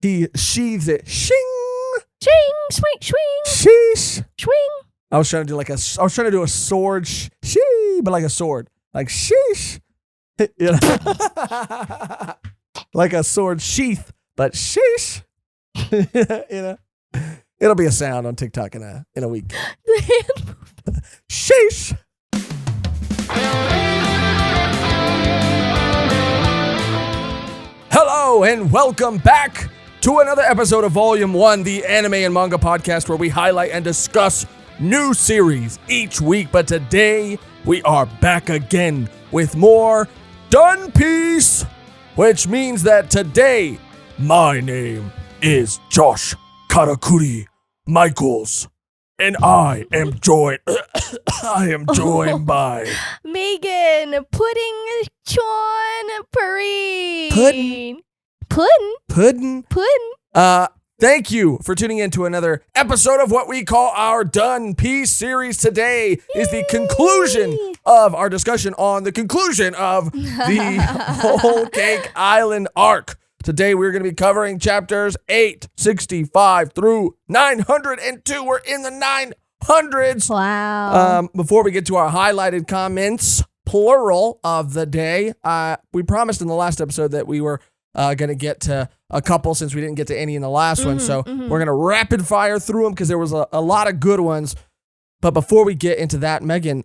he sheathes it. Shing! Shing! Swing! Swing! Sheesh! Swing! I was trying to do a sword, shee, but like a sword. Like sheesh. You know? Like a sword sheath, but sheesh. You know? It'll be a sound on TikTok in a week. The hand movement. Sheesh. Hello and welcome back to another episode of Volume 1, the anime and manga podcast where we highlight and discuss new series each week. But today we are back again with more One Piece, which means that today my name is Josh Katakuri Michaels, and I am joined by Mehgan, Pudding, Chon, Pudding. Thank you for tuning in to another episode of what we call our One Piece series. Today is the conclusion of our discussion on the conclusion of the Whole Cake Island arc. Today we're going to be covering chapters 865 through 902. We're in the 900s. Wow. Before we get to our highlighted comments, plural of the day, we promised in the last episode that we were going to get to a couple since we didn't get to any in the last one. So we're going to rapid fire through them because there was a lot of good ones. But before we get into that, Mehgan,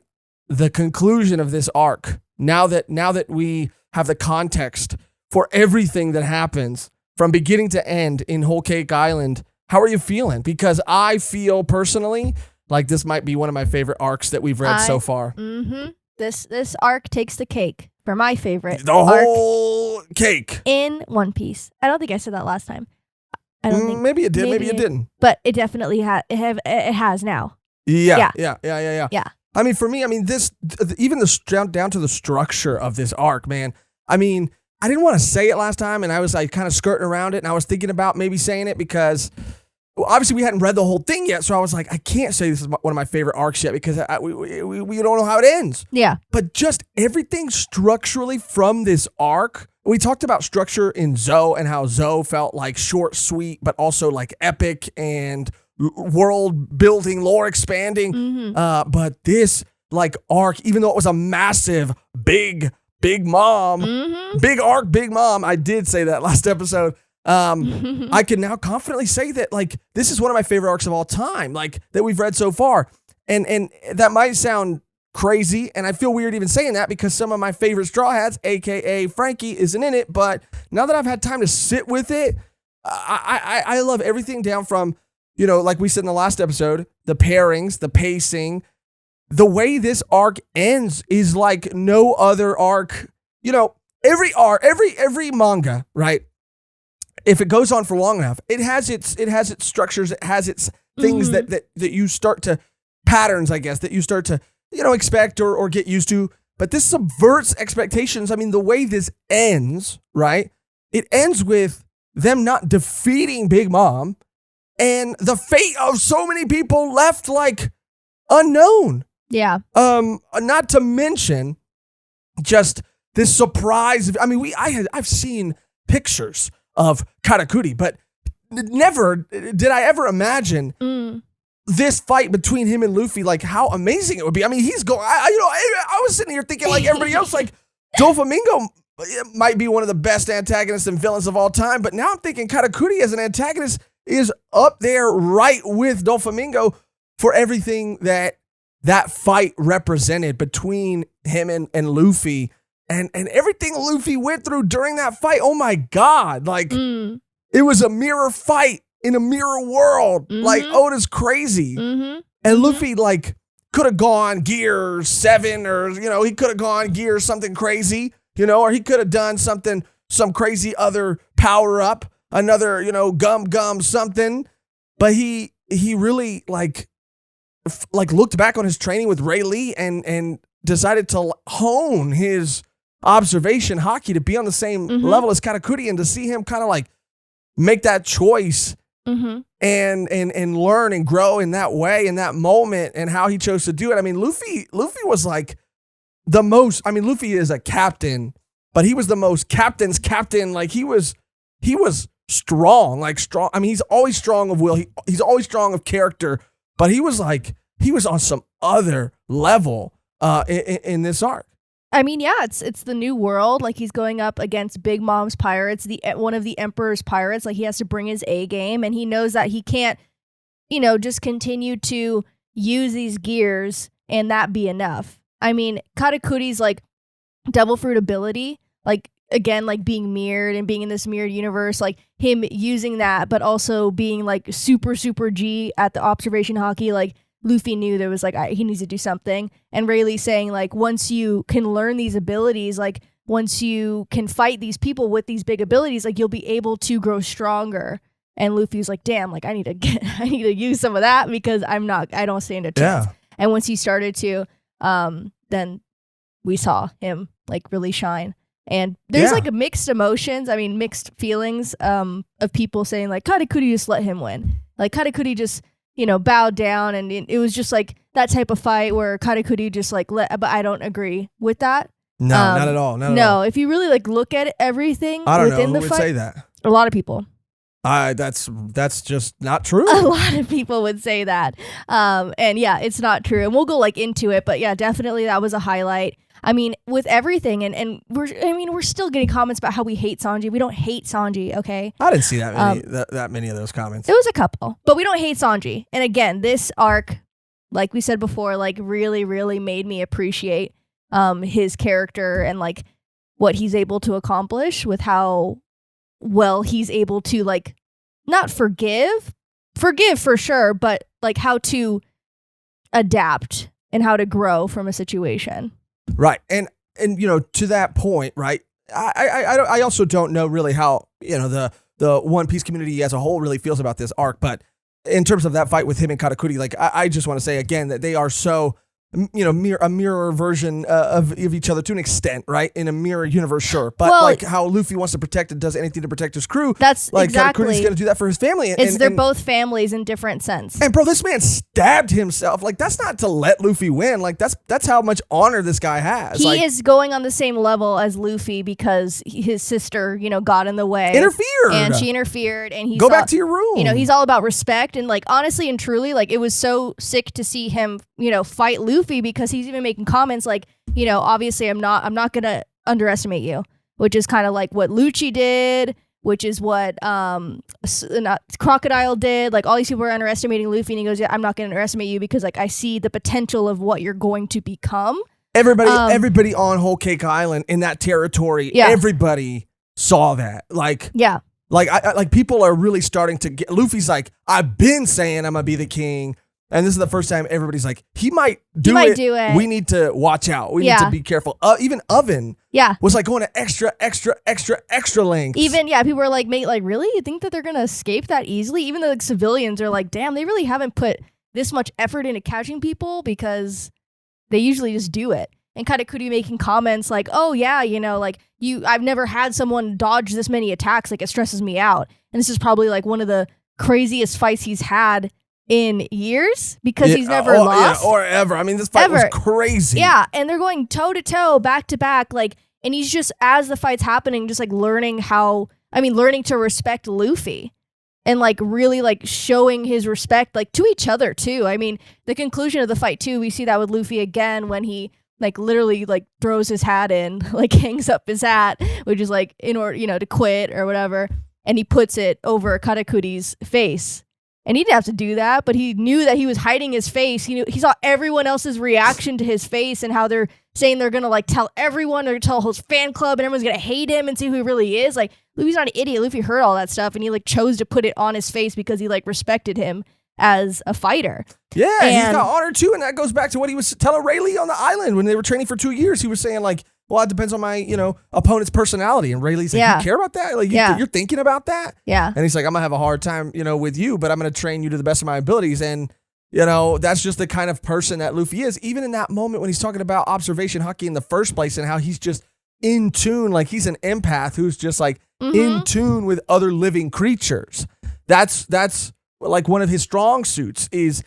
the conclusion of this arc, now that we have the context for everything that happens from beginning to end in Whole Cake Island, how are you feeling? Because I feel personally like this might be one of my favorite arcs that we've read so far. This arc takes the cake for my favorite. The whole cake in One Piece. I don't think I said that last time. I don't think. Maybe it did. Maybe it didn't. But it definitely it has now. Yeah. I mean, for me, this even down to the structure of this arc, man. I mean, I didn't want to say it last time, and I was like kind of skirting around it, and I was thinking about maybe saying it because obviously we hadn't read the whole thing yet, so I was like, I can't say this is one of my favorite arcs yet because we don't know how it ends. Yeah. But just everything structurally from this arc, we talked about structure in Zoe and how Zoe felt like short, sweet, but also like epic and world building, lore expanding. But this like arc, even though it was a massive, big mom, big arc, big mom. I did say that last episode. I can now confidently say that like this is one of my favorite arcs of all time, like that we've read so far. And that might sound crazy, and I feel weird even saying that because some of my favorite Straw Hats, aka Frankie, isn't in it. But now that I've had time to sit with it, I love everything down from, you know, like we said in the last episode, the pairings, the pacing. The way this arc ends is like no other arc. You know, every manga, right? If it goes on for long enough, it has its structures, it has its things that you start to patterns, I guess, that you start to, you know, expect or get used to. But this subverts expectations. I mean, the way this ends, right? It ends with them not defeating Big Mom and the fate of so many people left like unknown. Yeah. Not to mention just this surprise. I mean, I've seen pictures of Katakuri, but never did I ever imagine this fight between him and Luffy, like how amazing it would be. I mean, he's going, I was sitting here thinking like everybody else, like Doflamingo might be one of the best antagonists and villains of all time, but now I'm thinking Katakuri as an antagonist is up there right with Doflamingo for everything that fight represented between him and Luffy and everything Luffy went through during that fight. Oh my God. Like it was a mirror fight in a mirror world. Like Oda's crazy. And Luffy like could have gone gear 7 or, you know, he could have gone gear something crazy, you know, or he could have done some crazy other power up, another, you know, gum something. But he really like looked back on his training with Ray Lee and decided to hone his observation hockey to be on the same level as Katakuri and to see him kind of like make that choice and learn and grow in that way, in that moment, and how he chose to do it. I mean, Luffy was like the most, I mean, Luffy is a captain, but he was the most captain's captain. Like he was strong, like strong. I mean, he's always strong of will. He's always strong of character, but he was on some other level in this arc. I mean, yeah, it's the new world. Like, he's going up against Big Mom's pirates, one of the Emperor's pirates. Like, he has to bring his A game, and he knows that he can't, just continue to use these gears and that be enough. I mean, Katakuri's like devil fruit ability, like, again, like being mirrored and being in this mirrored universe, like him using that, but also being like super, super G at the observation hockey, like, Luffy knew there was like, he needs to do something. And Rayleigh saying like, once you can learn these abilities, like once you can fight these people with these big abilities, like you'll be able to grow stronger. And Luffy's like, damn, like I need to use some of that because I don't stand a chance. Yeah. And once he started to, then we saw him like really shine. And there's like mixed emotions. I mean, mixed feelings of people saying like, Katakuri just let him win. Like Katakuri just, bowed down, and it was just like that type of fight where Katakuri just like but I don't agree with that. No, not at all. No, if you really like look at everything I don't within know the who fight, would say that. A lot of people. That's just not true. A lot of people would say that. And yeah, it's not true. And we'll go like into it, but yeah, definitely that was a highlight. I mean, with everything, and we're still getting comments about how we hate Sanji. We don't hate Sanji, okay? I didn't see that many of those comments. It was a couple, but we don't hate Sanji. And again, this arc, like we said before, like really, really made me appreciate his character and like what he's able to accomplish with how well he's able to like not forgive for sure, but like how to adapt and how to grow from a situation. Right. And to that point, right, I also don't know really how, the One Piece community as a whole really feels about this arc. But in terms of that fight with him and Katakuri, like, I just want to say again that they are so, a mirror version of each other to an extent, right? In a mirror universe, sure. But like how Luffy wants to protect and does anything to protect his crew. That's like exactly. Katakuri's going to do that for his family. They're both families in different sense. And bro, this man stabbed himself. Like, that's not to let Luffy win. Like, that's how much honor this guy has. He is going on the same level as Luffy because his sister, got in the way. Interfered. And she interfered. And Go back to your room. He's all about respect. And like, honestly and truly, like, it was so sick to see him, fight Luffy, because he's even making comments like, obviously I'm not going to underestimate you, which is kind of like what Lucci did, which is what Crocodile did. Like, all these people are underestimating Luffy, and he goes, yeah, I'm not going to underestimate you because like I see the potential of what you're going to become. Everybody on Whole Cake Island in that territory, everybody saw that. Like, yeah. Like, like people are really starting to get, Luffy's like, I've been saying I'm going to be the king. And this is the first time everybody's like, he might do it. We need to watch out. We need to be careful. Even Oven was like going to extra lengths. Even, people were like, mate, like, really? You think that they're going to escape that easily? Even though like civilians are like, damn, they really haven't put this much effort into catching people because they usually just do it. And Katakuri making comments like, oh yeah, like I've never had someone dodge this many attacks. Like, it stresses me out. And this is probably like one of the craziest fights he's had in years because he's never lost. Or ever. I mean, this fight was crazy. Yeah, and they're going toe to toe, back to back, like, and he's just, as the fight's happening, just like learning to respect Luffy and like really like showing his respect like to each other too. I mean, the conclusion of the fight too, we see that with Luffy again when he like literally like throws his hat in, like hangs up his hat, which is like in order, to quit or whatever, and he puts it over Katakuri's face. And he didn't have to do that, but he knew that he was hiding his face. He saw everyone else's reaction to his face and how they're saying they're going to like tell everyone or tell his fan club and everyone's going to hate him and see who he really is. Like, Luffy's not an idiot. Luffy heard all that stuff and he like chose to put it on his face because he like respected him as a fighter. Yeah, he's got honor too. And that goes back to what he was telling Rayleigh on the island when they were training for 2 years. He was saying like, well, it depends on my, opponent's personality. And Rayleigh's like, you care about that? Like, you're thinking about that? Yeah. And he's like, I'm going to have a hard time, with you, but I'm going to train you to the best of my abilities. And, that's just the kind of person that Luffy is. Even in that moment when he's talking about observation hockey in the first place and how he's just in tune, like he's an empath who's just like in tune with other living creatures. That's like one of his strong suits is,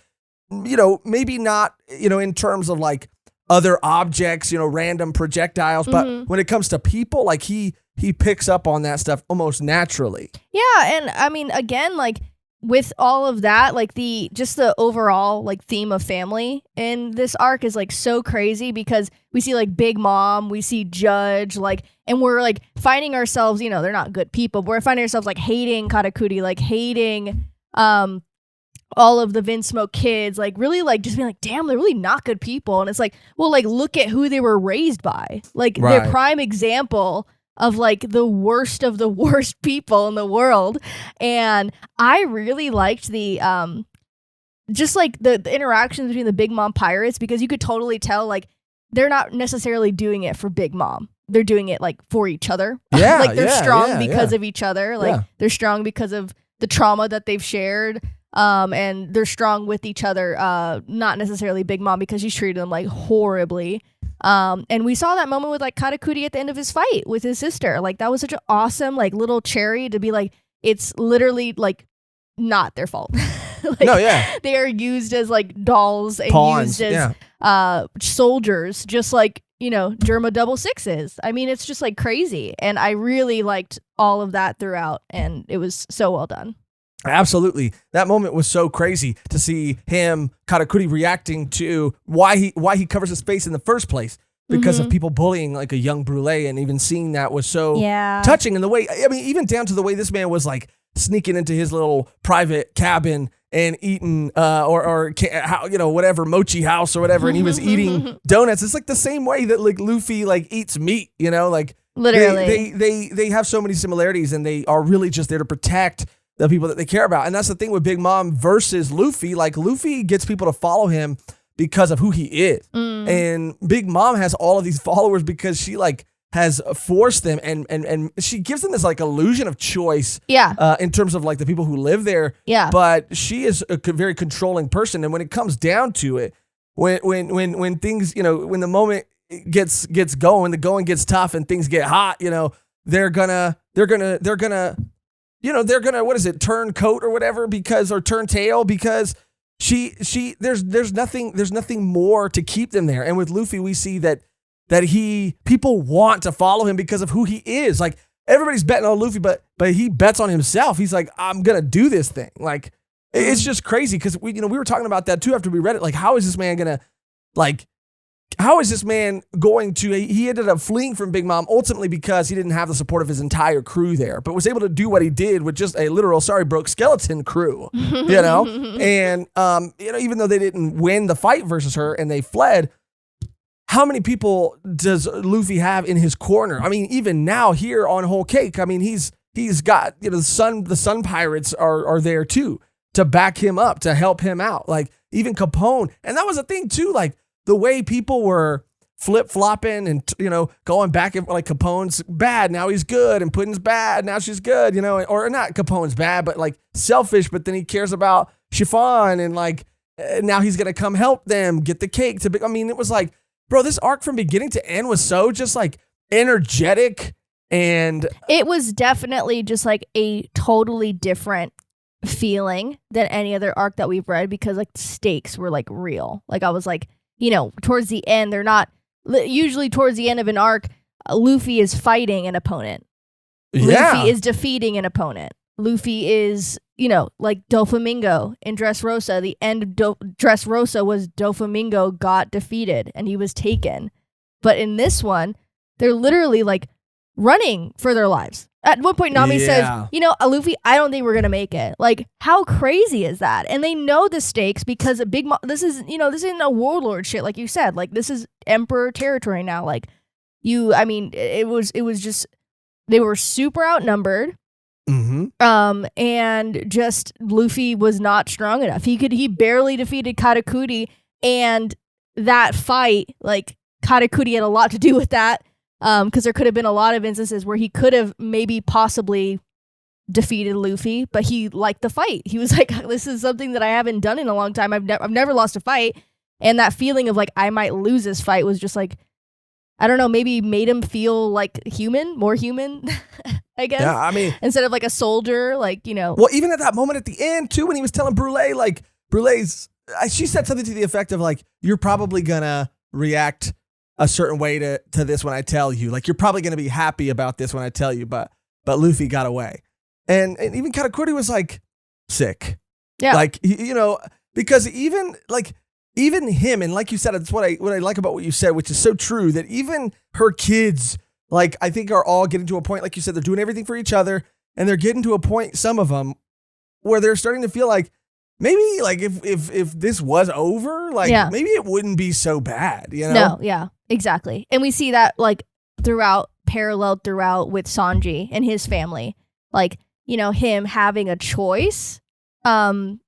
maybe not, in terms of like, other objects, random projectiles. But when it comes to people, like he he picks up on that stuff almost naturally. Yeah, and I mean, again, like with all of that, like the overall like theme of family in this arc is like so crazy because we see like Big Mom, we see Judge, like, and we're like finding ourselves, you know, they're not good people, but we're finding ourselves like hating Katakuri, like hating all of the Vince Smoke kids, like really like just being like, damn, they're really not good people. And it's like, well, like look at who they were raised by, like their prime example of like the worst of the worst people in the world. And I really liked the just like the interactions between the Big Mom pirates, because you could totally tell like they're not necessarily doing it for Big Mom. They're doing it like for each other. Yeah, like they're strong because of each other. Like they're strong because of the trauma that they've shared. And they're strong with each other, not necessarily Big Mom because she's treated them like horribly. And we saw that moment with like Katakuri at the end of his fight with his sister. Like that was such an awesome like little cherry to be like, it's literally like not their fault. Like, no, yeah. They are used as like dolls and Pawns, used as soldiers, just like, you know, Germa 66 is. I mean, it's just like crazy. And I really liked all of that throughout, and it was so well done. Absolutely. That moment was so crazy to see him, Katakuri, reacting to why he covers his face in the first place because of people bullying like a young Brule, and even seeing that was so touching. And the way, I mean, even down to the way this man was like sneaking into his little private cabin and eating you know, whatever, mochi house or whatever, and he was eating donuts. It's like the same way that like Luffy like eats meat, you know, like literally they have so many similarities, and they are really just there to protect the people that they care about. And that's the thing with Big Mom versus Luffy. Like Luffy gets people to follow him because of who he is. And Big Mom has all of these followers because she like has forced them and she gives them this like illusion of choice. In terms of like the people who live there. But she is a very controlling person. And when it comes down to it, when things, you know, when the moment gets going, the going gets tough and things get hot, you know, they're gonna you know, they're gonna, what is it, turn coat or whatever or turn tail because there's nothing more to keep them there. And with Luffy, we see that people want to follow him because of who he is. Like everybody's betting on Luffy, but he bets on himself. He's like, I'm gonna do this thing. Like it's just crazy because we were talking about that too after we read it. Like, how is this man going to, he ended up fleeing from Big Mom ultimately because he didn't have the support of his entire crew there, but was able to do what he did with just a literal, broke skeleton crew, you know? And, you know, even though they didn't win the fight versus her and they fled, how many people does Luffy have in his corner? I mean, even now here on Whole Cake, I mean, he's got, you know, the Sun Pirates are there too to back him up, to help him out. Like even Capone. And that was a thing too, like, the way people were flip-flopping and, you know, going back and like Capone's bad, now he's good, and Puddin's bad, now she's good, you know, or not Capone's bad, but like selfish, but then he cares about Chiffon and like now he's going to come help them get the cake I mean, it was like, bro, this arc from beginning to end was so just like energetic, and it was definitely just like a totally different feeling than any other arc that we've read because like stakes were like real. Like I was like, you know, towards the end, they're not usually towards the end of an arc. Luffy is fighting an opponent. Luffy is defeating an opponent. Luffy is, you know, like Doflamingo in Dressrosa. The end of Dressrosa was Doflamingo got defeated and he was taken. But in this one, they're literally like running for their lives. At one point, Nami says, you know, Luffy, I don't think we're going to make it. Like, how crazy is that? And they know the stakes because this isn't a warlord shit, like you said. Like, this is Emperor territory now. Like, it was just, they were super outnumbered. And just Luffy was not strong enough. He barely defeated Katakuri, and that fight, like, Katakuri had a lot to do with that. Because there could have been a lot of instances where he could have maybe possibly defeated Luffy, but he liked the fight. He was like, this is something that I haven't done in a long time. I've never lost a fight. And that feeling of like, I might lose this fight was just like, I don't know, maybe made him feel like more human, I guess. Yeah, I mean, instead of like a soldier, like, you know. Well, even at that moment at the end too, when he was telling Brule, like she said something to the effect of like, you're probably gonna react a certain way to this when I tell you. Like, you're probably going to be happy about this when I tell you, but Luffy got away. And even Katakuri was like sick. Yeah. Like, because even him, and like you said, it's what I like about what you said, which is so true, that even her kids, like, I think are all getting to a point, like you said, they're doing everything for each other, and they're getting to a point, some of them, where they're starting to feel like, maybe, like, if this was over, like, maybe it wouldn't be so bad, No, yeah, exactly. And we see that, like, paralleled throughout with Sanji and his family. Like, him having a choice, him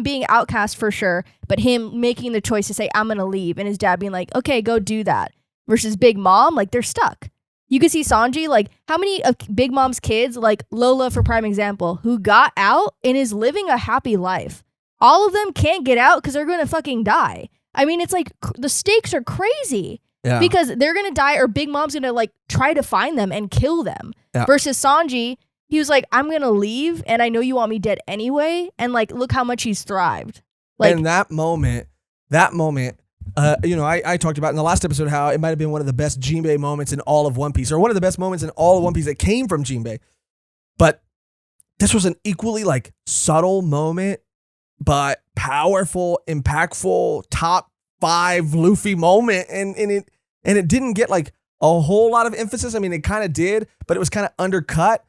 being outcast for sure, but him making the choice to say, I'm going to leave, and his dad being like, okay, go do that, versus Big Mom, like, they're stuck. You can see Sanji, like, how many of Big Mom's kids, like Lola for prime example, who got out and is living a happy life. All of them can't get out because they're going to fucking die. I mean, it's like the stakes are crazy because they're going to die, or Big Mom's going to, like, try to find them and kill them. Yeah. Versus Sanji, he was like, I'm going to leave, and I know you want me dead anyway. And, like, look how much he's thrived. Like, and that moment, I talked about in the last episode how it might have been one of the best Jinbe moments in all of One Piece, or one of the best moments in all of One Piece that came from Jinbe. But this was an equally, like, subtle moment, but powerful, impactful, top 5 Luffy moment, and it didn't get, like, a whole lot of emphasis. I mean, it kind of did, but it was kind of undercut.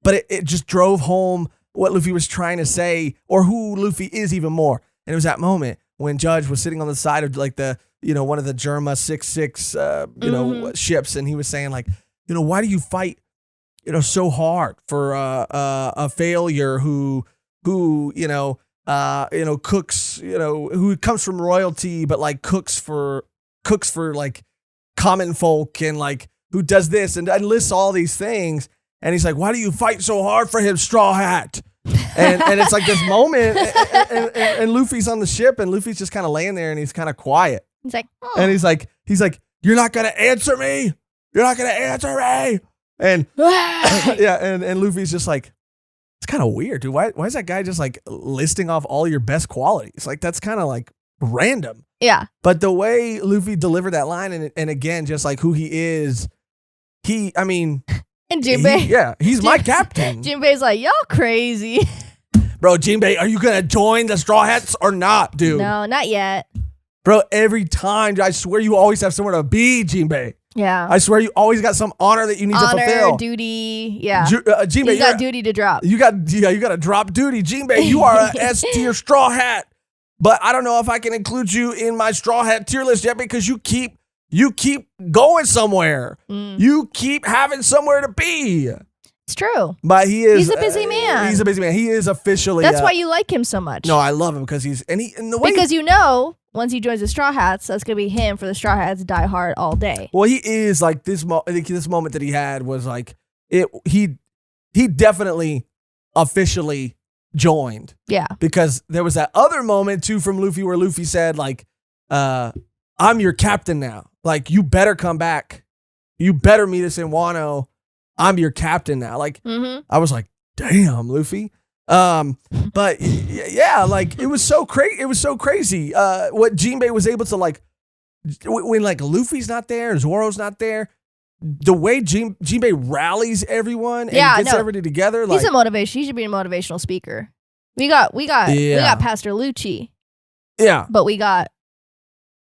But it just drove home what Luffy was trying to say, or who Luffy is even more. And it was that moment when Judge was sitting on the side of, like, the, one of the Germa 6-6, ships, and he was saying, like, why do you fight, so hard for a failure who cooks, who comes from royalty, but, like, cooks for like common folk, and, like, who does this and lists all these things. And he's like, why do you fight so hard for him, Straw Hat? And it's like this moment, and Luffy's on the ship, and Luffy's just kind of laying there, and he's kind of quiet. He's like, oh. And he's like, you're not going to answer me. You're not going to answer me. And and Luffy's just like, it's kind of weird, dude. Why is that guy just, like, listing off all your best qualities? Like, that's kind of, like, random. Yeah. But the way Luffy delivered that line, and again, just like who he is, and Jinbe. He's my captain. Jinbe's like, y'all crazy. Bro, Jinbe, are you going to join the Straw Hats or not, dude? No, not yet. Bro, every time, I swear you always have somewhere to be, Jinbe. Yeah. I swear you always got some honor that you need to fulfill. Honor, duty, yeah. Jinbe, you got duty to drop. You got to drop duty. Jinbe, you are a S tier Straw Hat. But I don't know if I can include you in my Straw Hat tier list yet, because you keep going somewhere. You keep having somewhere to be. It's true. But he's a busy man. He's a busy man. He is officially. That's why you like him so much. No, I love him because because once he joins the Straw Hats, that's gonna be him for the Straw Hats Die Hard all day. Well, he is like this. I think this moment that he had was like it. He definitely officially joined. Yeah. Because there was that other moment too from Luffy where Luffy said, like, I'm your captain now. Like, you better come back. You better meet us in Wano. I'm your captain now. Like, I was like, damn, Luffy. But yeah, like, it was so crazy. It was so crazy. What Jinbe was able to, like, when, like, Luffy's not there, Zoro's not there, the way Jinbe rallies everyone and gets everybody together. Like, he's a motivation. He should be a motivational speaker. We got Pastor Lucci. Yeah. But we got,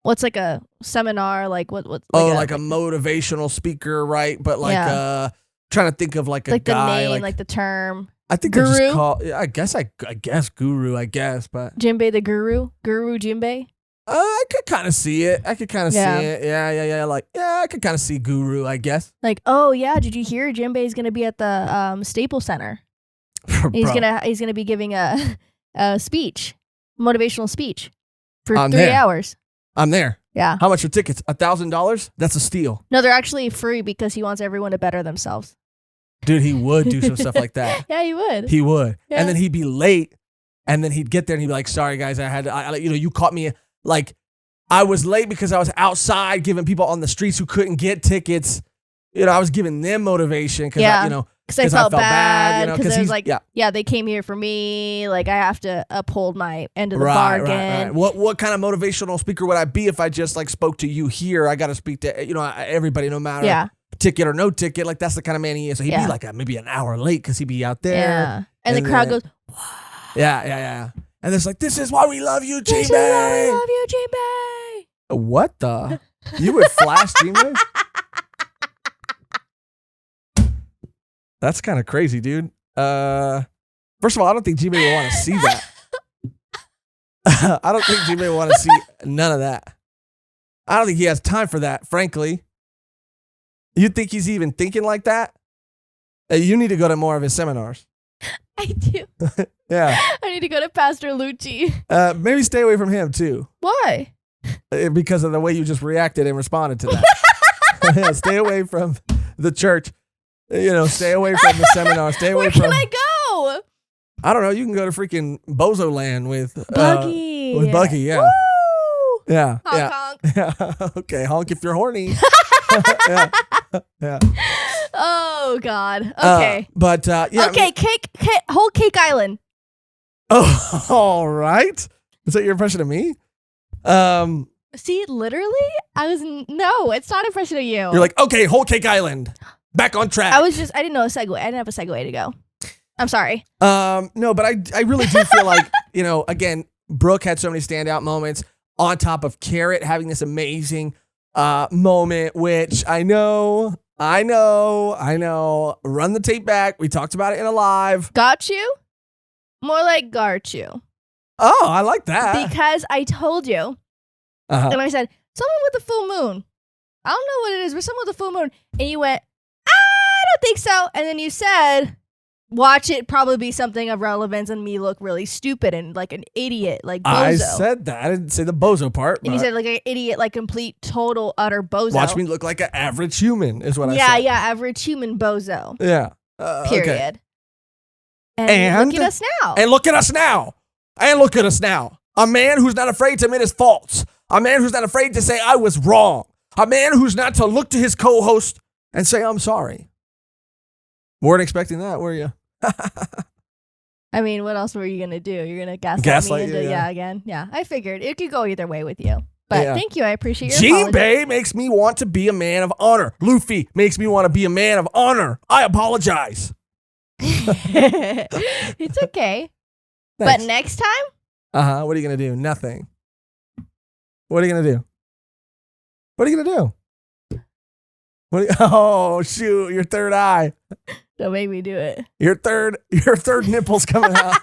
what's like a seminar, like what? Like a motivational speaker, right? But like, trying to think of like a guy, the name, like the term. I think Guru. They're just called, I guess Guru. I guess, but Jinbe the Guru Jinbe. I could kind of see it. see it. Yeah. Like, I could kind of see Guru, I guess. Like, oh yeah, did you hear Jinbe's gonna be at the Staples Center? He's gonna be giving a speech, motivational speech for 3 hours. I'm there. Yeah. How much for tickets? $1,000? That's a steal. No, they're actually free because he wants everyone to better themselves. Dude, he would do some stuff like that. Yeah, he would. He would. Yeah. And then he'd be late, and then he'd get there and he'd be like, sorry guys, you caught me. Like, I was late because I was outside giving people on the streets who couldn't get tickets. I was giving them motivation because, Because I felt bad. you know, Because I was like, yeah. yeah, they came here for me. Like, I have to uphold my end of the bargain. Right. What kind of motivational speaker would I be if I just like spoke to you here? I got to speak to, you know, everybody, no matter ticket or no ticket. Like, that's the kind of man he is. So he'd be like maybe an hour late because he'd be out there. Yeah. And the crowd goes, wow. Yeah. And it's like, this is why we love you, Jinbe. This is why we love you, Jinbe. What the? You would flash Jinbe? That's kind of crazy, dude. First of all, I don't think Jinbe would want to see that. I don't think Jinbe would want to see none of that. I don't think he has time for that, frankly. You think he's even thinking like that? You need to go to more of his seminars. I do. Yeah. I need to go to Pastor Lucci. Maybe stay away from him, too. Why? Because of the way you just reacted and responded to that. Yeah, stay away from the church. You know, stay away from the seminar. Stay away from. Where can I go? I don't know. You can go to freaking Bozo Land with Buggy. With Buggy, yeah. Woo! Yeah. Honk, yeah. honk. Yeah. Okay, honk if you're horny. Yeah. Oh God. Okay. Yeah. Okay, cake, whole Cake Island. Oh, all right. Is that your impression of me? See, literally, no, it's not an impression of you. You're like, okay, whole Cake Island. Back on track. I didn't know a segue. I didn't have a segue to go. I'm sorry. No, but I really do feel like, you know, again, Brook had so many standout moments on top of Carrot having this amazing moment, which I know. Run the tape back. We talked about it in a live. Got you? More like got you. Oh, I like that. Because I told you. And I said, someone with a full moon. I don't know what it is, but someone with a full moon. And you went, I don't think so. And then you said, watch it probably be something of relevance and me look really stupid and like an idiot, like bozo. I said that. I didn't say the bozo part. And you said like an idiot, like complete, total, utter bozo. Watch me look like an average human is what I said. Yeah, average human bozo. Yeah. Period. Okay. And look at us now. And look at us now. And look at us now. A man who's not afraid to admit his faults. A man who's not afraid to say I was wrong. A man who's not to look to his co-host and say I'm sorry. Weren't expecting that, were you? I mean, what else were you going to do? You're going to gaslight me into, again? Yeah, I figured it could go either way with you. But thank you. I appreciate your apology. Jinbe makes me want to be a man of honor. Luffy makes me want to be a man of honor. I apologize. It's okay. Thanks. But next time? What are you going to do? Nothing. What are you going to do? What are you going to do? Oh, shoot. Your third eye. Don't make me do it. Your third nipple's coming out.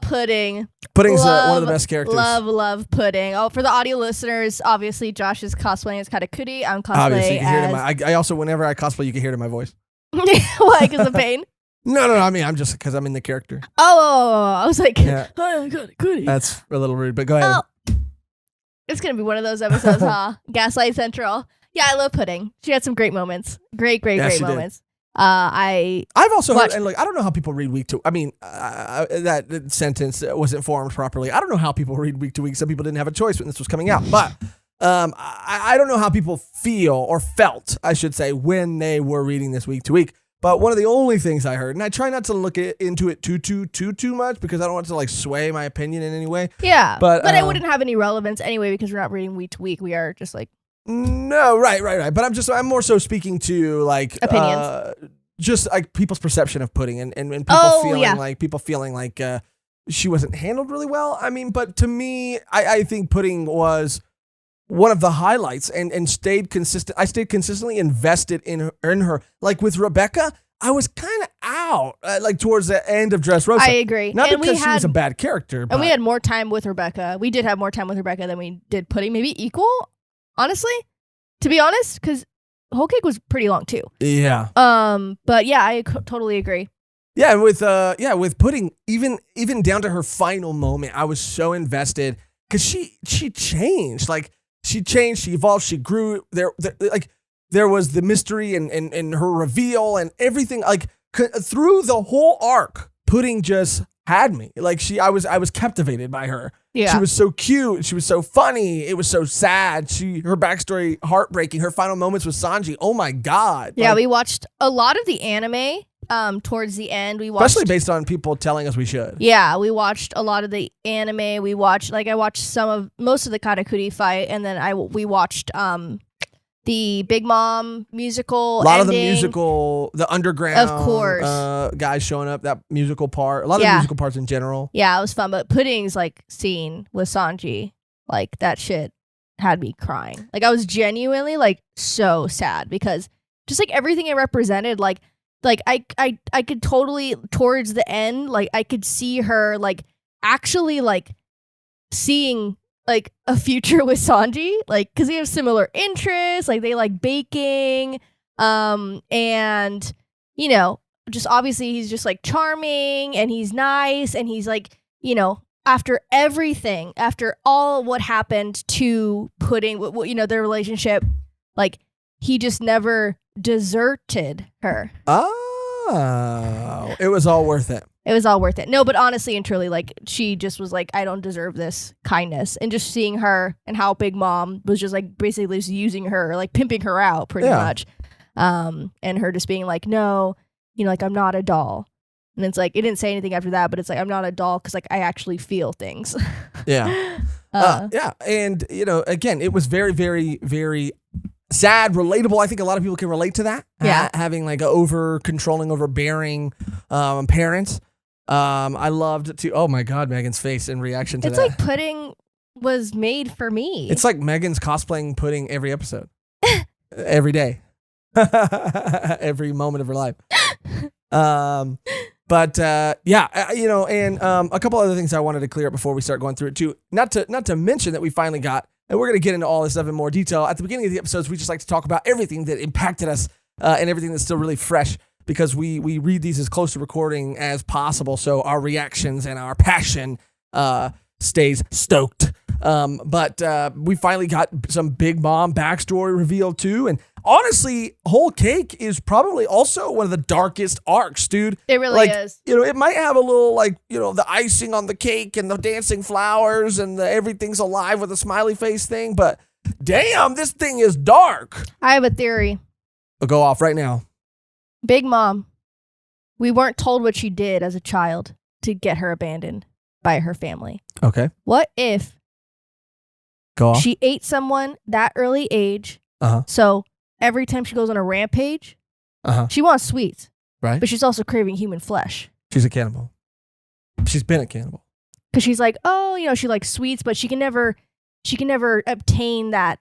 Pudding. Pudding's one of the best characters. Love Pudding. Oh, for the audio listeners, obviously Josh is cosplaying as Katakuri. I'm cosplaying obviously, you can hear it I also, whenever I cosplay, you can hear it in my voice. Why? Because of pain? No. I mean, I'm just because I'm in the character. Oh, I was like, Katakuri. That's a little rude, but go ahead. It's going to be one of those episodes, huh? Gaslight Central. Yeah, I love Pudding. She had some great moments. Great moments. I've also heard, and like, I don't know how people read week to. I mean, that sentence wasn't formed properly. I don't know how people read week to week. Some people didn't have a choice when this was coming out, but I don't know how people feel or felt, I should say, when they were reading this week to week. But one of the only things I heard, and I try not to look into it too much because I don't want to like sway my opinion in any way. Yeah, but it wouldn't have any relevance anyway because we're not reading week to week. We are just like. No, right. But I'm more so speaking to like opinions, just like people's perception of Pudding and people feeling like she wasn't handled really well. I mean, but to me, I think Pudding was one of the highlights and stayed consistent. I stayed consistently invested in her. Like with Rebecca, I was kind of out like towards the end of Dressrosa. I agree. Not and because she was a bad character. And we had more time with Rebecca. We did have more time with Rebecca than we did Pudding. Maybe equal. Honestly, to be honest, because Whole Cake was pretty long too. Yeah. But yeah, I totally agree. Yeah, and with Pudding, even down to her final moment, I was so invested because she changed. Like she changed, she evolved, she grew. There was the mystery and her reveal and everything. Like through the whole arc, Pudding just had me. Like I was captivated by her. Yeah. She was so cute. She was so funny. It was so sad. Her backstory, heartbreaking. Her final moments with Sanji. Oh my God. Yeah, Like, we watched a lot of the anime towards the end. We watched, especially based on people telling us we should. Yeah, we watched a lot of the anime. I watched most of the Katakuri fight, and then we watched the Big Mom musical. A lot ending. of the musical, the underground, Of course. Guys showing up. That musical part. A lot of the musical parts in general. Yeah, it was fun. But Pudding's like scene with Sanji, like that shit had me crying. Like I was genuinely like so sad because just like everything it represented, like I could totally towards the end, like I could see her like actually like seeing like a future with Sanji, like because they have similar interests, like they like baking, and you know, just obviously he's just like charming and he's nice and he's like, you know, after everything, after all what happened to Pudding, you know, their relationship, like he just never deserted her. Oh, it was all worth it. It was all worth it. No, but honestly and truly, like she just was like, I don't deserve this kindness. And just seeing her and how Big Mom was just like basically just using her, like pimping her out pretty much. And her just being like, no, you know, like I'm not a doll. And it's like, it didn't say anything after that, but it's like, I'm not a doll because like I actually feel things. Yeah. Yeah. And, you know, again, it was very, very, very sad, relatable. I think a lot of people can relate to that. Yeah. Having like over controlling, overbearing parents. I loved to, oh my God, Megan's face in reaction to It's that. like Pudding was made for me. It's like Megan's cosplaying Pudding every episode. Every day. Every moment of her life. But yeah, you know, and a couple other things I wanted to clear up before we start going through it too. Not to mention that we finally got, and we're going to get into all this stuff in more detail. At the beginning of the episodes, we just like to talk about everything that impacted us and everything that's still really fresh because we read these as close to recording as possible. So our reactions and our passion stays stoked. But we finally got some Big Mom backstory revealed too. And honestly, Whole Cake is probably also one of the darkest arcs, dude. It really is. You know, it might have a little like, you know, the icing on the cake and the dancing flowers and the everything's alive with a smiley face thing. But damn, this thing is dark. I have a theory. I'll go off right now. Big Mom, we weren't told what she did as a child to get her abandoned by her family. Okay. What if Go off. she ate someone that early age? Uh-huh. So every time she goes on a rampage, she wants sweets. Right. But she's also craving human flesh. She's a cannibal. She's been a cannibal. Because she's like, oh, you know, she likes sweets, but she can never obtain that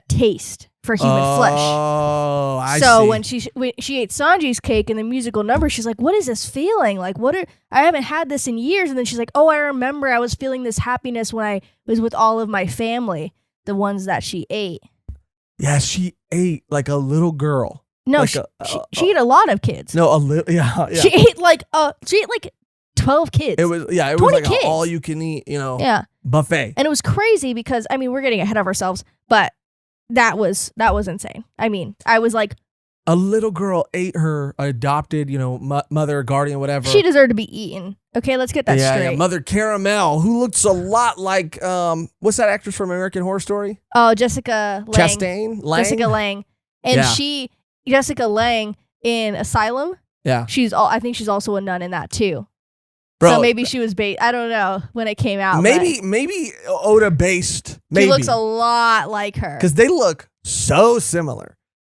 taste for human flesh. Oh, I so see. when she ate Sanji's cake in the musical number, she's like, what is this feeling? Like, I haven't had this in years. And then she's like, oh, I remember I was feeling this happiness when I was with all of my family, the ones that she ate. Yeah, she ate like a little girl. No, like she ate a lot of kids. No, a little. Yeah. She ate like 12 kids. It was like kids. an all you can eat, you know, Yeah. buffet. And it was crazy because, I mean, we're getting ahead of ourselves, but that was insane. I mean, I was like, A little girl ate her adopted, you know, mother, guardian, whatever. she deserved to be eaten. Okay, let's get that straight. Yeah, Mother Caramel, who looks a lot like, what's that actress from American Horror Story? Oh, Jessica Lange. Chastain? Lang? Jessica Lange. And Yeah. Jessica Lange in Asylum, Yeah. I think she's also a nun in that too. Bro, So maybe she was I don't know when it came out. maybe Oda based. Maybe. He looks a lot like her. Because they look so similar.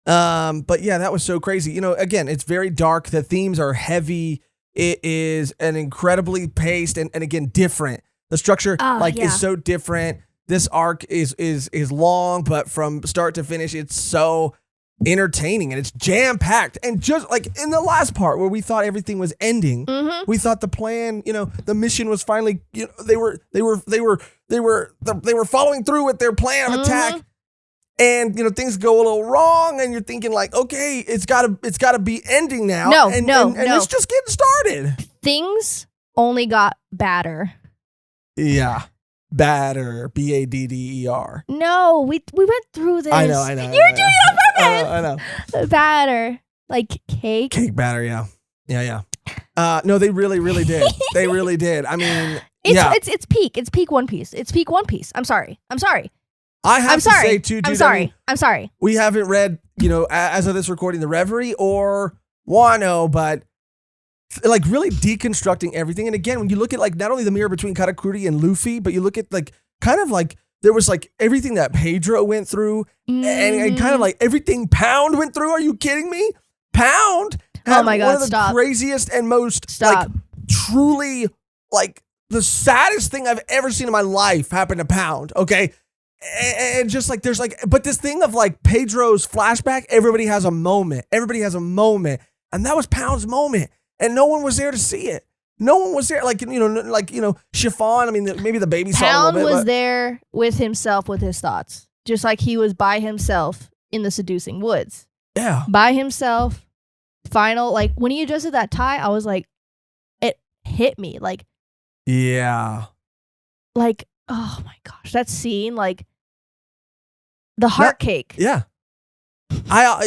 But yeah, that was so crazy. You know, again, it's very dark. The themes are heavy. It is an incredibly paced and again, different. The structure is so different. This arc is long, but from start to finish, it's so entertaining and it's jam packed. And just like in the last part where we thought everything was ending, we thought the plan, you know, the mission was finally, you know, they were following through with their plan of attack. And you know things go a little wrong, and you're thinking like, okay, it's gotta be ending now. No, and no. it's just getting started. Things only got badder. Yeah, badder, BADDER. No, we went through this. I know. You're doing it on purpose. I know. Batter, like cake. Cake batter, yeah. No, they really did. They really did. I mean, it's peak One Piece. It's peak One Piece. I'm sorry. I have to say too, dude, I'm sorry. We haven't read, as of this recording, the Reverie or Wano, but like really deconstructing everything. And again, when you look at like not only the mirror between Katakuri and Luffy, but you look at like kind of like there was like everything that Pedro went through and kind of like everything Pound went through. Are you kidding me? Pound had one of the craziest and most like truly like the saddest thing I've ever seen in my life happen to Pound. Okay. And just like there's like, but this thing of like Pedro's flashback, everybody has a moment. And that was Pound's moment. And no one was there to see it. No one was there. Like, Chiffon. I mean, maybe the baby saw Pound a little bit. Was there with himself, with his thoughts. Just like he was by himself in the seducing woods. Yeah. By himself. Final, like when he adjusted that tie, I was like, it hit me. Like, yeah. Like, oh my gosh, that scene, like the heart cake. Yeah. The heart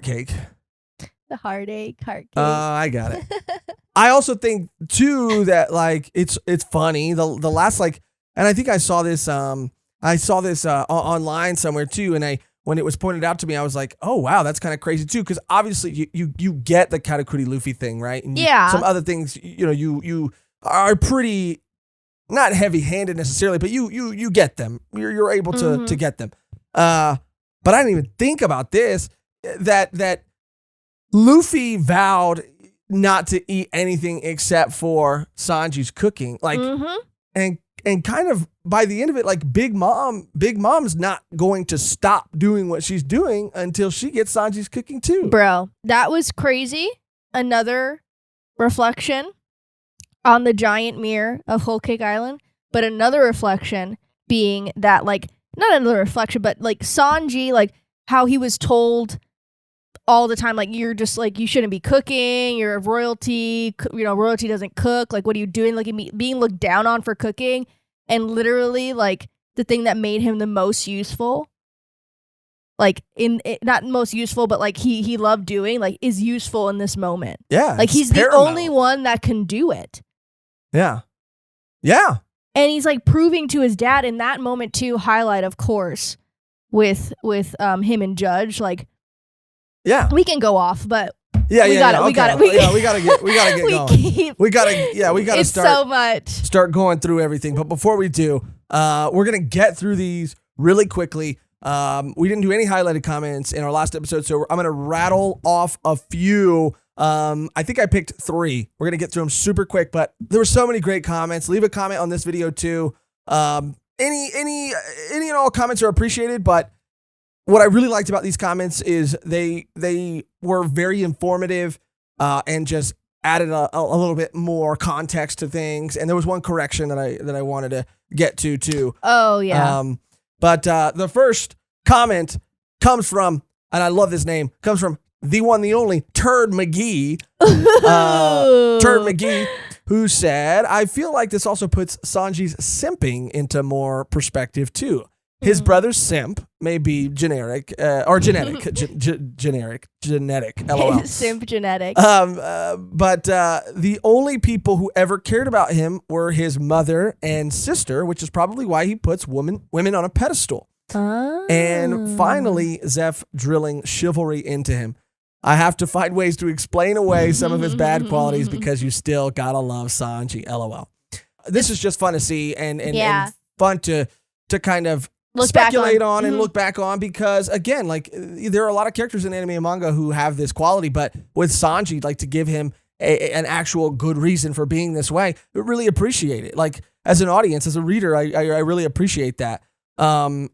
cake. The heart cake. I got it. I also think too that like it's funny. The last like, and I think I saw this online somewhere too, and when it was pointed out to me, I was like, oh wow, that's kind of crazy too, because obviously you get the Katakuri Luffy thing, right? And some other things, you are pretty not heavy-handed necessarily, but you get them. You're able to get them. But I didn't even think about this, that Luffy vowed not to eat anything except for Sanji's cooking. Like, and kind of by the end of it, like Big Mom's not going to stop doing what she's doing until she gets Sanji's cooking too. Bro, that was crazy. Another reflection on the giant mirror of Whole Cake Island, but another reflection being that, like, not another reflection, but like Sanji, like how he was told all the time, like, you're just like, you shouldn't be cooking, you're royalty, royalty doesn't cook, like, what are you doing? Like, being looked down on for cooking. And literally, like, the thing that made him the most useful, like, not most useful, but like he loved doing, like, is useful in this moment. Yeah. Like, he's the only one that can do it. Yeah. Yeah. And he's like proving to his dad in that moment too, highlight, of course, with him and Judge. Like, yeah, we can go off, but we gotta get going. We gotta start going through everything. But before we do, we're gonna get through these really quickly. We didn't do any highlighted comments in our last episode, so I'm gonna rattle off a few. I think I picked 3. We're gonna get through them super quick, but there were so many great comments. Leave a comment on this video too. Any and all comments are appreciated, but what I really liked about these comments is they were very informative and just added a little bit more context to things. And there was one correction that I wanted to get to too. Oh yeah. But the first comment comes from, and I love this name, comes from the one, the only Turd McGee. Turd McGee, who said, I feel like this also puts Sanji's simping into more perspective too. His brother's simp may be generic, or genetic, genetic, LOL. Simp genetic. But the only people who ever cared about him were his mother and sister, which is probably why he puts women on a pedestal. Oh. And finally, Zeph drilling chivalry into him. I have to find ways to explain away some of his bad qualities because you still gotta love Sanji, LOL. This is just fun to see and fun to kind of speculate on and look back on, because again, like, there are a lot of characters in anime and manga who have this quality, but with Sanji, like, to give him an actual good reason for being this way, I really appreciate it. Like, as an audience, as a reader, I really appreciate that. I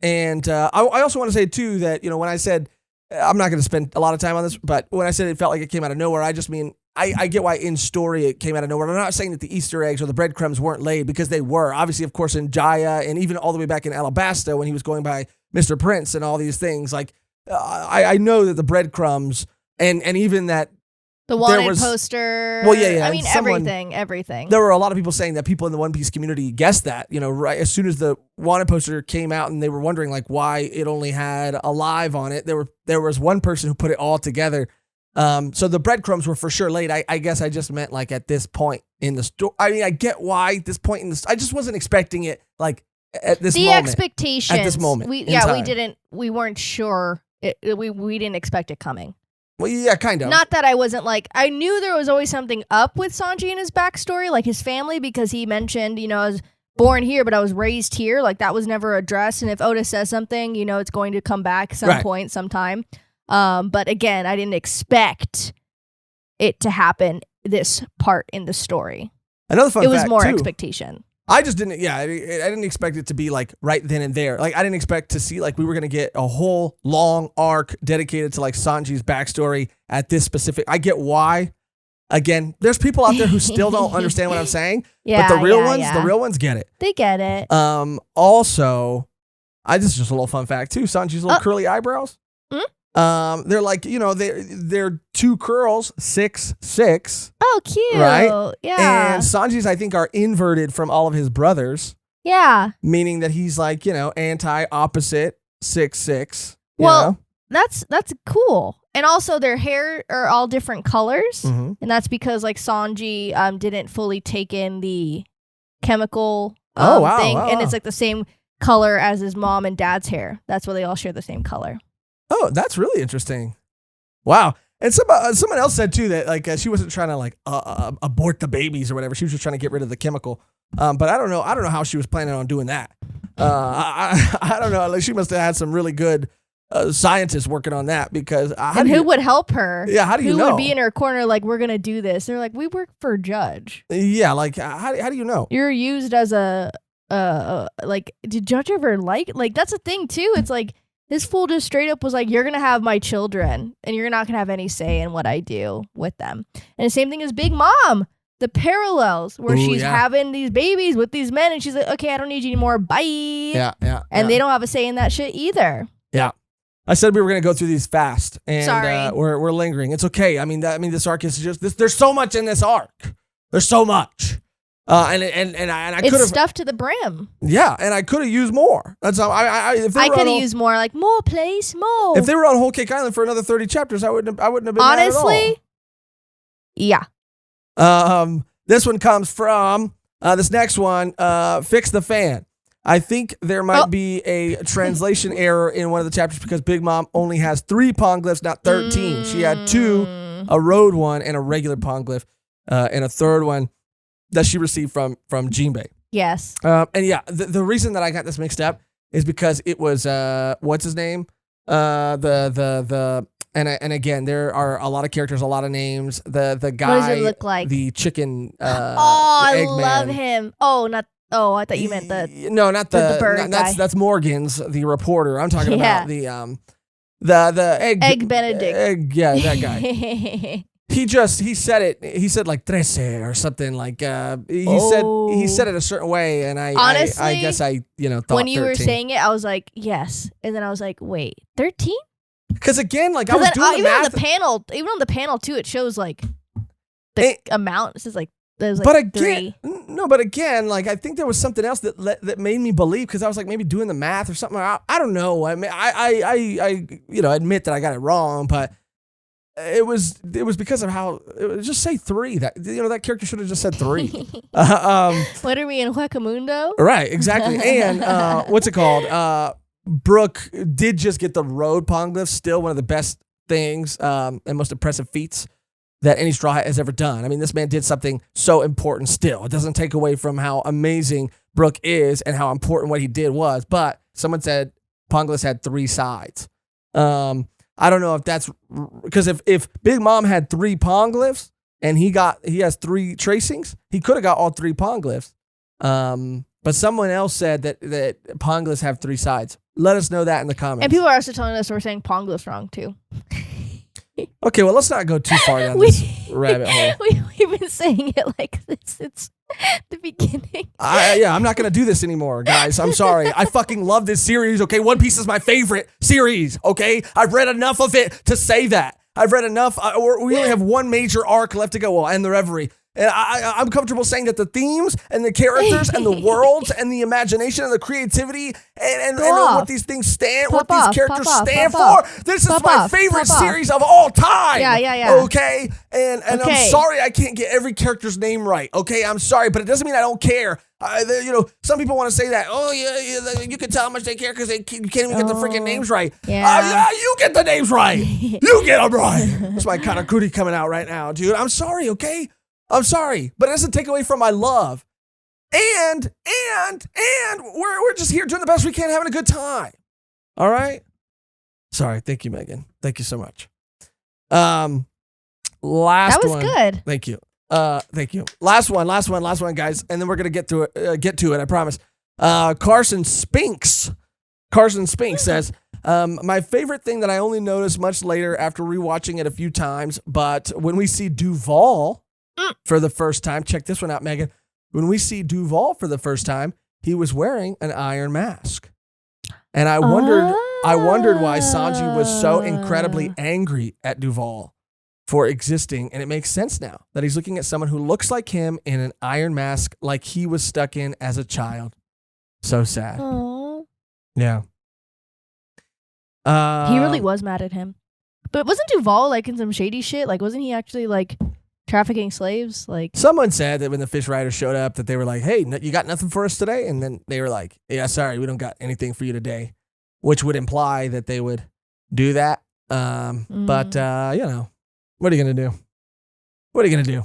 also want to say too that, when I said, I'm not going to spend a lot of time on this, but when I said it felt like it came out of nowhere, I just mean, I get why in story it came out of nowhere. I'm not saying that the Easter eggs or the breadcrumbs weren't laid, because they were. Obviously, of course, in Jaya and even all the way back in Alabasta when he was going by Mr. Prince and all these things. Like, I know that the breadcrumbs and even that the wanted poster. Well, yeah. I mean, everything. There were a lot of people saying that people in the One Piece community guessed that, right as soon as the wanted poster came out, and they were wondering like why it only had Alive on it. There was one person who put it all together. So the breadcrumbs were for sure laid. I guess I just meant like at this point in the story. I mean, I get why this point in the. I just wasn't expecting it like at this moment. The expectations at this moment. We weren't sure. We didn't expect it coming. Well, yeah, kind of. Not that I wasn't like, I knew there was always something up with Sanji and his backstory, like his family, because he mentioned, I was born here, but I was raised here. Like that was never addressed. And if Oda says something, it's going to come back some point, sometime. But again, I didn't expect it to happen this part in the story. Another fun fact, it was more too, expectation. I just didn't, I didn't expect it to be like right then and there. Like I didn't expect to see like we were going to get a whole long arc dedicated to like Sanji's backstory at this specific. I get why. Again, there's people out there who still don't understand what I'm saying. But the real ones get it. They get it. Also, this is just a little fun fact too. Sanji's little curly eyebrows. They're like, they're two curls, 6'6". Oh, cute. Right? Yeah. And Sanji's, I think, are inverted from all of his brothers. Yeah. Meaning that he's like, anti-opposite 6'6". Well, that's cool. And also their hair are all different colors. Mm-hmm. And that's because like Sanji didn't fully take in the chemical thing. And it's like the same color as his mom and dad's hair. That's why they all share the same color. Oh, that's really interesting. Wow. And someone else said too that like she wasn't trying to like abort the babies or whatever. She was just trying to get rid of the chemical. But I don't know how she was planning on doing that. I don't know. Like she must have had some really good scientists working on that because who would help her? Yeah, how do you know? Who would be in her corner like we're gonna do this? They're like, we work for Judge. Yeah, like how do you know? You're used as a like. Did Judge ever like that's a thing too? It's like. This fool just straight up was like, you're going to have my children and you're not going to have any say in what I do with them. And the same thing as Big Mom, the parallels where she's having these babies with these men and she's like, okay, I don't need you anymore. Bye. Yeah. And they don't have a say in that shit either. Yeah. I said we were going to go through these fast and Sorry. We're lingering. It's okay. I mean, this arc is just this. There's so much in this arc. There's so much. And I could have stuffed to the brim. Yeah, and I could have used more. That's how I could have used more, like more place, more. If they were on Whole Cake Island for another 30 chapters, I wouldn't have been honestly. Mad at all. Yeah. This one comes from this next one. Fix the fan. I think there might be a translation error in one of the chapters because Big Mom only has 3 poneglyphs, not 13. She had 2, a road one and a regular poneglyph, and a third one that she received from Jinbe. Yes. And yeah, the reason that I got this mixed up is because it was what's his name? And again, there are a lot of characters, a lot of names. The guy. What does it look like? The chicken. I love him. I thought you meant not the bird guy. That's Morgan's, the reporter. I'm talking about the egg Benedict. That guy. He said it. He said like 13 or something like. He said it a certain way, and honestly, I guess I thought when you 13. were saying it, I was like yes, and then I was like wait 13. Because again, like I was doing the math. Even on the panel too, it shows like the amount. It says like there's like but again, 3. No, but again, like I think there was something else that made me believe because I was like maybe doing the math or something. I don't know. I mean, I admit that I got it wrong, but. It was because of how just say 3 that character should have just said 3. What are we in Huecamundo? Right, exactly. And what's it called? Brook did just get the road poneglyph, still one of the best things and most impressive feats that any Straw Hat has ever done. I mean, this man did something so important still. It doesn't take away from how amazing Brook is and how important what he did was, but someone said poneglyphs had 3 sides. I don't know if that's because if Big Mom had 3 poneglyphs and he has 3 tracings, he could have got all 3 poneglyphs. But someone else said that poneglyphs have 3 sides. Let us know that in the comments. And people are also telling us we're saying poneglyphs wrong too. Okay, well let's not go too far down this rabbit hole. We've been saying it like this. It's the beginning. I'm not gonna do this anymore, guys. I'm sorry. I fucking love this series. Okay, One Piece is my favorite series. Okay, I've read enough of it to say that. I've read enough. We only have one major arc left to go. Well, and the Reverie. And I'm comfortable saying that the themes and the characters and the worlds and the imagination and the creativity and what these things stand, what these characters stand for. This is my favorite series of all time. Yeah. Okay? And I'm sorry I can't get every character's name right. Okay? I'm sorry, but it doesn't mean I don't care. Some people want to say that, you can tell how much they care because you can't even get the freaking names right. Yeah. You get the names right. You get them right. That's my Katakuri coming out right now, dude. I'm sorry, okay? I'm sorry, but it doesn't take away from my love. And we're just here doing the best we can, having a good time. All right? Sorry. Thank you, Mehgan. Thank you so much. Last one. That was good. Thank you. Thank you. Last one, guys, and then we're gonna get to it. I promise. Carson Spinks says, my favorite thing that I only noticed much later after rewatching it a few times, but when we see Duval for the first time, check this one out, Mehgan. When we see Duval for the first time, he was wearing an iron mask, and I wondered why Sanji was so incredibly angry at Duval for existing, and it makes sense now that he's looking at someone who looks like him in an iron mask like he was stuck in as a child. So sad. Aww. Yeah. He really was mad at him. But wasn't Duval like in some shady shit? Like, wasn't he actually like trafficking slaves? Like, someone said that when the fish riders showed up that they were like, hey, you got nothing for us today? And then they were like, yeah, sorry, we don't got anything for you today, which would imply that they would do that. But, what are you going to do? What are you going to do?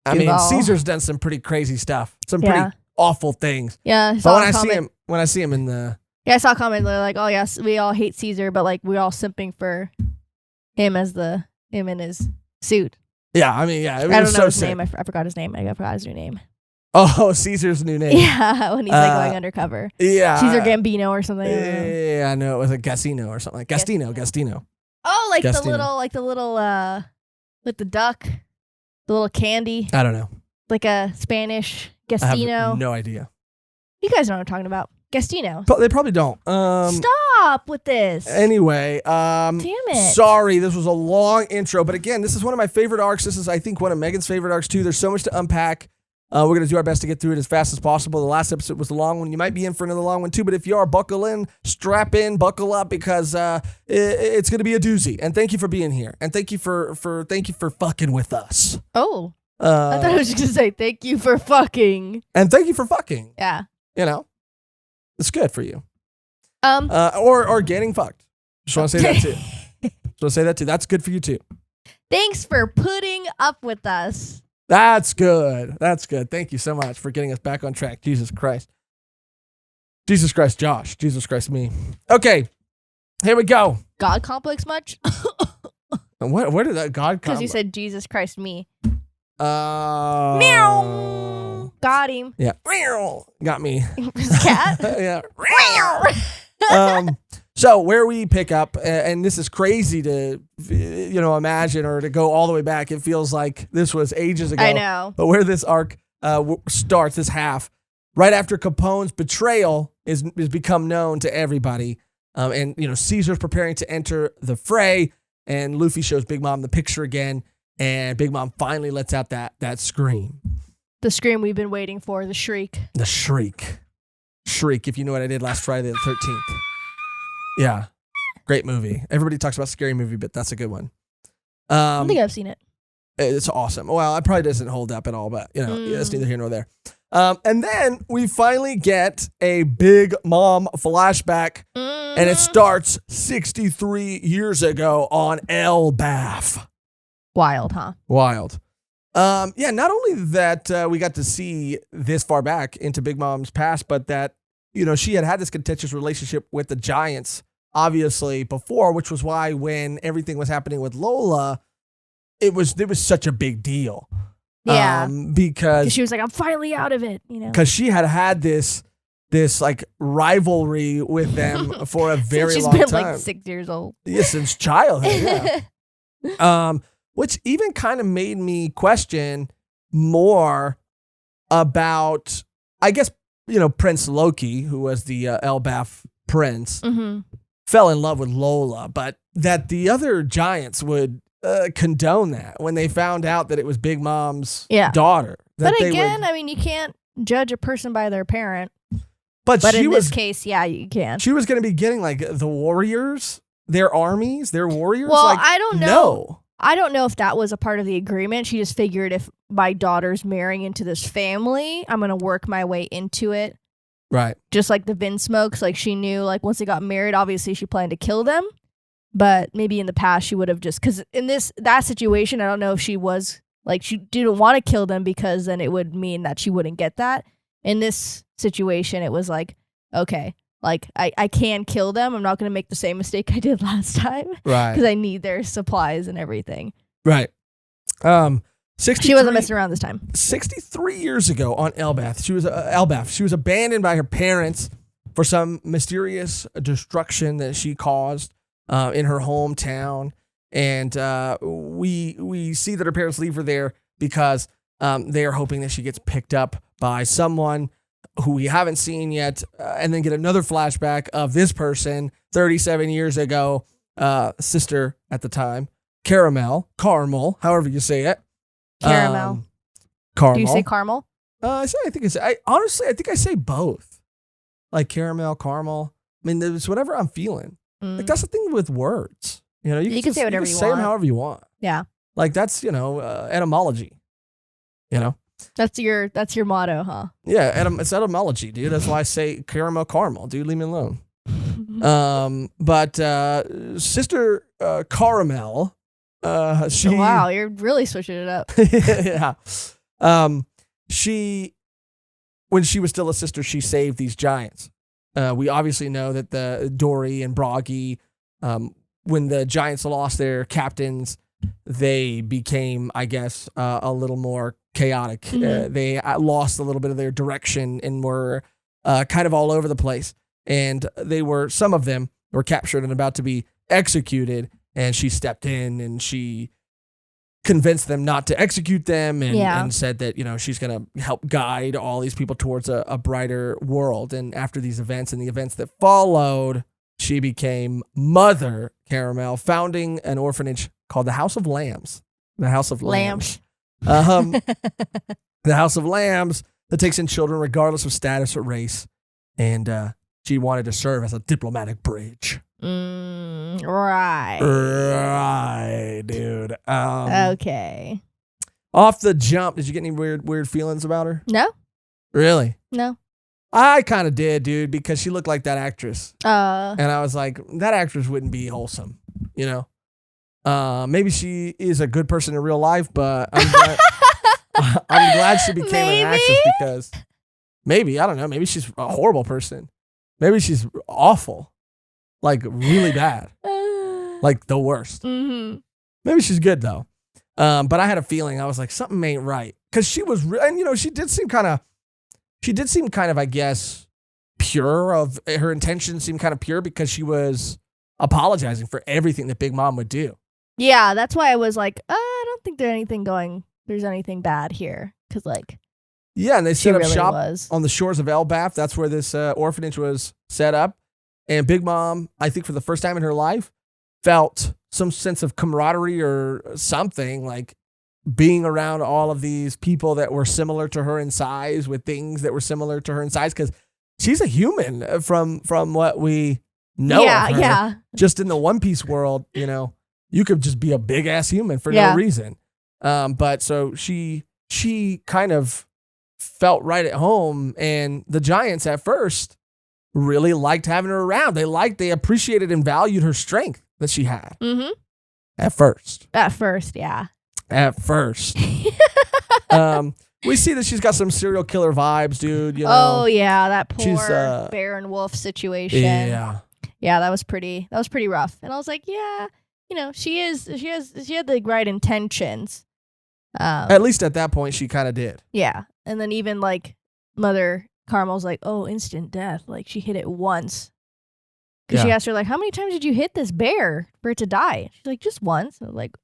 I mean, Caesar's done some pretty crazy stuff, some pretty awful things. Yeah. But when I see him in the... Yeah, I saw a comment like, oh, yes, we all hate Caesar, but like we're all simping for him in his suit. Yeah, I mean, I don't know his name. I forgot his name. I forgot his new name. Oh, Caesar's new name. Yeah, when he's like going undercover. Yeah. Caesar Gambino or something. Yeah, I know. It was a Gassino or something. Gastino. Oh, like Gastino. the little with the duck, the little candy. I don't know. Like a Spanish Gastino. I have no idea. You guys know what I'm talking about. Gastino. They probably don't. Stop with this. Anyway, damn it. Sorry, this was a long intro, but again, this is one of my favorite arcs. This is, I think, one of Megan's favorite arcs too. There's so much to unpack. We're going to do our best to get through it as fast as possible. The last episode was the long one. You might be in for another long one too, but if you are, buckle in, strap in, buckle up, because it's going to be a doozy. And thank you for being here. And thank you for fucking with us. Oh. I thought I was just going to say thank you for fucking. And thank you for fucking. Yeah. It's good for you. Or getting fucked. Just want to say that too. That's good for you too. Thanks for putting up with us. That's good. Thank you so much for getting us back on track. Jesus Christ, Josh. Jesus Christ, me. Okay, here we go. God complex much? Where did that God come? Because you said Jesus Christ, me. Meow. Got him. Yeah. Meow. Got me. His cat? Yeah. So where we pick up, and this is crazy to, imagine or to go all the way back. It feels like this was ages ago. I know. But where this arc starts, this half, right after Capone's betrayal is become known to everybody. And Caesar's preparing to enter the fray, and Luffy shows Big Mom the picture again, and Big Mom finally lets out that scream. The scream we've been waiting for, the shriek. The shriek. Shriek, if you know what I did last Friday the 13th. Yeah. Great movie. Everybody talks about Scary Movie, but that's a good one. I don't think I've seen it. It's awesome. Well, it probably doesn't hold up at all, but it's neither here nor there. And then we finally get a Big Mom flashback, and it starts 63 years ago on Elbaf. Wild, huh? Wild. Not only that we got to see this far back into Big Mom's past, but that, she had this contentious relationship with the Giants, obviously, before, which was why when everything was happening with Lola, it was such a big deal. Yeah. Because she was like, I'm finally out of it, Because she had this like rivalry with them for a very long time. She's been like 6 years old. Yeah, since childhood, yeah. Which even kind of made me question more about, I guess, Prince Loki, who was the Elbaf prince, fell in love with Lola, but that the other giants would condone that when they found out that it was Big Mom's Yeah. daughter. That But they again, would- I mean, you can't judge a person by their parent. but But she in was this case, yeah, you can. she was going to be getting like the warriors, their armies, their warriors. Well, like, I don't know. No. I don't know if that was a part of the agreement. She just figured if my daughter's marrying into this family, I'm going to work my way into it. Right. Just like the Vinsmokes, like she knew, like once they got married, obviously she planned to kill them. But maybe in the past she would have just, because in that situation, I don't know if she was like, she didn't want to kill them because then it would mean that she wouldn't get that. In this situation, it was like, okay, like I can kill them. I'm not going to make the same mistake I did last time Right. because I need their supplies and everything. Right. 63, She wasn't messing around this time. 63 years ago on Elbath, she was abandoned by her parents for some mysterious destruction that she caused in her hometown. And we see that her parents leave her there because they are hoping that she gets picked up by someone who we haven't seen yet, and then get another flashback of this person 37 years ago, sister at the time, Caramel, however you say it. Caramel. Caramel. Do you say caramel? I think I think I say both. Like caramel, caramel. I mean, it's whatever I'm feeling. Like that's the thing with words. You know, You can say whatever you say them want. however you want. Yeah. Like that's, etymology. You know? That's your motto, huh? Yeah, it's etymology, dude. That's why I say caramel, dude. Leave me alone. But Sister Caramel, she Wow, you're really switching it up. yeah. She, when she was still a sister, she saved these giants. We obviously know that the Dory and Broggy, when the giants lost their captains, they became, I guess, a little more chaotic. Mhm. They lost a little bit of their direction and were kind of all over the place. And some of them were captured and about to be executed. And she stepped in and she convinced them not to execute them and said that, she's going to help guide all these people towards a brighter world. And after these events and the events that followed, she became Mother Caramel, founding an orphanage called the House of Lambs. The House of Lambs. The House of Lambs that takes in children regardless of status or race. And she wanted to serve as a diplomatic bridge. Right. Right, dude. Okay. Off the jump, did you get any weird feelings about her? No? Really? No. I kind of did, dude, because she looked like that actress. And Uh, I was like, that actress wouldn't be wholesome, Maybe she is a good person in real life, but I'm glad she became an actress because maybe, I don't know, maybe she's a horrible person. Maybe she's awful. Like really bad. Like the worst. mhm. Maybe she's good though. But I had a feeling, I was like, something ain't right. Cause she was, and she did seem kind of, I guess, pure. Of her intentions seemed kind of pure because she was apologizing for everything that Big Mom would do. Yeah, that's why I was like, I don't think there's anything bad here. Cause like, Yeah, and they she set up really shop was. on the shores of Elbath. That's where this orphanage was set up. And Big Mom, I think for the first time in her life, felt some sense of camaraderie or something, like being around all of these people that were similar to her in size, with things that were similar to her in size, because she's a human from what we know of her. Yeah. Just in the One Piece world, you could just be a big ass human for no reason. But so she kind of felt right at home, and the giants at first really liked having her around. They appreciated and valued her strength that she had. Mm-hmm. At first, Yeah. At first. We see that she's got some serial killer vibes, dude. Oh yeah, that poor she's, bear and wolf situation. Yeah. Yeah, that was pretty rough. And I was like, yeah, she had the right intentions. At least at that point, she kind of did. Yeah. And then even like Mother Carmel's like, oh, instant death. Like she hit it once. Because she asked her, like, how many times did you hit this bear for it to die? She's like, just once. I was like,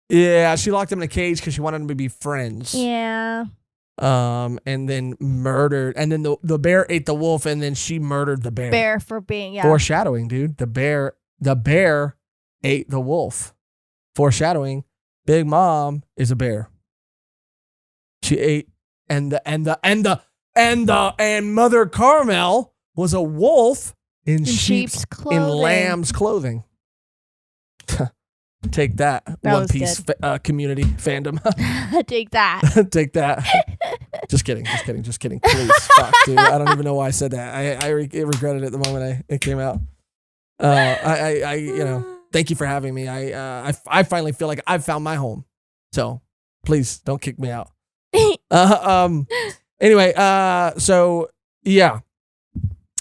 yeah, she locked him in a cage because she wanted them to be friends. yeah. And then murdered. And then the bear ate the wolf, and then she murdered the bear. Bear for being, yeah. Foreshadowing, dude. The bear ate the wolf. foreshadowing, Big Mom is a bear. She ate, and Mother Carmel was a wolf in sheep's clothing. in lamb's clothing. Take that One Piece community fandom. Take that. Take that. Just kidding. Please, fuck, dude. I don't even know why I said that. I regretted it the moment it came out. Thank you for having me. I finally feel like I've found my home. So please don't kick me out. Anyway, so yeah.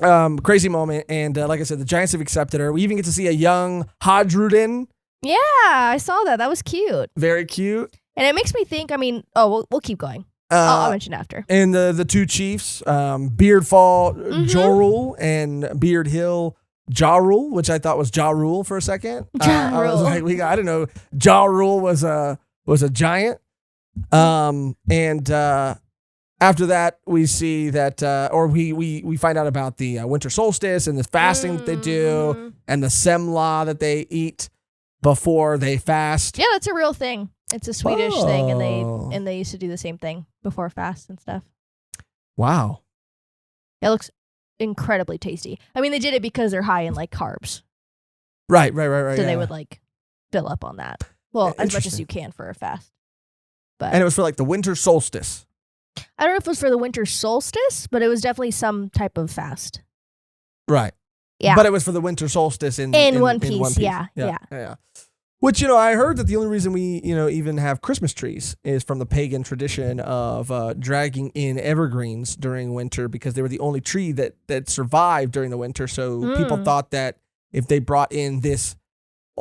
Crazy moment, and like I said, the Giants have accepted her. We even get to see a young Hadrudin. Yeah, I saw that. That was cute. Very cute. And it makes me think, we'll keep going. I'll mention after. And the two chiefs, Beardfall Jorul and Beard Hill Jarul, which I thought was Jarul for a second. I was like, I didn't know Jarul was a giant. And after that, we see that, or we find out about the winter solstice and the fasting that they do, and the semla that they eat before they fast. Yeah, that's a real thing. It's a Swedish thing, and they used to do the same thing before fast and stuff. Wow, it looks incredibly tasty. I mean, they did it because they're high in like carbs. Right. So they would like fill up on that. Well, as much as you can for a fast. But and it was for like the winter solstice. I don't know if it was for the winter solstice, but it was definitely some type of fast. Right. Yeah. But it was for the winter solstice in One Piece. Yeah. Which, I heard that the only reason we, even have Christmas trees is from the pagan tradition of dragging in evergreens during winter, because they were the only tree that survived during the winter. So people thought that if they brought in this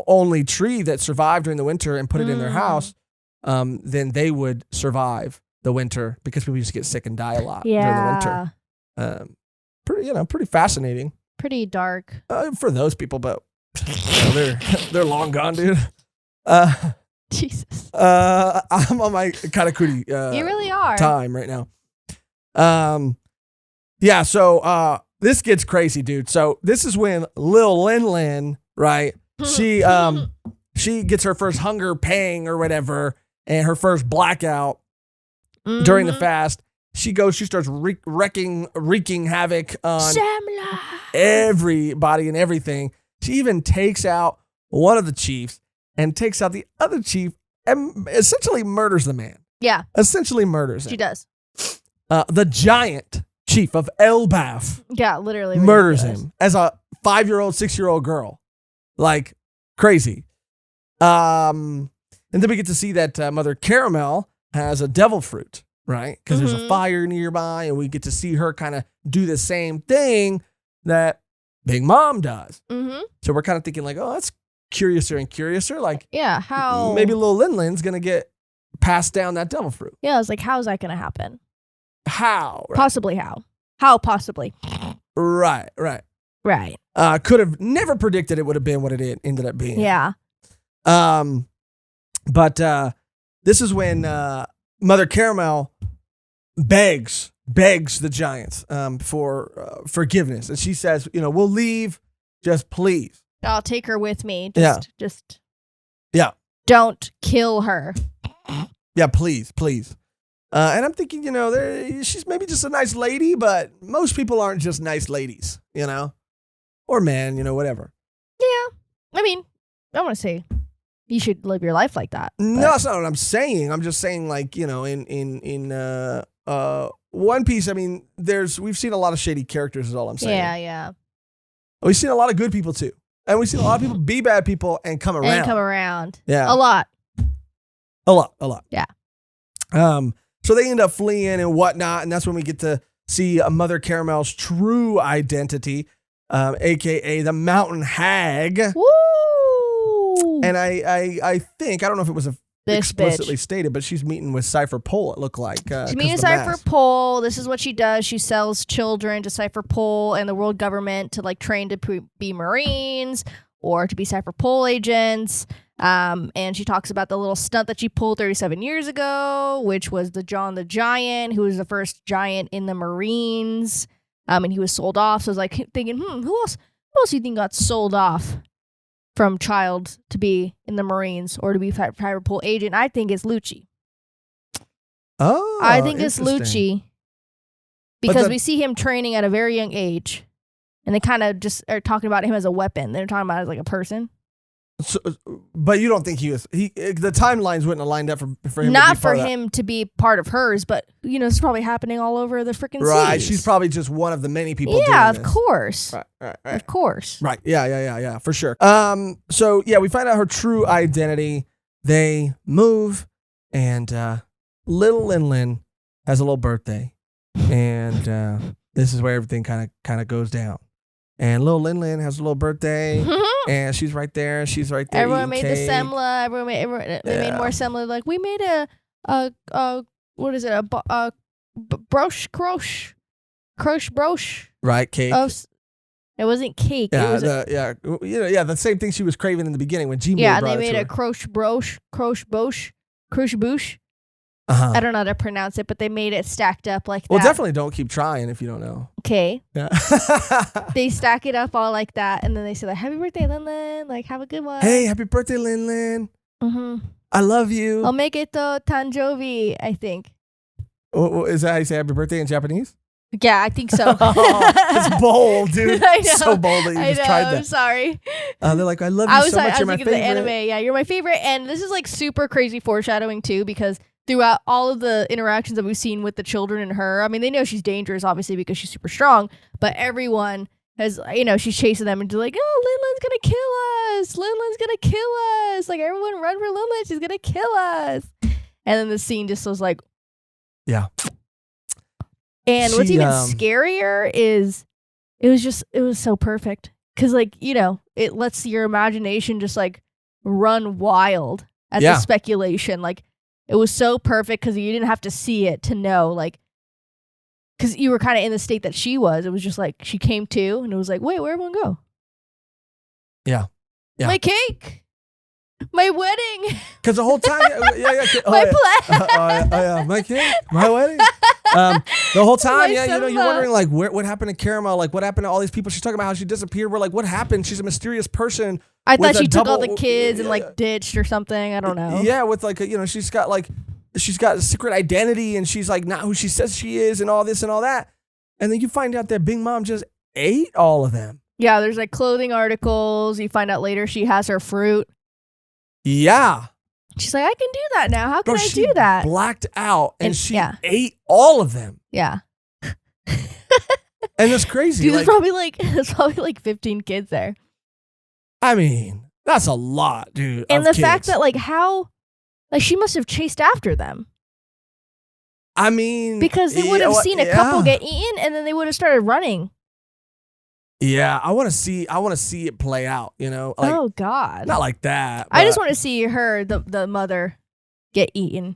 only tree that survived during the winter and put it in their house, then they would survive the winter, because people used to get sick and die a lot during the winter. Pretty fascinating. Pretty dark for those people, but they're long gone, dude. Jesus. I'm on my Katakuri you really are time right now. Yeah. So this gets crazy, dude. So this is when Lil Lin, right? She gets her first hunger pang or whatever, and her first blackout during the fast. She starts wreaking havoc on everybody and everything. She even takes out one of the chiefs and takes out the other chief and essentially murders the man. Yeah. Essentially murders him. She does. The giant chief of Elbaf. Yeah, literally. Murders him as a 5-year-old, 6-year-old girl. Like, crazy. And then we get to see that Mother Caramel has a devil fruit. Right? Because there's a fire nearby, and we get to see her kind of do the same thing that Big Mom does. So we're kind of thinking like, oh, that's curiouser and curiouser. Like, yeah, how maybe little Linlin's going to get passed down that devil fruit. Yeah, I was like, how's that going to happen? How? Right? Possibly how? How possibly? Right. Could have never predicted it would have been what it ended up being. Yeah. But this is when Mother Caramel begs the giants for forgiveness, and she says, we'll leave, just please. I'll take her with me. Just don't kill her. Yeah, please. And I'm thinking, she's maybe just a nice lady, but most people aren't just nice ladies, or men, whatever. Yeah, I mean, I want to say you should live your life like that. No, that's not what I'm saying. I'm just saying, like, in One Piece, I mean, we've seen a lot of shady characters is all I'm saying. Yeah. We've seen a lot of good people too. And we've seen a lot of people be bad people and come around. Yeah. A lot. Yeah. So they end up fleeing and whatnot, and that's when we get to see Mother Caramel's true identity, aka the Mountain Hag. Woo! And I think, I don't know if it was explicitly stated, but she's meeting with Cypher Pole, it looked like. She's meeting with Cypher Pole. This is what she does. She sells children to Cypher Pole and the world government to like train to be Marines or to be Cypher Pole agents. And she talks about the little stunt that she pulled 37 years ago, which was the John the Giant, who was the first giant in the Marines. And he was sold off. So I was like thinking, who else do you think got sold off from child to be in the Marines or to be pirate pool agent. I think it's Lucci. Oh, I think it's interesting. Lucci because we see him training at a very young age, and they kind of just are talking about him as a weapon. They're talking about it as like a person. So, but you don't think the timelines wouldn't have lined up for him? Not to be for part him to be part of hers, but it's probably happening all over the freaking right. seas. She's probably just one of the many people. Yeah, doing of this. course. Right. Of course. Right. Yeah, for sure. So yeah, we find out her true identity. They move, and little Lin Lin has a little birthday, and this is where everything kind of goes down. And little Lin Lin has a little birthday, and she's right there. Everyone made cake. the semla. They made more semla. Like we made a what is it? A broche. Right, cake. It wasn't cake. Yeah, It was the same thing she was craving in the beginning when Jinbe and brought they it made to a her. croche bouche. Uh-huh. I don't know how to pronounce it, but they made it stacked up like that. Well, definitely don't keep trying if you don't know. Okay. Yeah. They stack it up all like that, and then they say like, "Happy birthday, Lin Lin! Like, have a good one." Hey, happy birthday, Lin Lin. Mm-hmm. I love you. I'll make it to Tanjovi, I think. Is that how you say happy birthday in Japanese? Yeah, I think so. It's bold, dude. I know. So bold that you just tried that. I'm sorry. They're like, I love you so much. I You're was my thinking favorite. of the anime. Yeah, you're my favorite. And this is like super crazy foreshadowing too, because throughout all of the interactions that we've seen with the children and her, I mean, they know she's dangerous, obviously, because she's super strong. But everyone has, she's chasing them and they're like, oh, Lin Lin's gonna kill us. Lin Lin's gonna kill us. Like, everyone run for Lin Lin. She's gonna kill us. And then the scene just was like, yeah. And what's even scarier is it was so perfect. Because, like, it lets your imagination just, like, run wild at the speculation. Like, it was so perfect because you didn't have to see it to know, like, because you were kind of in the state that she was. It was just like she came to, and it was like, wait, where'd everyone go? Yeah. My cake. My wedding. Because the whole time, my plan. My cake, my wedding. The whole time, My you're wondering like, what happened to Caramel? Like, what happened to all these people? She's talking about how she disappeared. We're like, what happened? She's a mysterious person. I thought she took all the kids and like ditched or something. I don't know. Yeah, with like she's got a secret identity, and she's like not who she says she is, and all this and all that. And then you find out that Big Mom just ate all of them. Yeah, there's like clothing articles. You find out later she has her fruit. Yeah. She's like, I can do that now. How can I do that? Blacked out and she ate all of them. Yeah. And it's crazy. Dude, there's probably like 15 kids there. I mean, that's a lot, dude. And the fact that she must have chased after them. I mean, because they would have seen a couple get eaten and then they would have started running. Yeah, I want to see it play out, Like, oh God. Not like that. I just want to see her, the mother, get eaten.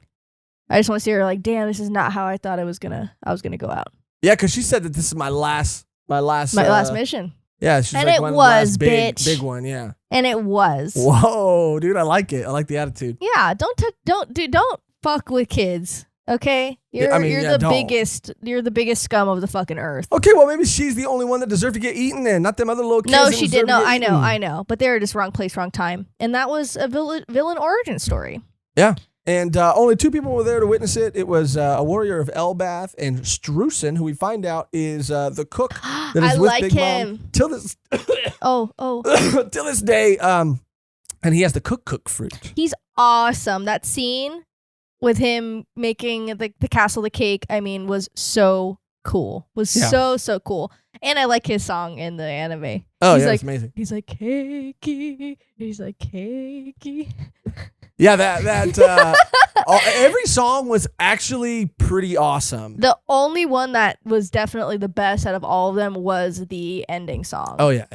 I just want to see her like, damn, this is not how I thought I was gonna go out. Yeah, because she said that this is my last mission. Yeah, she's and like it one was, last bitch. big one, yeah. And it was. Whoa, dude, I like it. I like the attitude. Yeah, don't fuck with kids. Okay, you're the biggest scum of the fucking earth. Okay, well maybe she's the only one that deserved to get eaten, then not them other little kids. No, she did. No, I know, but they were just wrong place, wrong time, and that was a villain origin story. Yeah, and only 2 people were there to witness it. It was a warrior of Elbath and Strusen, who we find out is the cook that is with Big Mom till this. till this day. And he has the cook fruit. He's awesome. That scene with him making the castle, the cake, I mean, was so cool. So cool. And I like his song in the anime. Oh, it's amazing. He's like, cakey. He's like, cakey. Yeah, that every song was actually pretty awesome. The only one that was definitely the best out of all of them was the ending song. Oh, yeah.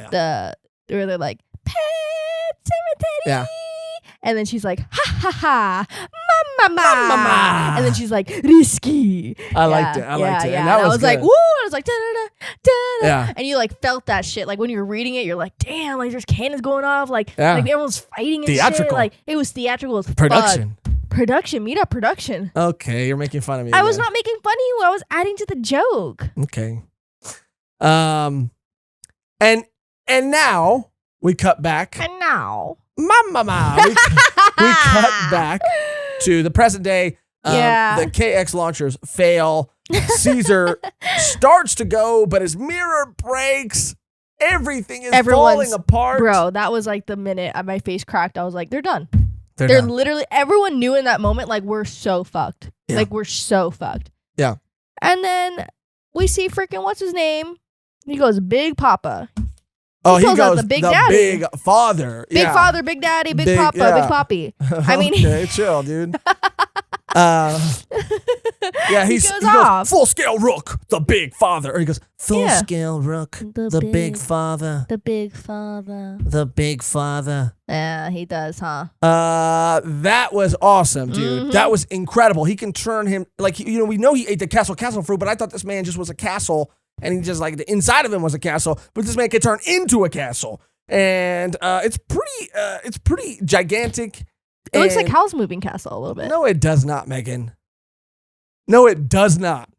Where they're like, Pet Cemetery. Yeah. And then she's like, ha ha ha, mama. And then she's like, risky. I liked it. Yeah. And that was like, woo. I was like, da da da. Yeah. And you like felt that shit. Like when you were reading it, you're like, damn, like there's cannons going off. Like everyone's fighting and theatrical shit. Like it was theatrical as production. Fuck. Production. Meet up production. Okay, you're making fun of me. I was not making fun of you. I was adding to the joke. Okay. And now we cut back. And now. Mama. We cut back to the present day. The KX launchers fail. Caesar starts to go, but his mirror breaks. Everything is falling apart. Bro, that was like the minute my face cracked. I was like, they're done. They're done. Literally, everyone knew in that moment, like, we're so fucked. Yeah. Like, we're so fucked. Yeah. And then we see freaking, what's his name? He goes, Big Papa. He goes, the Big Daddy. Big Father. Big Father, Big Daddy, Big Papa, Big Poppy. I mean. Okay, chill, dude. He goes off. Full scale Rook, the Big Father. Or he goes, full scale Rook, the big Father. The Big Father. The Big Father. Yeah, he does, huh? That was awesome, dude. Mm-hmm. That was incredible. He can turn him, like, we know he ate the castle fruit, but I thought this man just was a castle, and he just, like, the inside of him was a castle, but this man can turn into a castle. And it's pretty gigantic. It looks like Howl's Moving Castle a little bit. No, it does not, Mehgan. No, it does not.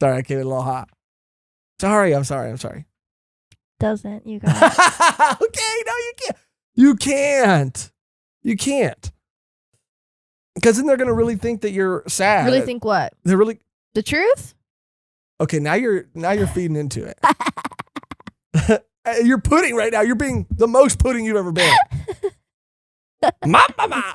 Sorry, I came in a little hot. I'm sorry. Doesn't, you guys? Okay, no, you can't. You can't. Because then they're going to really think that you're sad. Really think what? They're really... The truth? Okay, now you're feeding into it. You're pudding right now. You're being the most pudding you've ever been. Mama.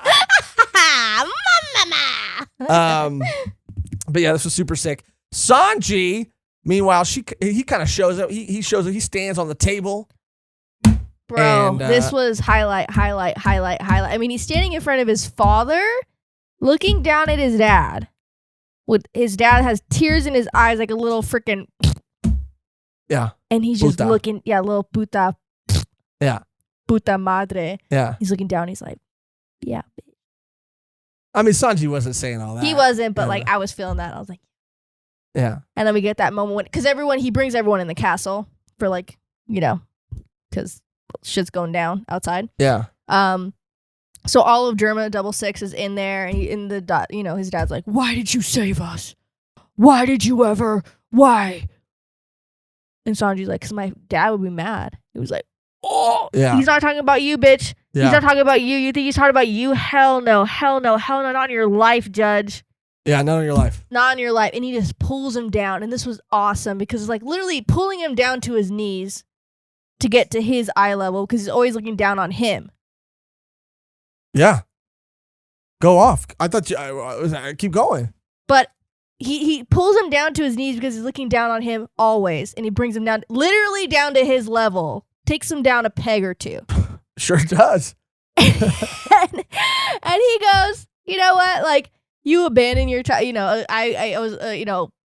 But yeah, this was super sick. Sanji, meanwhile, he kind of shows up. He shows up. He stands on the table. Bro, and, this was highlight. I mean, he's standing in front of his father, looking down at his dad. His dad has tears in his eyes, like a little freaking. Yeah. And he's just looking. Yeah, little puta. Yeah. Puta madre. Yeah. He's looking down. He's like, yeah. I mean, Sanji wasn't saying all that. He wasn't, but like I was feeling that. I was like, yeah. And then we get that moment because he brings everyone in the castle for like, because shit's going down outside. Yeah. So all of Germa 66 is in there, and his dad's like, "Why did you save us? Why did you ever? Why?" And Sanji's like, "Cause my dad would be mad." He was like, "Oh, yeah. He's not talking about you, bitch. Yeah. He's not talking about you. You think he's talking about you? Hell no, not on your life, Judge." Yeah, not on your life. Not on your life. And he just pulls him down. And this was awesome because it's like literally pulling him down to his knees to get to his eye level because he's always looking down on him. Yeah. Go off. I thought I keep going. But he pulls him down to his knees because he's looking down on him always. And he brings him down, literally down to his level. Takes him down a peg or two. Sure does. and he goes, "You know what? Like, you abandon your child." I was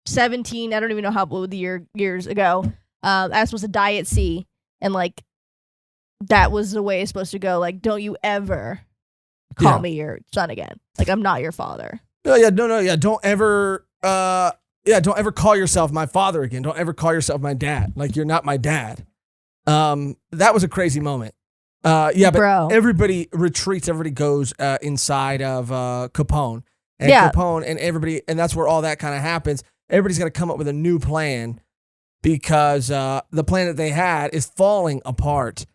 17. I don't even know how old the years ago. I was supposed to die at sea, and like that was the way it's supposed to go. Like, don't you ever call me your son again. Like, I'm not your father. No. Don't ever call yourself my father again. Don't ever call yourself my dad. Like, you're not my dad. That was a crazy moment. But Bro. Everybody retreats. Everybody goes inside of Capone. And Capone and everybody, and that's where all that kind of happens. Everybody's got to come up with a new plan because the plan that they had is falling apart.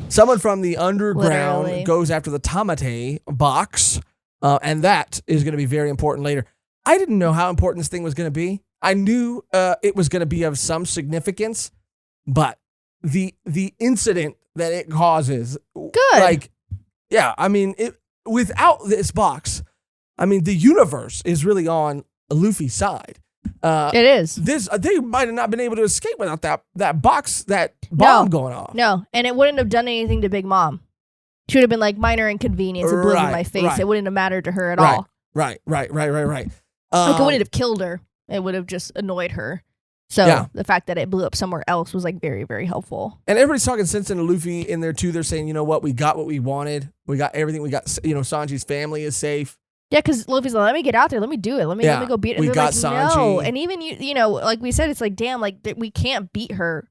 Someone from the underground Literally goes after the Tamate box, and that is going to be very important later. I didn't know how important this thing was going to be. I knew it was going to be of some significance, but the incident that it causes, good. I mean, without this box, I mean, the universe is really on Luffy's side. It is. They might have not been able to escape without that box, that bomb going off. No, and it wouldn't have done anything to Big Mom. She would have been like minor inconvenience, it blew in my face. Right. It wouldn't have mattered to her at all. Right. Like, it wouldn't have killed her. It would have just annoyed her. So the fact that it blew up somewhere else was like very, very helpful. And everybody's talking sense into Luffy in there too. They're saying, you know what, we got what we wanted. We got everything. We got, Sanji's family is safe. Yeah, because Luffy's like, let me get out there. Let me do it. Let me go beat it. And we got like, Sanji. No. And even, like we said, it's like, damn, like we can't beat her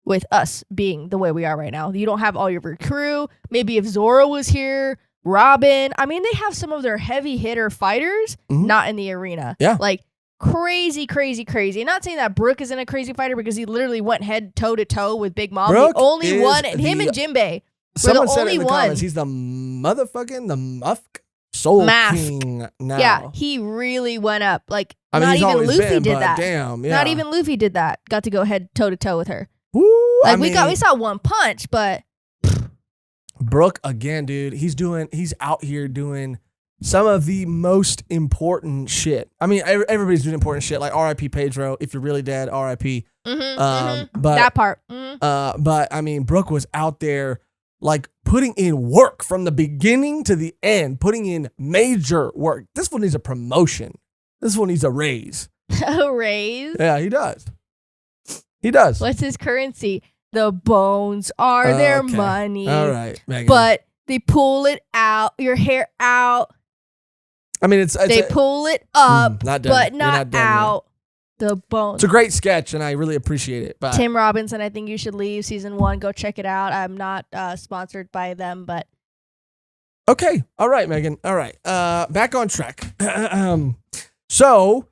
with us being the way we are right now. You don't have all your crew. Maybe if Zoro was here, Robin. I mean, they have some of their heavy hitter fighters not in the arena. Yeah. Like, crazy. Not saying that Brook isn't a crazy fighter because he literally went head toe to toe with Big Mom. Brook the only is one, him and Jinbe. Someone the said only it in the one. comments. He's the Mufk Soul Mask. King now. Yeah, he really went up. Like, I mean, not he's even always Luffy been, did but that. Damn, yeah. Not even Luffy did that. Got to go head toe to toe with her. Woo, Like, we saw one punch, but Brook again, dude. He's out here doing some of the most important shit. I mean, everybody's doing important shit. Like R.I.P. Pedro. If you're really dead, R.I.P. But that part. But I mean, Brook was out there like putting in work from the beginning to the end, putting in major work. This one needs a promotion. This one needs a raise. A raise? Yeah, he does. He does. What's his currency? The bones are their Okay. money. All right, Mehgan. But they pull it out, your hair out. I mean, They pull it up, not done. but You're not done yet. out. The bones. It's a great sketch, and I really appreciate it. But Tim Robinson, I think you should leave season 1. Go check it out. I'm not sponsored by them, but okay, all right, Mehgan. All right, back on track. So,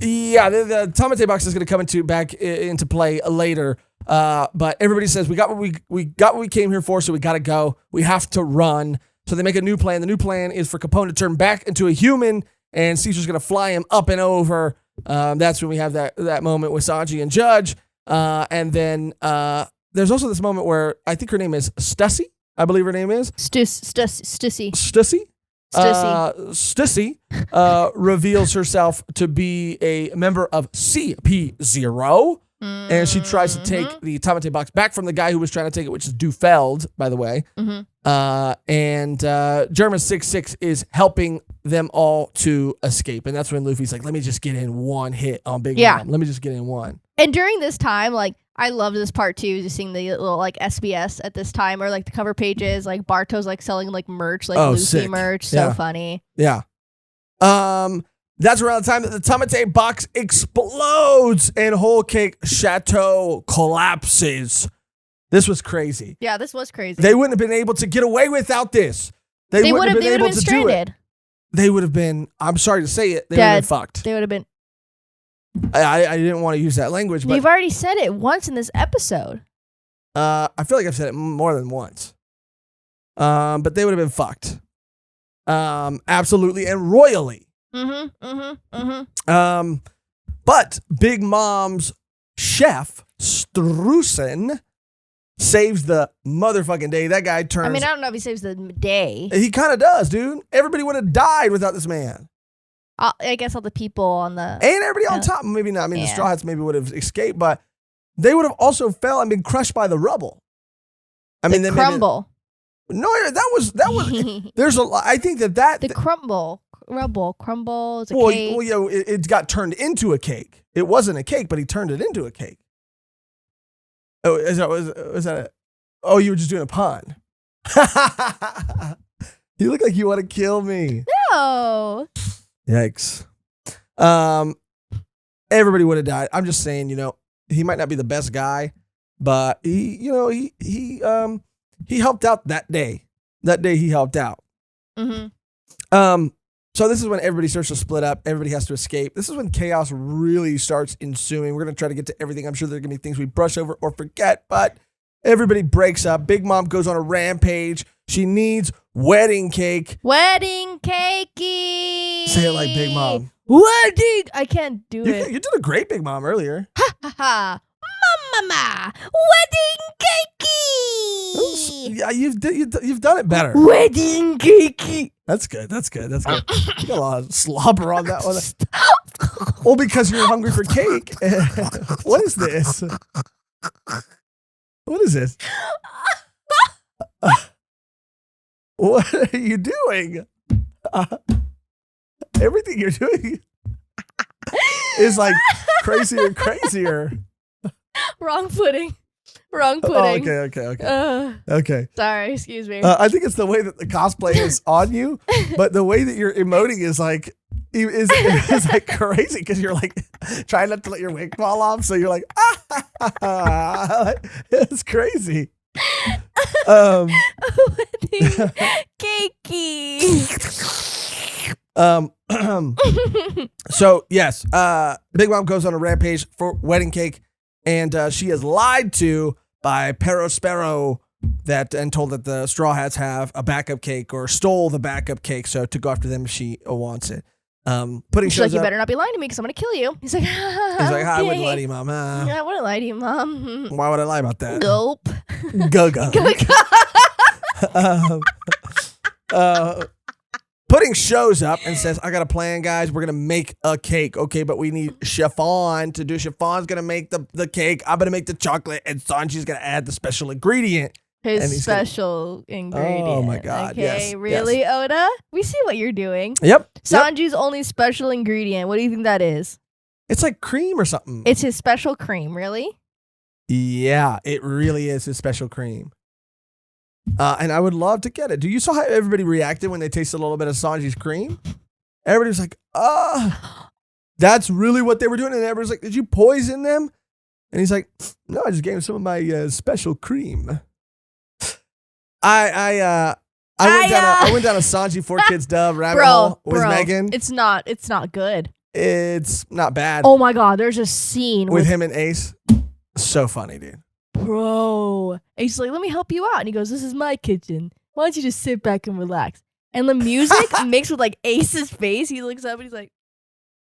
yeah, the Tamate box is going to come into play later. But everybody says we got what we came here for, so we got to go. We have to run. So they make a new plan. The new plan is for Capone to turn back into a human, and Caesar's going to fly him up and over. That's when we have that moment with Sanji and Judge. And then there's also this moment where I think her name is Stussy. I believe her name is Stussy. Stussy reveals herself to be a member of CP0. And she tries to take the Tamate box back from the guy who was trying to take it, which is Dufeld, by the way. And German 6-6 is helping them all to escape. And that's when Luffy's like, let me just get in one hit on Big Mom. Let me just get in one. And during this time, like, I love this part too, just seeing the little like SBS at this time, or like the cover pages, like Barto's like selling like merch, like Luffy sick. merch. So Yeah. funny. Yeah. That's around the time that the Tamate box explodes and Whole Cake Chateau collapses. This was crazy. Yeah, this was crazy. They wouldn't have been able to get away without this. They wouldn't have been able to do it. They would have been, I'm sorry to say it, they would have been fucked. They would have been. I didn't want to use that language, but You've already said it once in this episode. I feel like I've said it more than once. But they would have been fucked. Absolutely and royally. But Big Mom's chef, Strusen, saves the motherfucking day. That guy turns. I mean, I don't know if he saves the day. He kind of does, dude. Everybody would have died without this man. I guess all the people on the. And everybody on top, maybe not. I mean, the Straw Hats maybe would have escaped, but they would have also fell and been crushed by the rubble. I mean, the crumble. No, that was. There's a lot. I think that the crumble is a well, cake. Well, yeah, it got turned into a cake. It wasn't a cake, but he turned it into a cake. Oh, is that oh, you were just doing a pun. You look like you want to kill me. No. Yikes. Everybody would have died. I'm just saying, he might not be the best guy, but he helped out that day. That day he helped out. So this is when everybody starts to split up. Everybody has to escape. This is when chaos really starts ensuing. We're going to try to get to everything. I'm sure there are going to be things we brush over or forget, but everybody breaks up. Big Mom goes on a rampage. She needs wedding cake. Wedding cakey. Say it like Big Mom. Wedding. I can't do it. You did a great Big Mom earlier. Ha ha ha. Mama. Wedding cakey. Yeah, you've done it better. Wedding cakey. That's good. You got a lot of slobber on that one. Well, because you're hungry for cake. What is this? What is this? What are you doing? Everything you're doing is like crazier and crazier. Wrong pudding. Oh, okay. Sorry, excuse me. I think it's the way that the cosplay is on you, but the way that you're emoting is like like crazy because you're like trying not to let your wig fall off, so you're like it's crazy. Wedding cakey. So yes, Big Mom goes on a rampage for wedding cake, and she is lied to by Pero Sparrow and told that the Straw Hats have a backup cake or stole the backup cake, so to go after them if she wants it. Pudding She's shows like, you up. better not be lying to me because I'm gonna kill you. He's like, I wouldn't lie to you, Mom. I wouldn't lie to you, Mom. Why would I lie about that? Gulp. Go. Pudding shows up and says, I got a plan, guys. We're going to make a cake. Okay, but we need chiffon to do. Chiffon's going to make the cake. I'm going to make the chocolate, and Sanji's going to add the special ingredient. His special ingredient. Oh, my God. Okay, yes, really, yes. Oda? We see what you're doing. Yep. Sanji's only special ingredient. What do you think that is? It's like cream or something. It's his special cream, really? Yeah, it really is his special cream. And I would love to get it. Do you saw how everybody reacted when they tasted a little bit of Sanji's cream? Everybody was like, that's really what they were doing. And everybody's like, did you poison them? And he's like, no, I just gave him some of my special cream. I went down a Sanji 4 Kids dub rabbit hole with Mehgan. It's not good. It's not bad. Oh my God, there's a scene with him and Ace. So funny, dude. Bro. Ace is like, let me help you out. And he goes, this is my kitchen. Why don't you just sit back and relax? And the music mixed with like Ace's face. He looks up and he's like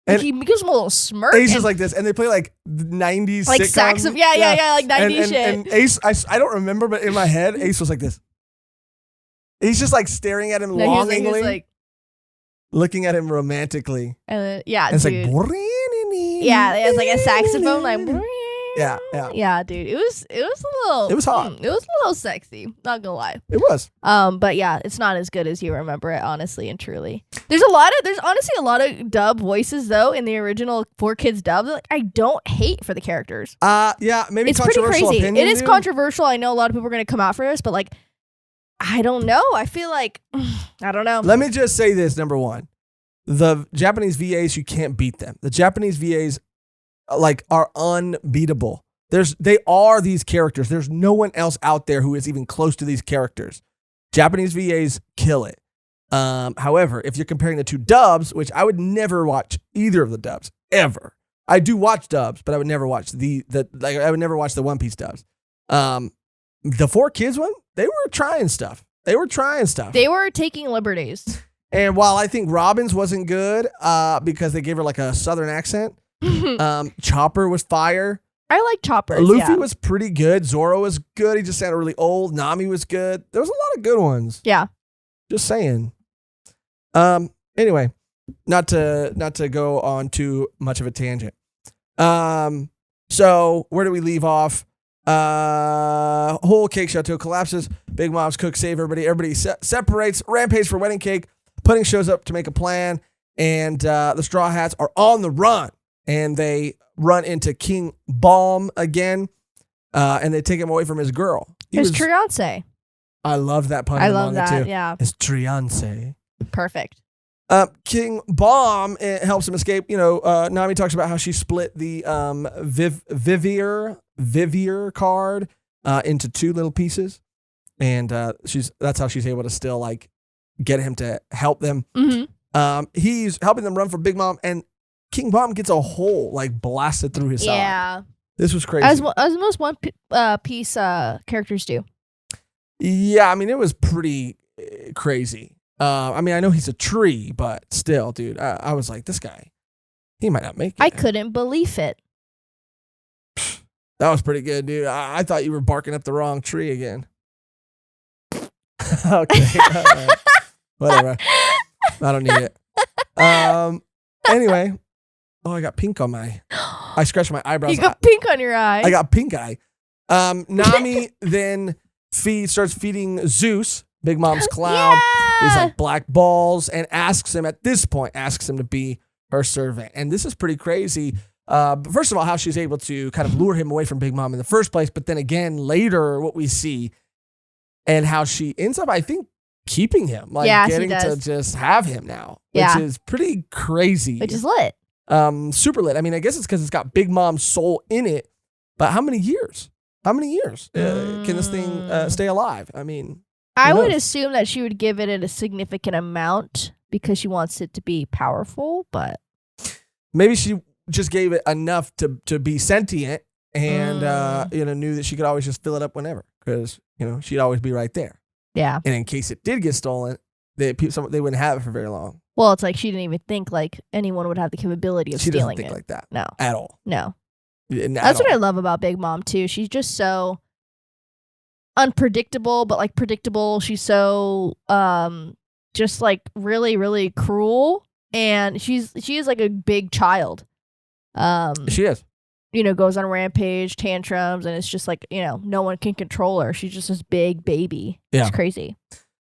he gives him a little smirk. Ace is like this, and they play like 90s like sitcom. saxophone. Yeah, like 90s shit. And Ace, I don't remember, but in my head, Ace was like this. He's just like staring at him longingly, like, looking at him romantically. And it's like, yeah, it has like a saxophone, like. Yeah, dude. It was a little. It was hot. It was a little sexy. Not gonna lie. It was. But yeah, it's not as good as you remember it, honestly and truly. There's honestly a lot of dub voices though in the original 4 Kids dub that like, I don't hate for the characters. Yeah, maybe it's controversial pretty crazy. opinion, It is dude. Controversial. I know a lot of people are gonna come out for this, but like, I don't know. I feel like I don't know. Let me just say this: number one, the Japanese VAs, you can't beat them. The Japanese VAs like are unbeatable. They are these characters. There's no one else out there who is even close to these characters. Japanese VAs kill it. However, if you're comparing the 2 dubs, which I would never watch either of the dubs ever. I do watch dubs, but I would never watch I would never watch the One Piece dubs. The 4 Kids one, they were trying stuff. They were taking liberties. And while I think Robin's wasn't good, because they gave her like a southern accent, Chopper was fire. I like Chopper. Luffy was pretty good. Zoro was good. He just sounded really old. Nami was good. There was a lot of good ones. Yeah. Just saying. Anyway, not to go on too much of a tangent. So where do we leave off? Whole cake chateau collapses. Big Mom's cook save everybody. Everybody separates. Rampage for wedding cake. Pudding shows up to make a plan, and the Straw Hats are on the run, and they run into King Balm again, and they take him away from his girl. His fiancé. I love that pun. I love that too. Yeah. His fiancé. Perfect. King Balm helps him escape. Nami talks about how she split the Vivier card into 2 little pieces, and that's how she's able to still like get him to help them. Mm-hmm. He's helping them run for Big Mom, and King Balm gets a hole like blasted through his side. Yeah. This was crazy. As most One Piece characters do. Yeah, I mean, it was pretty crazy. I mean, I know he's a tree, but still, dude, I was like, this guy, he might not make it. I couldn't believe it. That was pretty good, dude. I thought you were barking up the wrong tree again. Okay. Right. Whatever. I don't need it. Anyway. Oh, I got pink on I scratched my eyebrows. You got pink on your eye. I got pink eye. Nami then starts feeding Zeus, Big Mom's cloud, these like black balls, and asks him to be her servant. And this is pretty crazy. First of all, how she's able to kind of lure him away from Big Mom in the first place, but then again later what we see and how she ends up, I think, keeping him, like getting to just have him now, which is pretty crazy. Which is lit. Super lit. I mean, I guess it's because it's got Big Mom's soul in it, but how many years? Can this thing stay alive? I mean, I would assume that she would give it a significant amount because she wants it to be powerful, but maybe she just gave it enough to be sentient and, knew that she could always just fill it up whenever because, she'd always be right there. Yeah. And in case it did get stolen, they wouldn't have it for very long. Well, it's like she didn't even think like anyone would have the capability of stealing it. She doesn't think like that. No. At all. No. That's what I love about Big Mom, too. She's just so unpredictable, but like predictable. She's so just like really, really cruel. And she is like a big child. She is. Goes on rampage, tantrums, and it's just like, no one can control her. She's just this big baby. Yeah. It's crazy.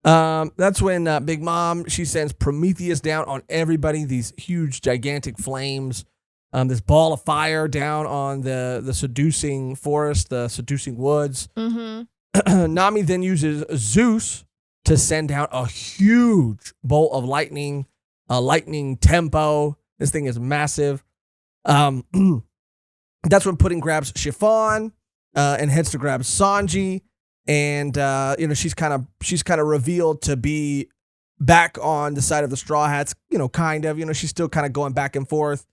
That's when Big Mom, she sends Prometheus down on everybody, these huge, gigantic flames, this ball of fire down on the seducing forest, the seducing woods. Mm-hmm. Nami then uses Zeus to send down a huge bolt of lightning, a lightning tempo. This thing is massive. That's when Pudding grabs Chiffon and heads to grab Sanji. And, she's kind of revealed to be back on the side of the Straw Hats, kind of, she's still kind of going back and forth,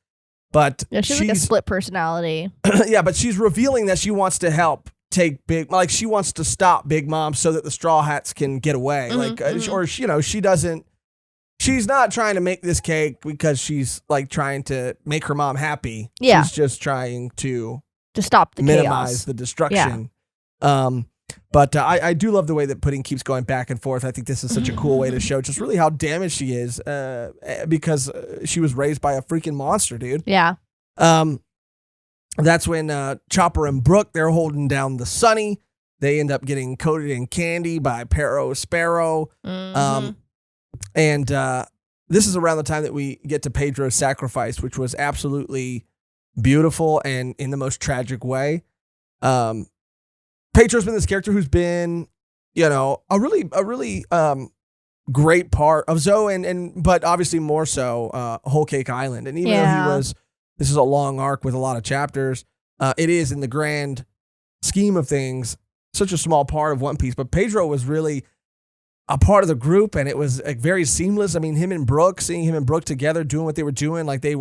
but she's like a split personality. Yeah. But she's revealing that she wants to help take she wants to stop Big Mom so that the Straw Hats can get away. She's not trying to make this cake because she's like trying to make her mom happy. Yeah. She's just trying to stop the minimize chaos. The destruction. Yeah. But I do love the way that Pudding keeps going back and forth. I think this is such a cool way to show just really how damaged she is because she was raised by a freaking monster, dude. Yeah. That's when Chopper and Brook, they're holding down the Sunny. They end up getting coated in candy by Pedro Sparrow. Mm-hmm. And this is around the time that we get to Pedro's sacrifice, which was absolutely beautiful and in the most tragic way. Pedro's been this character who's been, a really great part of Zoe but obviously more so Whole Cake Island. And even though this is a long arc with a lot of chapters, it is in the grand scheme of things such a small part of One Piece. But Pedro was really a part of the group, and it was like very seamless. I mean, seeing him and Brook together doing what they were doing, like they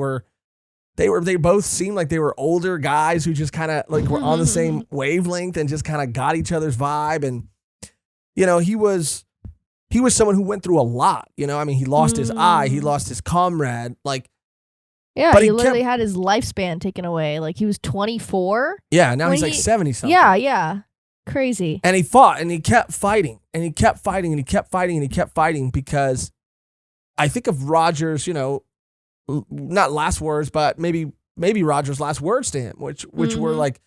both seemed like they were older guys who just kind of like were on the same wavelength and just kind of got each other's vibe. And, he was someone who went through a lot, he lost his eye, he lost his comrade, like, yeah, but he literally had his lifespan taken away. Like he was 24. Yeah. Now he's like 70 something. Yeah. Crazy. And he fought and he kept fighting and he kept fighting and he kept fighting and he kept fighting because I think of Roger's, not last words, but maybe Roger's last words to him, which were like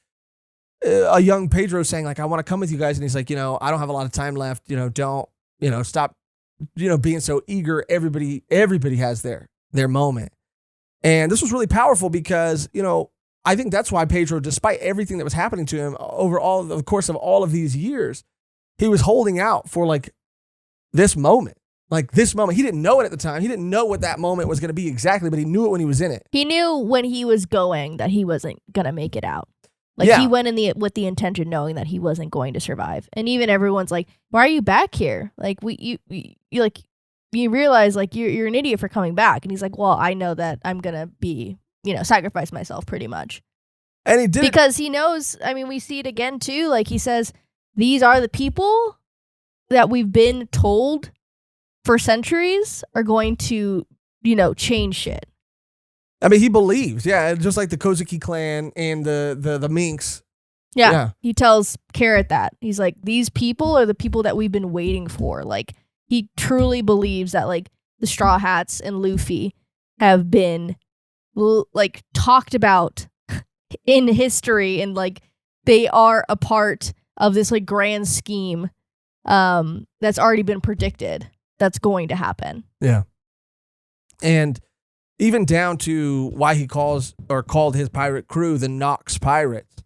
a young Pedro saying like, I want to come with you guys. And he's like, I don't have a lot of time left. Don't, stop, being so eager. Everybody has their moment. And this was really powerful because, I think that's why Pedro, despite everything that was happening to him over the course of all of these years, he was holding out for like this moment. Like this moment, he didn't know it at the time. He didn't know what that moment was going to be exactly, but he knew it when he was in it. He knew when he was going that he wasn't going to make it out. Like he went with the intention knowing that he wasn't going to survive. And even everyone's like, "Why are you back here? Like you realize like you're an idiot for coming back." And he's like, "Well, I know that I'm going to be, sacrifice myself pretty much." And he did because he knows. I mean, we see it again too. Like he says, "These are the people that we've been told for centuries are going to, change shit." I mean, he believes, just like the Kozuki clan and the Minks. Yeah, he tells Carrot that. He's like, these people are the people that we've been waiting for. Like, he truly believes that, like, the Straw Hats and Luffy have been, like, talked about in history, and, like, they are a part of this, like, grand scheme that's already been predicted that's going to happen. Yeah. And even down to why he called his pirate crew the Nox Pirates,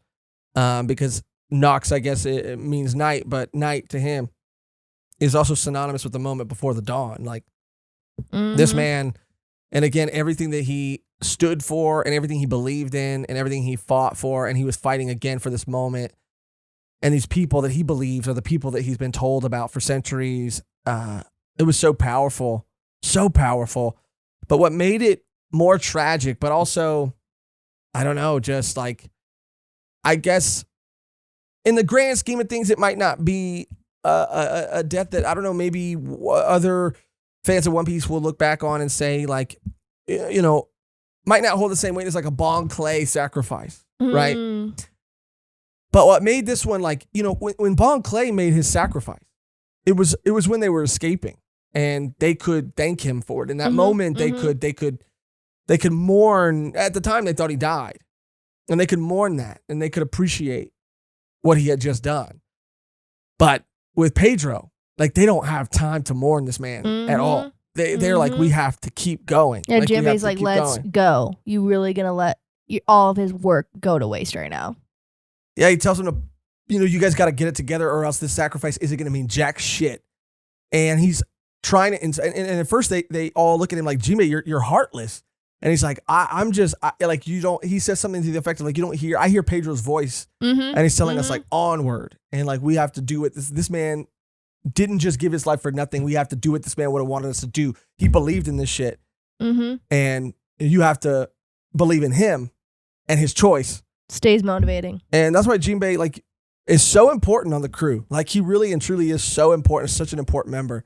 because Nox, I guess it means night, but night to him is also synonymous with the moment before the dawn. Like this man, and again, everything that he stood for and everything he believed in and everything he fought for, and he was fighting again for this moment. And these people that he believes are the people that he's been told about for centuries. It was so powerful So powerful. But what made it more tragic, but also, I don't know, just like, I guess in the grand scheme of things, it might not be a death that, I don't know, maybe other fans of One Piece will look back on and say, like, might not hold the same weight as like a Bon Clay sacrifice, right? But what made this one, like, when Bon Clay made his sacrifice, it was when they were escaping and they could thank him for it. In that moment, they could mourn. At the time, they thought he died, and they could mourn that, and they could appreciate what he had just done. But with Pedro, like, they don't have time to mourn this man at all. They're like, we have to keep going. Yeah, Jinbe's like, let's go. You really gonna let all of his work go to waste right now? Yeah, he tells him to, you guys got to get it together, or else this sacrifice isn't going to mean jack shit. And he's trying to, and at first they all look at him like, Jinbe, you're heartless. And he's like, he says something to the effect of, like, I hear Pedro's voice, and he's telling us, like, onward. And, like, we have to do it. This man didn't just give his life for nothing. We have to do what this man would have wanted us to do. He believed in this shit. And you have to believe in him and his choice. Stays motivating. And that's why Jinbe, like, is so important on the crew. Like, he really and truly is so important, such an important member.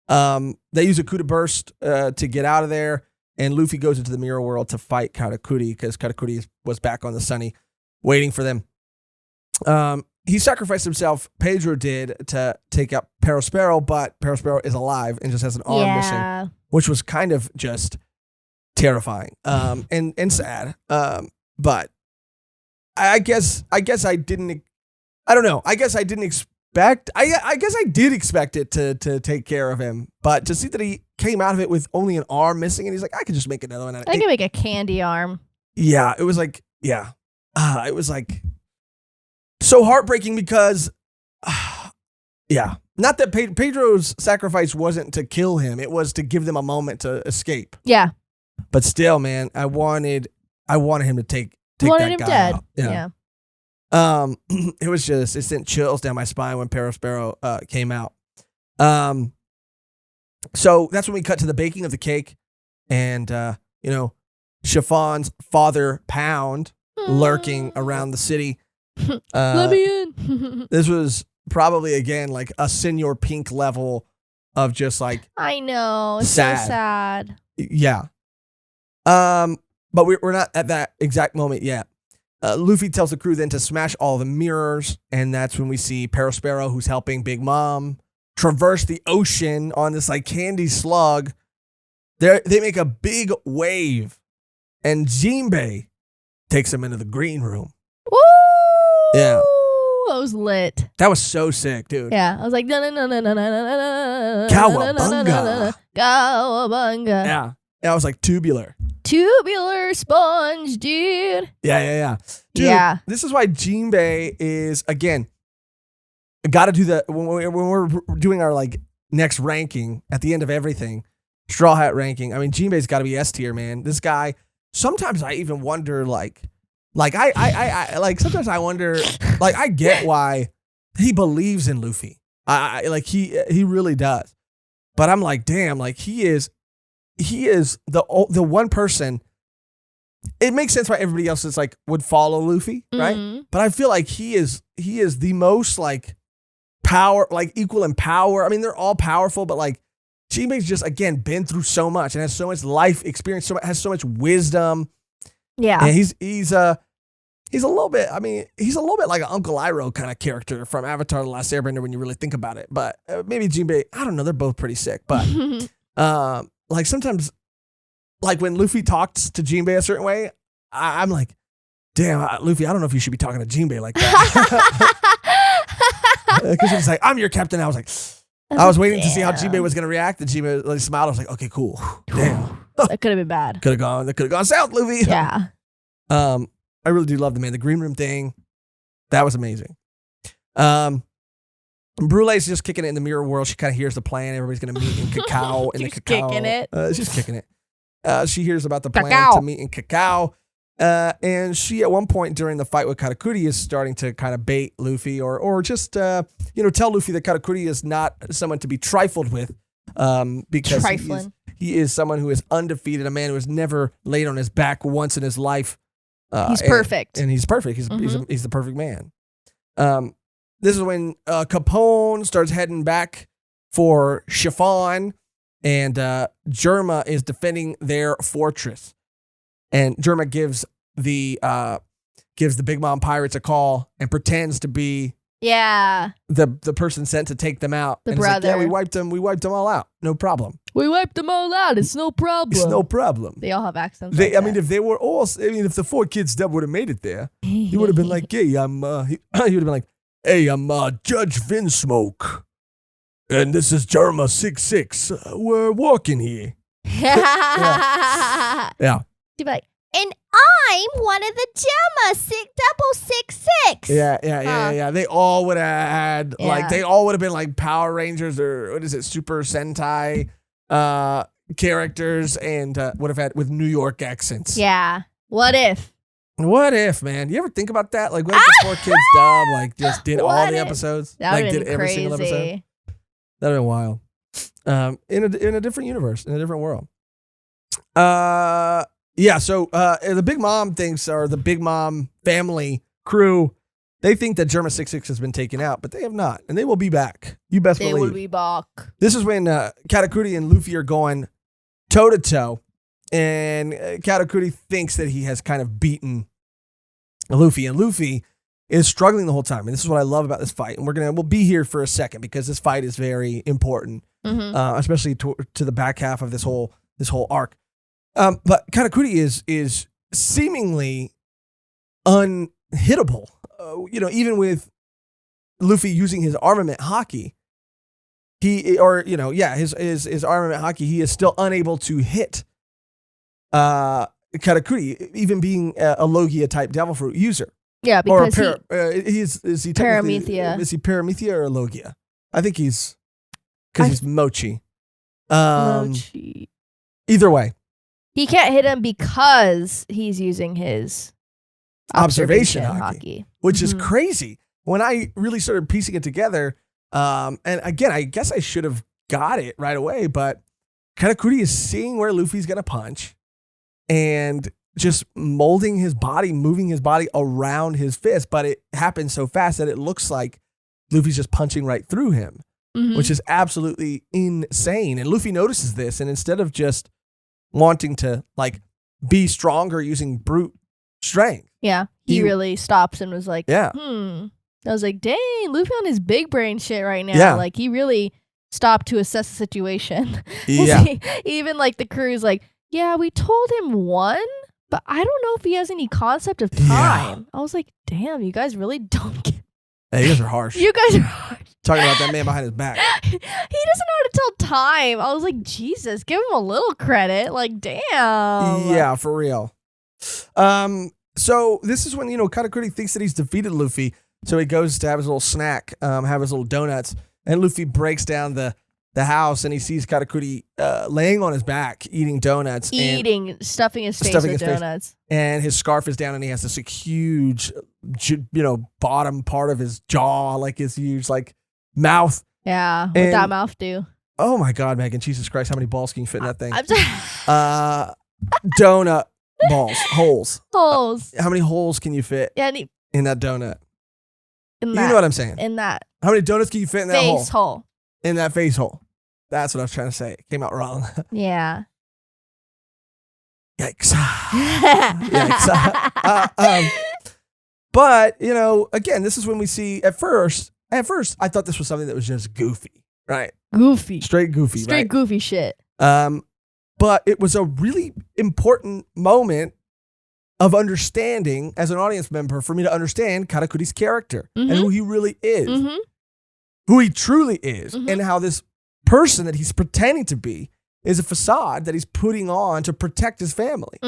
They use a coup de burst to get out of there, and Luffy goes into the mirror world to fight Katakuri because Katakuri was back on the Sunny waiting for them. He sacrificed himself, Pedro did, to take out Perospero, but Perospero is alive and just has an arm missing, which was kind of just terrifying and sad. But I guess I didn't. I don't know. I guess I didn't expect. I guess I did expect it to take care of him, but to see that he came out of it with only an arm missing, and he's like, I could just make another one. I can make a candy arm. Yeah, it was like, it was like so heartbreaking because, not that Pedro's sacrifice wasn't to kill him; it was to give them a moment to escape. Yeah, but still, man, I wanted him to take that guy dead. Out. Yeah. It was just, it sent chills down my spine when Perospero came out. So that's when we cut to the baking of the cake, and Chiffon's father Pound lurking around the city. Let me in. This was probably again like a Senor Pink level of just like, I know, it's sad. So sad. Yeah. But we're not at that exact moment yet. Luffy tells the crew then to smash all the mirrors, and that's when we see Perospero, who's helping Big Mom, traverse the ocean on this like candy slug. They make a big wave, and Jinbe takes him into the green room. Woo! Yeah. That was lit. That was so sick, dude. Yeah. I was like, no. Cowabunga. Cowabunga. Yeah. I was like, tubular sponge, dude. Yeah. Dude, this is why Jinbe is, again, got to do the, when we're doing our like next ranking at the end of everything, Straw Hat ranking. I mean, Jinbe's got to be S tier, man. This guy, sometimes I even wonder, I sometimes I wonder, like, I get why he believes in Luffy. He really does. But I'm like, damn, like he is the one person. It makes sense why everybody else is like would follow Luffy, right? But I feel like he is the most like power, like equal in power. I mean, they're all powerful, but like Jinbe's just again been through so much and has so much life experience, has so much wisdom. Yeah, and he's a little bit. I mean, he's a little bit like an Uncle Iroh kind of character from Avatar: The Last Airbender when you really think about it. But maybe Jinbe, I don't know. They're both pretty sick, but like sometimes. Like when Luffy talks to Jinbe a certain way, I'm like, damn, Luffy, I don't know if you should be talking to Jinbe like that. Because he's like, I'm your captain. I was like, I was waiting to see how Jinbe was going to react. And Jinbe like, smiled. I was like, okay, cool. Damn. That could have been bad. That could have gone south, Luffy. Yeah. I really do love the green room thing. That was amazing. Brulee's just kicking it in the mirror world. She kind of hears the plan. Everybody's going to meet in Cacao. She's kicking it. She's kicking it. She hears about the plan to meet in Cacao. And she, at one point during the fight with Katakuri, is starting to kind of bait Luffy or just, tell Luffy that Katakuri is not someone to be trifled with because Trifling. he is someone who is undefeated, a man who has never laid on his back once in his life. He's perfect. And he's perfect. He's the perfect man. This is when Capone starts heading back for Chiffon, and Germa is defending their fortress. And Germa gives the Big Mom Pirates a call and pretends to be the person sent to take them out. The and brother. It's like, yeah, we wiped them all out. No problem. We wiped them all out. It's no problem. It's no problem. They all have accents. If they were all, if the 4 kids that would have made it there, he would have been like, hey, he would have been like, hey, I'm Judge Vinsmoke, and this is Germa 66. We're walking here. Yeah. You'd be like, and I'm one of the Gemma 666. Yeah. They all would have had they all would have been like Power Rangers or what is it, Super Sentai characters, and would have had with New York accents. Yeah. What if? What if, man? You ever think about that? Like, what if the 4 kids dub just did all the episodes? That would did been every crazy. single episode? That'd have been wild. In a different universe, in a different world. So the Big Mom thinks, or the Big Mom family crew, they think that Germa 66 has been taken out, but they have not, and they will be back. You best believe. They will be back. This is when Katakuri and Luffy are going toe to toe, and Katakuri thinks that he has kind of beaten Luffy, and Luffy is struggling the whole time. And this is what I love about this fight. And we'll be here for a second because this fight is very important, especially to the back half of this whole arc. But Katakuri is seemingly unhittable. Even with Luffy using his armament haki, his armament haki, he is still unable to hit Katakuri, even being a Logia type Devil Fruit user. Yeah, because is he Paramethea. Is he Paramethea or Logia? I think he's Mochi. Mochi. Either way, he can't hit him because he's using his observation haki, which is crazy. When I really started piecing it together, and again, I guess I should have got it right away, but Katakuri is seeing where Luffy's gonna punch and just molding his body, moving his body around his fist, but it happens so fast that it looks like Luffy's just punching right through him, which is absolutely insane. And Luffy notices this, and instead of just wanting to like be stronger using brute strength, he really stops and was like, I was like, dang, Luffy on his big brain shit right now. Yeah. Like, he really stopped to assess the situation. Yeah. Even like the crew's like, yeah, we told him 1, but I don't know if he has any concept of time. I was like, damn, you guys really don't get. Hey, you guys are harsh. You guys are harsh. Talking about that man behind his back. He doesn't know how to tell time. I was like, Jesus, give him a little credit. Like, damn. Yeah, for real. So this is when, Katakuri thinks that he's defeated Luffy. So he goes to have his little snack, have his little donuts, and Luffy breaks down the house, and he sees Katakuri laying on his back, eating donuts. Stuffing his face with donuts. And his scarf is down, and he has this huge, bottom part of his jaw, like his huge, like, mouth. Yeah, what'd that mouth do? Oh my God, Mehgan, Jesus Christ, how many balls can you fit in that thing? I'm sorry. Donut balls, holes. Holes. How many holes can you fit in that donut? You know what I'm saying? In that. How many donuts can you fit in that hole? Face hole. In that face hole. That's what I was trying to say. It came out wrong. Yeah. Yikes. Yikes. But, again, this is when we see, at first, I thought this was something that was just goofy, right? Goofy. Straight goofy, Straight right? goofy shit. But it was a really important moment of understanding as an audience member for me to understand Katakuri's character and who he really is, who he truly is, and how this person that he's pretending to be is a facade that he's putting on to protect his family.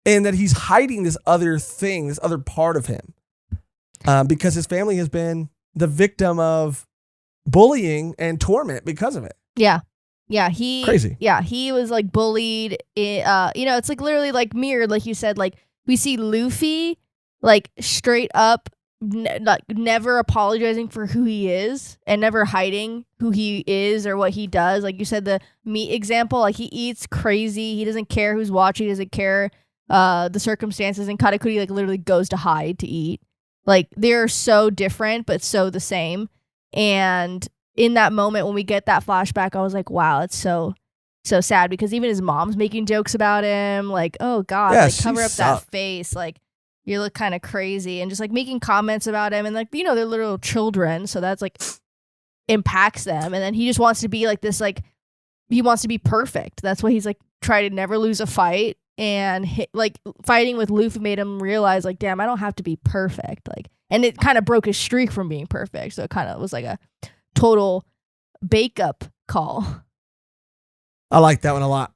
And that he's hiding this other thing, this other part of him, because his family has been the victim of bullying and torment because of it. Yeah. Crazy. Yeah, he was like bullied. It's like literally like mirrored, like you said. Like we see Luffy like straight up never apologizing for who he is and never hiding who he is or what he does. Like you said, the meat example, like he eats crazy. He doesn't care who's watching. He doesn't care the circumstances. And Katakuri like literally goes to hide to eat. Like they're so different, but so the same. And in that moment when we get that flashback, I was like, wow, it's so sad because even his mom's making jokes about him. Like, oh God, like cover up that face. Like you look kind of crazy and just like making comments about him. And like, you know, they're little children. So that's like impacts them. And then he just wants to be like this, like he wants to be perfect. That's why he's like trying to never lose a fight. And like fighting with Luffy made him realize like, damn, I don't have to be perfect. Like, and it kind of broke his streak from being perfect. So it kind of was like a total bake up call. I like that one a lot.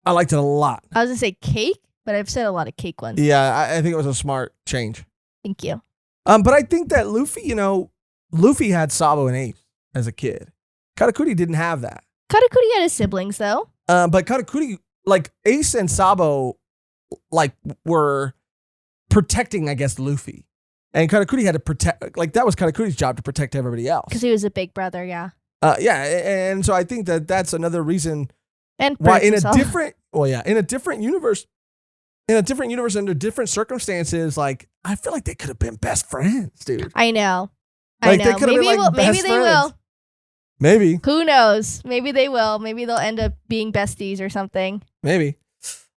I liked it a lot. I was gonna say cake, but I've said a lot of cake ones. Yeah, I think it was a smart change. Thank you. But I think that Luffy, you know, Luffy had Sabo and Ace as a kid. Katakuri didn't have that. Katakuri had his siblings though. But Katakuri, like Ace and Sabo, like were protecting, I guess, Luffy. And Katakuri had to protect, like that was Katakuri's job to protect everybody else. Because he was a big brother, yeah. Yeah, and so I think that that's another reason and why in a different universe, under different circumstances, like I feel like they could have been best friends, dude. I know. Like, I know. Maybe they will. Maybe. Who knows? Maybe they will. Maybe they'll end up being besties or something. Maybe.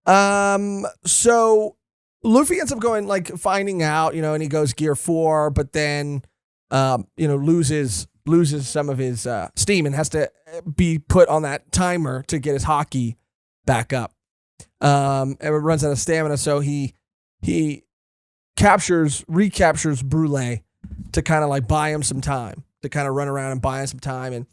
So Luffy ends up going, like, finding out, you know, and he goes Gear 4, but then, you know, loses some of his steam and has to be put on that timer to get his hockey back up. And it runs out of stamina, so he recaptures Brule to kind of like buy him some time, to kind of run around and buy him some time. And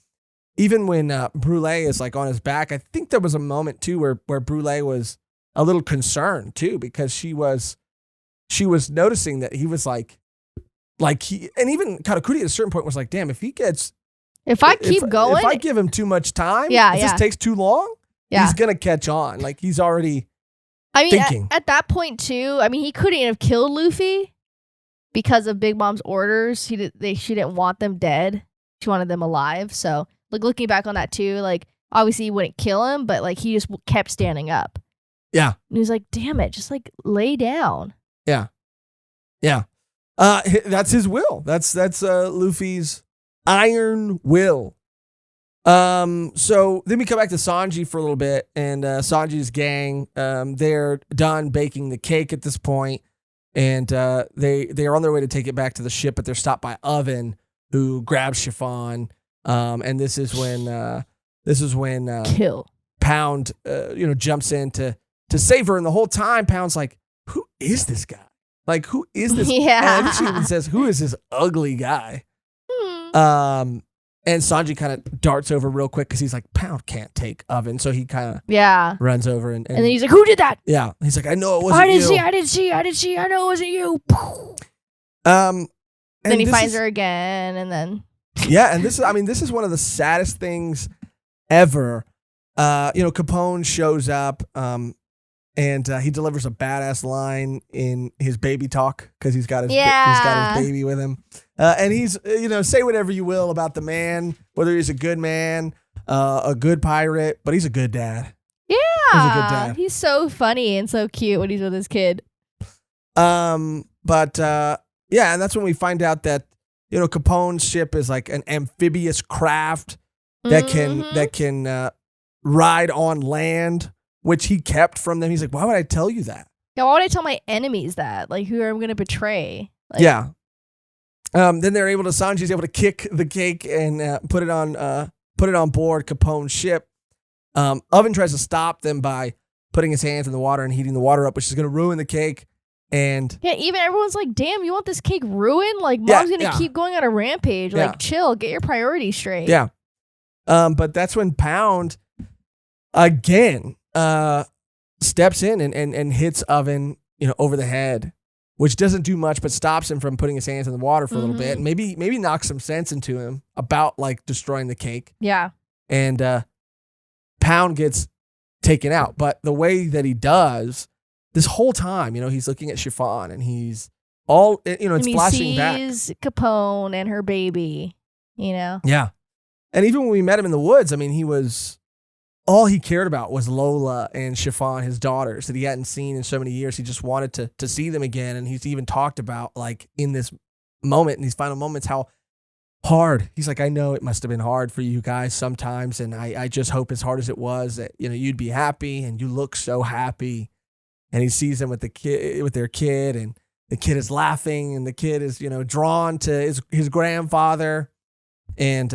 even when Brule is like on his back, I think there was a moment too where Brule was a little concerned too, because she was noticing that he was like he, and even Katakuri at a certain point was like, damn, if I give him too much time, if this takes too long, he's gonna catch on. Like he's already thinking. At that point too, I mean, he couldn't have killed Luffy because of Big Mom's orders. She didn't want them dead. She wanted them alive. So like looking back on that too, like obviously he wouldn't kill him, but like he just kept standing up. Yeah. And he was like, damn it, just like lay down. Yeah. Yeah. That's his will. That's Luffy's iron will. So then we come back to Sanji for a little bit, and Sanji's gang, they're done baking the cake at this point, and they are on their way to take it back to the ship, but they're stopped by Oven, who grabs Chiffon. And this is when Kill Pound jumps in to save her, and the whole time Pound's like, who is this guy? Like, who is this? Yeah. And I think she even says, who is this ugly guy? And Sanji kind of darts over real quick because he's like, Pound can't take Oven. So he kind of runs over. And then he's like, who did that? Yeah. He's like, I know it wasn't you. I didn't see. I know it wasn't you. And then he finds her again. And then. Yeah. And this is one of the saddest things ever. Capone shows up. And he delivers a badass line in his baby talk because he's got his baby with him. And he's, say whatever you will about the man, whether he's a good man, a good pirate, but he's a good dad. Yeah. He's a good dad. He's so funny and so cute when he's with his kid. And that's when we find out that, Capone's ship is like an amphibious craft that can ride on land, which he kept from them. He's like, why would I tell you that? Yeah, why would I tell my enemies that? Like, who I'm going to betray? Like, yeah. Then Sanji's able to kick the cake and put it on board Capone's ship. Oven tries to stop them by putting his hands in the water and heating the water up, which is going to ruin the cake. And yeah, even everyone's like, damn, you want this cake ruined? Like, Mom's going to keep going on a rampage. Like, chill, get your priorities straight. Yeah. But that's when Pound again steps in and hits Oven, over the head, which doesn't do much, but stops him from putting his hands in the water for a little bit, and maybe knocks some sense into him about like destroying the cake. Yeah. And Pound gets taken out, but the way that he does this whole time, he's looking at Chiffon and he's all, it's and he flashing back. sees Capone and her baby, Yeah. And even when we met him in the woods, I mean, all he cared about was Lola and Chiffon, his daughters, that he hadn't seen in so many years. He just wanted to see them again. And he's even talked about, like, in this moment, in these final moments, how hard. He's like, I know it must have been hard for you guys sometimes. And I just hope as hard as it was that, you'd be happy, and you look so happy. And he sees them with their kid, and the kid is laughing, and the kid is, drawn to his grandfather. And,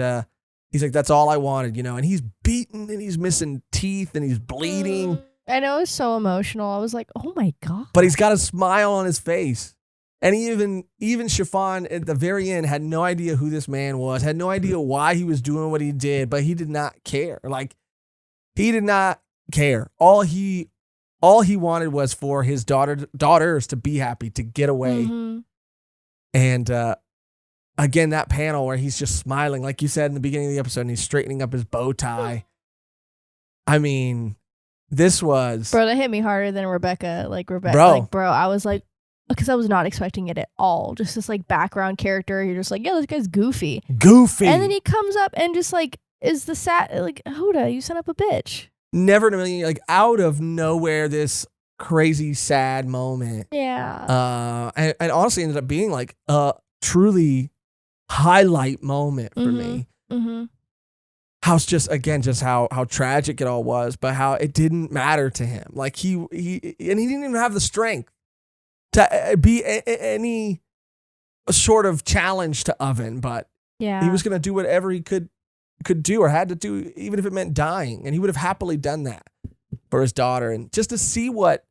he's like, that's all I wanted, and he's beaten, and he's missing teeth, and he's bleeding. I know, it's so emotional. I was like, oh my God. But he's got a smile on his face. And even Chiffon at the very end had no idea who this man was, had no idea why he was doing what he did, but he did not care. Like, he did not care. All he wanted was for his daughters to be happy, to get away. Mm-hmm. And, again, that panel where he's just smiling, like you said in the beginning of the episode, and he's straightening up his bow tie. I mean, this was... Bro, that hit me harder than Rebecca. Bro, I was like, because I was not expecting it at all. Just this, like, background character. You're just like, yeah, this guy's goofy. Goofy. And then he comes up and just, like, is the like, Huda, you son of a bitch. Never in a million, like, out of nowhere, this crazy, sad moment. Yeah. And honestly ended up being, like, a truly... highlight moment for me. Mm-hmm. How tragic it all was, but how it didn't matter to him. Like he didn't even have the strength to be any sort of challenge to Oven, but he was going to do whatever he could do or had to do, even if it meant dying. And he would have happily done that for his daughter. And just to see what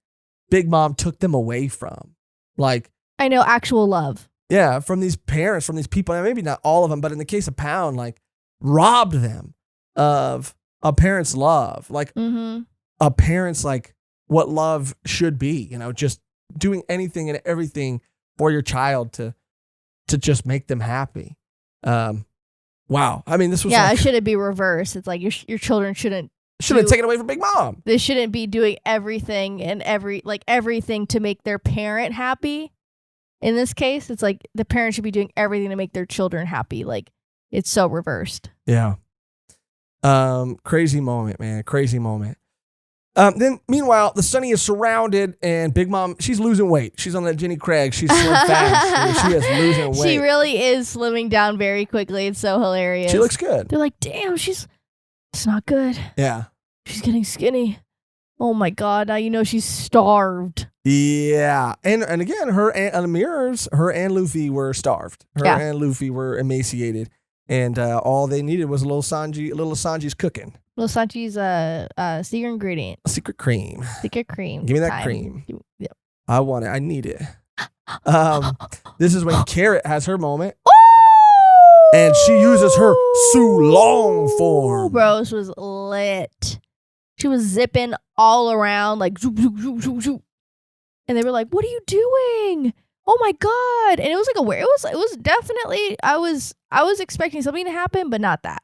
Big Mom took them away from, like, I know, actual love. Yeah, from these parents, from these people, and maybe not all of them, but in the case of Pound, like, robbed them of a parent's love, like a parent's, like, what love should be, just doing anything and everything for your child to just make them happy. Wow. I mean, this was it shouldn't be reversed. It's like your children shouldn't take it away from Big Mom. They shouldn't be doing everything and everything to make their parent happy. In this case, it's like the parents should be doing everything to make their children happy. Like, it's so reversed. Yeah. Crazy moment, man. Crazy moment. Then, meanwhile, the Sunny is surrounded, and Big Mom, she's losing weight. She's on that Jenny Craig. She's slim fast. She is losing weight. She really is slimming down very quickly. It's so hilarious. She looks good. They're like, damn, it's not good. Yeah. She's getting skinny. Oh my God, now she's starved. Yeah. And again, her and Luffy were starved. Her and Luffy were emaciated. And all they needed was a little Sanji's cooking. Little Sanji's secret ingredient. Secret cream. Secret cream. Give me that cream. Yep. I want it. I need it. This is when Carrot has her moment. And she uses her Sulong form. Bro, this was lit. She was zipping all around, like, zoop, zoop, zoop, zoop, zoop. And they were like, what are you doing? Oh my God. And it was like it was definitely, I was expecting something to happen, but not that.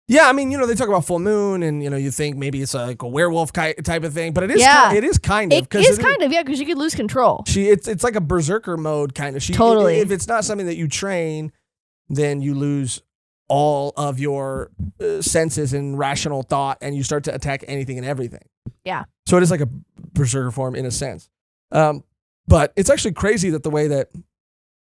Yeah, I mean, they talk about full moon, and you think maybe it's like a werewolf type of thing, but it is kind of. It is kind of, because you could lose control. It's like a berserker mode kind of. Totally. If it's not something that you train, then you lose all of your senses and rational thought, and you start to attack anything and everything. Yeah. So it is like a berserker form in a sense. But it's actually crazy that the way that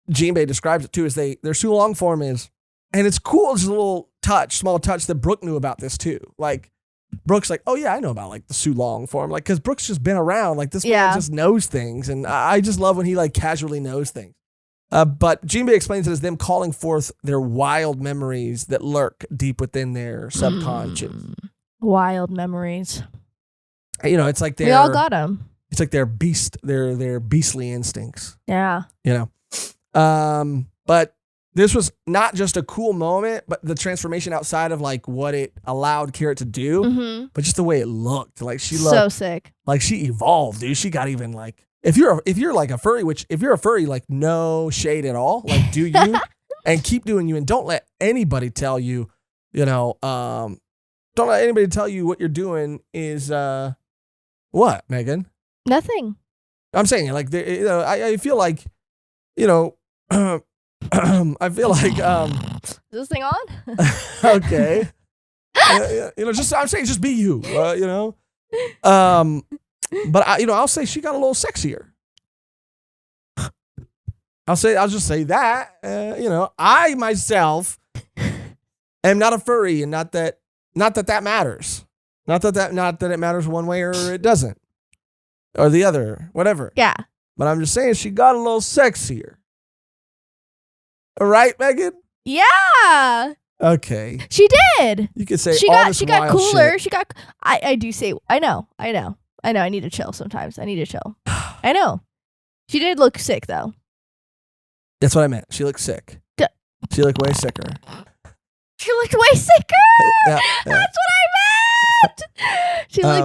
Jinbe describes it too is their Sulong form is, and it's cool. It's a little small touch that Brook knew about this too. Like, Brook's like, oh yeah, I know about like the Sulong form. Like, cause Brook's just been around. Like, this man just knows things. And I just love when he like casually knows things. But Jinbe explains it as them calling forth their wild memories that lurk deep within their subconscious. Wild memories. It's like we all got them. It's like their beastly instincts. Yeah. But this was not just a cool moment, but the transformation outside of like what it allowed Carrot to do, but just the way it looked. Like she looked so sick. Like she evolved, dude. She got even like, if you're like a furry, if you're a furry, like no shade at all, like do you and keep doing you, and don't let anybody tell you, don't let anybody tell you what you're doing is what, Mehgan? Nothing. I'm saying like I feel like I feel like Is this thing on? okay. I'm saying just be you, but I'll say she got a little sexier. I'll just say that, I myself am not a furry, and not that matters. Not that it matters one way or it doesn't, or the other, whatever. Yeah. But I'm just saying she got a little sexier. All right, Mehgan? Yeah. Okay. She did. You could say she all got this she got wild cooler. shit. She got I do say I know. I need to chill sometimes. I need to chill. I know. She did look sick though. That's what I meant. She looked sick. She looked way sicker. She looked way sicker. Yeah. That's what I meant.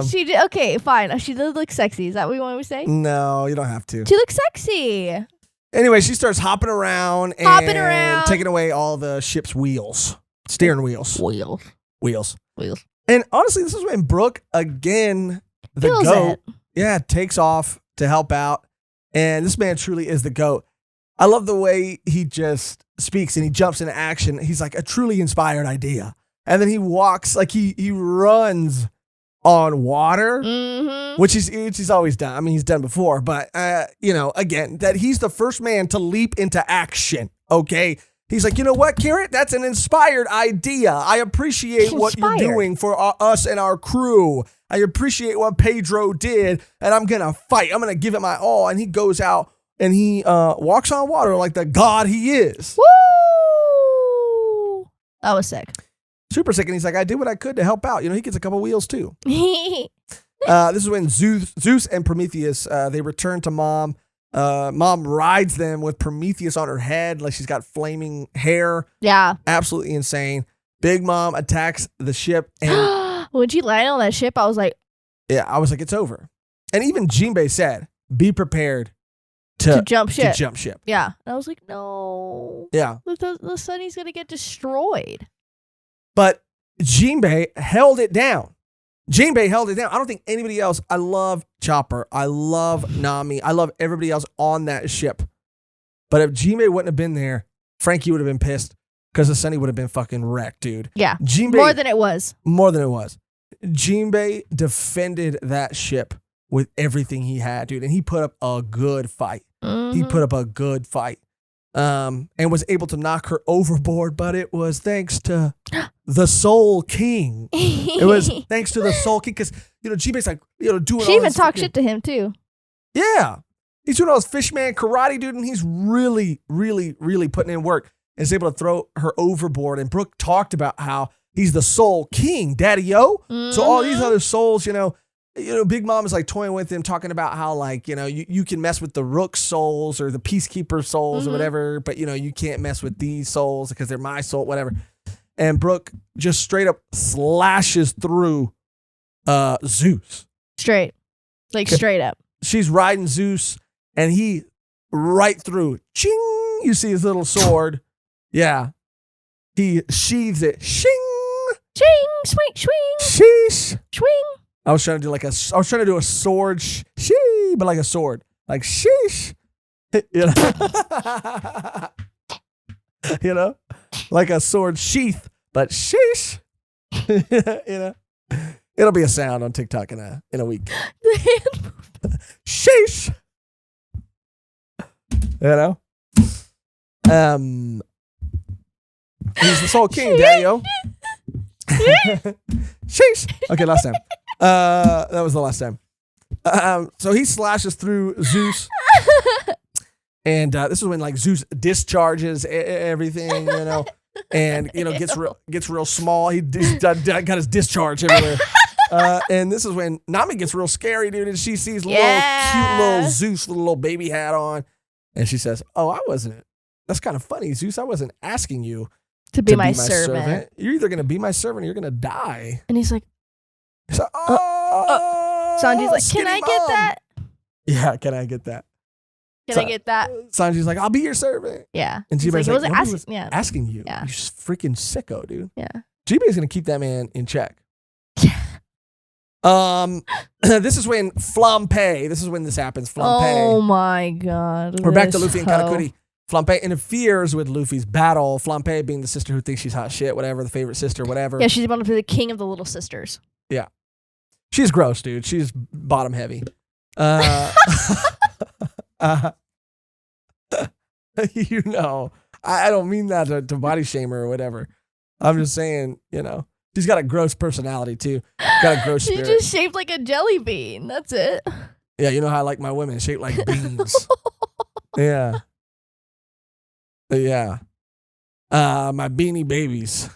She did okay, fine. She did look sexy. Is that what you want me to say? No, you don't have to. She looks sexy. Anyway, she starts hopping around and taking away all the ship's wheels. Steering wheels. Wheels. And honestly, this is when Brook, again, the Feels goat, it. takes off to help out. And this man truly is the GOAT. I love the way he just speaks and he jumps into action. He's like a truly inspired idea. And then he walks, like he runs on water, which he's always done. I mean, he's done before, but, again, that he's the first man to leap into action, okay? He's like, you know what, Carrot? That's an inspired idea. I appreciate what you're doing for us and our crew. I appreciate what Pedro did, and I'm going to fight. I'm going to give it my all. And he goes out and he walks on water like the god he is. Woo! That was sick. Super sick. And he's like, I did what I could to help out. He gets a couple wheels too. This is when Zeus and Prometheus, they return to Mom. Mom rides them with Prometheus on her head, like she's got flaming hair. Yeah. Absolutely insane. Big Mom attacks the ship. And when she landed on that ship, I was like, it's over. And even Jinbe said, be prepared to jump ship. Yeah. And I was like, no. Yeah. The Sunny's going to get destroyed. But Jinbe held it down. I don't think anybody else. I love Chopper. I love Nami. I love everybody else on that ship. But if Jinbe wouldn't have been there, Frankie would have been pissed because the Sunny would have been fucking wrecked, dude. Yeah. Jinbe, more than it was. Jinbe defended that ship with everything he had, dude. And he put up a good fight. And was able to knock her overboard, but it was thanks to the Soul King. It was thanks to the Soul King, because Jinbe's like doing. She even talked shit to him too. Yeah, he's doing all this fishman karate, dude, and he's really, really, really putting in work. And is able to throw her overboard. And Brook talked about how he's the Soul King, Daddy-O. So all these other souls, Big Mom is like toying with him, talking about how you can mess with the Rook souls or the Peacekeeper souls or whatever, but you can't mess with these souls because they're my soul, whatever. And Brook just straight up slashes through Zeus. Straight up. She's riding Zeus and he right through. Ching! You see his little sword. Yeah. He sheathes it. Shing! Ching! Swing! Swing! Sheesh! Swing! I was trying to do a sword, shee, but like a sword, like sheesh, like a sword sheath, but sheesh, it'll be a sound on TikTok in a week. Sheesh, he's the Soul King, Daddy-O. Sheesh. Okay, last time. That was the last time. So he slashes through Zeus, and this is when Zeus discharges everything, and gets real small. He's got his discharge everywhere. And this is when Nami gets real scary, dude, and she sees cute little Zeus with a little baby hat on, and she says, "Oh, I wasn't. That's kind of funny, Zeus. I wasn't asking you to be my servant. You're either gonna be my servant or you're gonna die." And he's like. So, Sanji's like, can I get that? Yeah, can I get that? Can I get that? Jinbe's like, I'll be your servant. Yeah. And Jinbe's like, asking you. Yeah. You're just freaking sicko, dude. Yeah. Jinbe's going to keep that man in check. This is when Flampe. This is when this happens. Flampe. Oh my god. We're back to Luffy and Katakuri. Flampe interferes with Luffy's battle. Flampe being the sister who thinks she's hot shit, whatever, the favorite sister, whatever. Yeah, she's about to be the king of the little sisters. Yeah. She's gross, dude. She's bottom heavy. You know, I don't mean that to body shame her or whatever. I'm just saying, you know, she's got a gross personality too. Got a gross spirit. She's just shaped like a jelly bean. That's it. Yeah, you know how I like my women shaped like beans. Yeah. Yeah. My beanie babies.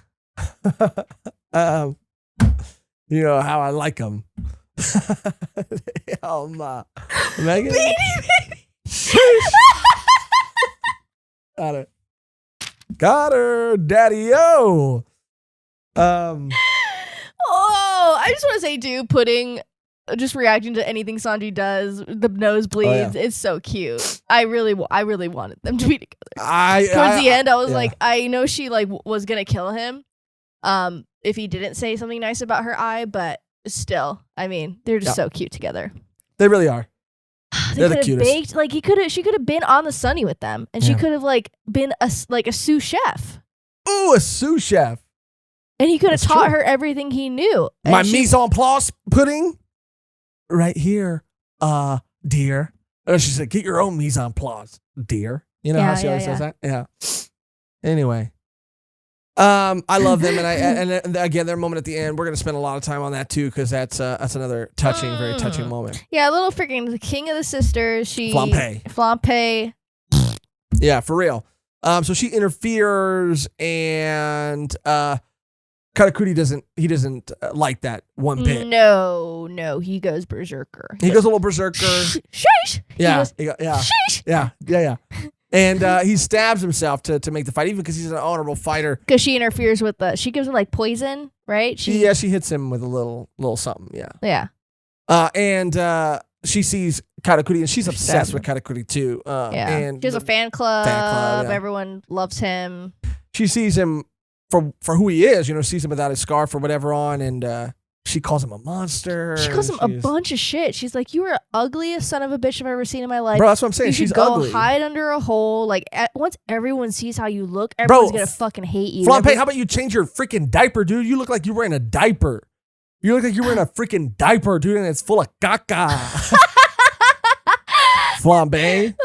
You know how I like them. Mehgan. Beanie baby. Got her, daddy-o. Oh, I just want to say, too, just reacting to anything Sanji does, the nosebleeds, it's so cute. I really wanted them to be together. Towards the end, I was like, I know she was gonna kill him, if he didn't say something nice about her eye, but still, I mean, they're just so cute together. They really are. They could have baked, she could have been on the Sunny with them, and she could have been a sous chef. Ooh, a sous chef. And he could have taught her everything he knew. My mise en place pudding, right here, dear. She said, "Get your own mise en place, dear." You know how she always says that. Yeah. Anyway, I love them, and again, their moment at the end. We're gonna spend a lot of time on that too, because that's another touching, very touching moment. Yeah, a little freaking the king of the sisters. Flampe. Yeah, for real. So she interferes, and Katakuri doesn't like that one bit. No, he goes berserker. He goes a little berserker. Sheesh. Yeah, sheesh. Yeah. And he stabs himself to make the fight, even because he's an honorable fighter. Because she interferes with she gives him poison, right? She hits him with a little something. Yeah. And she sees Katakuri, and she's obsessed with Katakuri too. And she has a fan club. Yeah. Everyone loves him. She sees him for who he is, sees him without his scarf or whatever on, and she calls him a monster. She calls him a bunch of shit. She's like, "You are the ugliest son of a bitch I've ever seen in my life." Bro, that's what I'm saying. She's ugly. Go hide under a hole. Once everyone sees how you look, everyone's gonna fucking hate you. Flampe, how about you change your freaking diaper, dude? You look like you're wearing a diaper. You look like you're wearing a freaking diaper, dude, and it's full of caca. Flambe.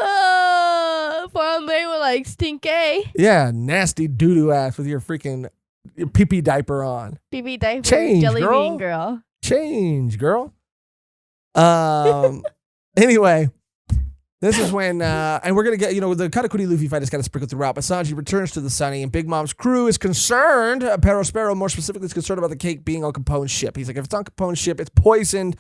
Flambe with stinky. Yeah, nasty doo-doo ass with your freaking pee-pee diaper on. Pee-pee diaper. Change, jelly girl. bean girl. Change, girl. Anyway, this is when, and we're going to get, the Katakuri Luffy fight is kind of sprinkled throughout, but Sanji returns to the Sunny, and Big Mom's crew is concerned. Pedro Sparrow, more specifically, is concerned about the cake being on Capone's ship. He's like, if it's on Capone's ship, it's poisoned.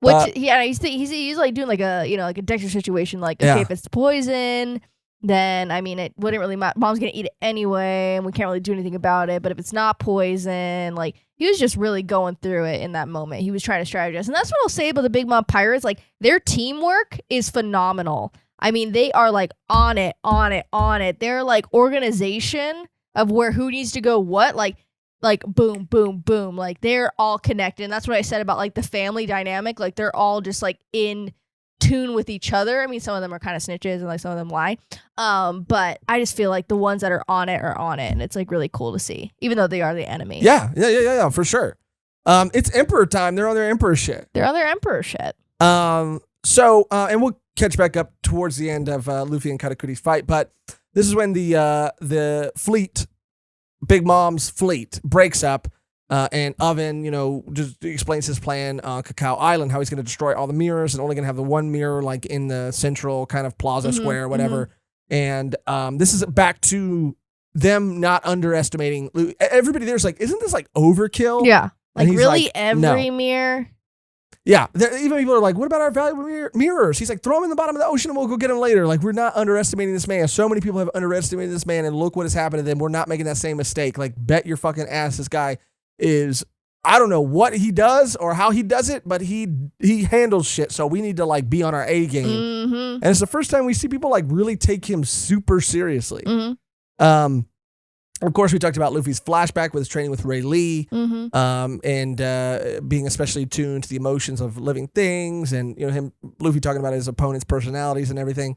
Which, he's doing a Dexter situation, okay, if it's poison, then, it wouldn't really matter. Mom's going to eat it anyway, and we can't really do anything about it. But if it's not poison, he was just really going through it in that moment. He was trying to strategize. And that's what I'll say about the Big Mom Pirates. Their teamwork is phenomenal. They are, on it. Their, organization of who needs to go what, boom, boom, boom. They're all connected. And that's what I said about, the family dynamic. They're all just, in tune with each other. Some of them are kind of snitches and some of them lie. But I just feel the ones that are on it, and it's really cool to see, even though they are the enemy. Yeah, for sure. It's Emperor time. They're on their Emperor shit. So, and we'll catch back up towards the end of Luffy and Katakuri's fight, but this is when the fleet, Big Mom's fleet, breaks up. And Oven, just explains his plan on Cacao Island, how he's going to destroy all the mirrors and only going to have the one mirror, in the central kind of plaza square, whatever. And this is back to them not underestimating. Everybody there's isn't this overkill? Yeah. Really every mirror? Yeah. Even people are what about our valuable mirrors? He's throw them in the bottom of the ocean and we'll go get them later. We're not underestimating this man. So many people have underestimated this man, and look what has happened to them. We're not making that same mistake. Bet your fucking ass this guy is, I don't know what he does or how he does it, but he handles shit. So we need to be on our A game. And it's the first time we see people really take him super seriously. Of course, we talked about Luffy's flashback with his training with Ray Lee, Mm-hmm. and being especially tuned to the emotions of living things, and Luffy talking about his opponent's personalities and everything.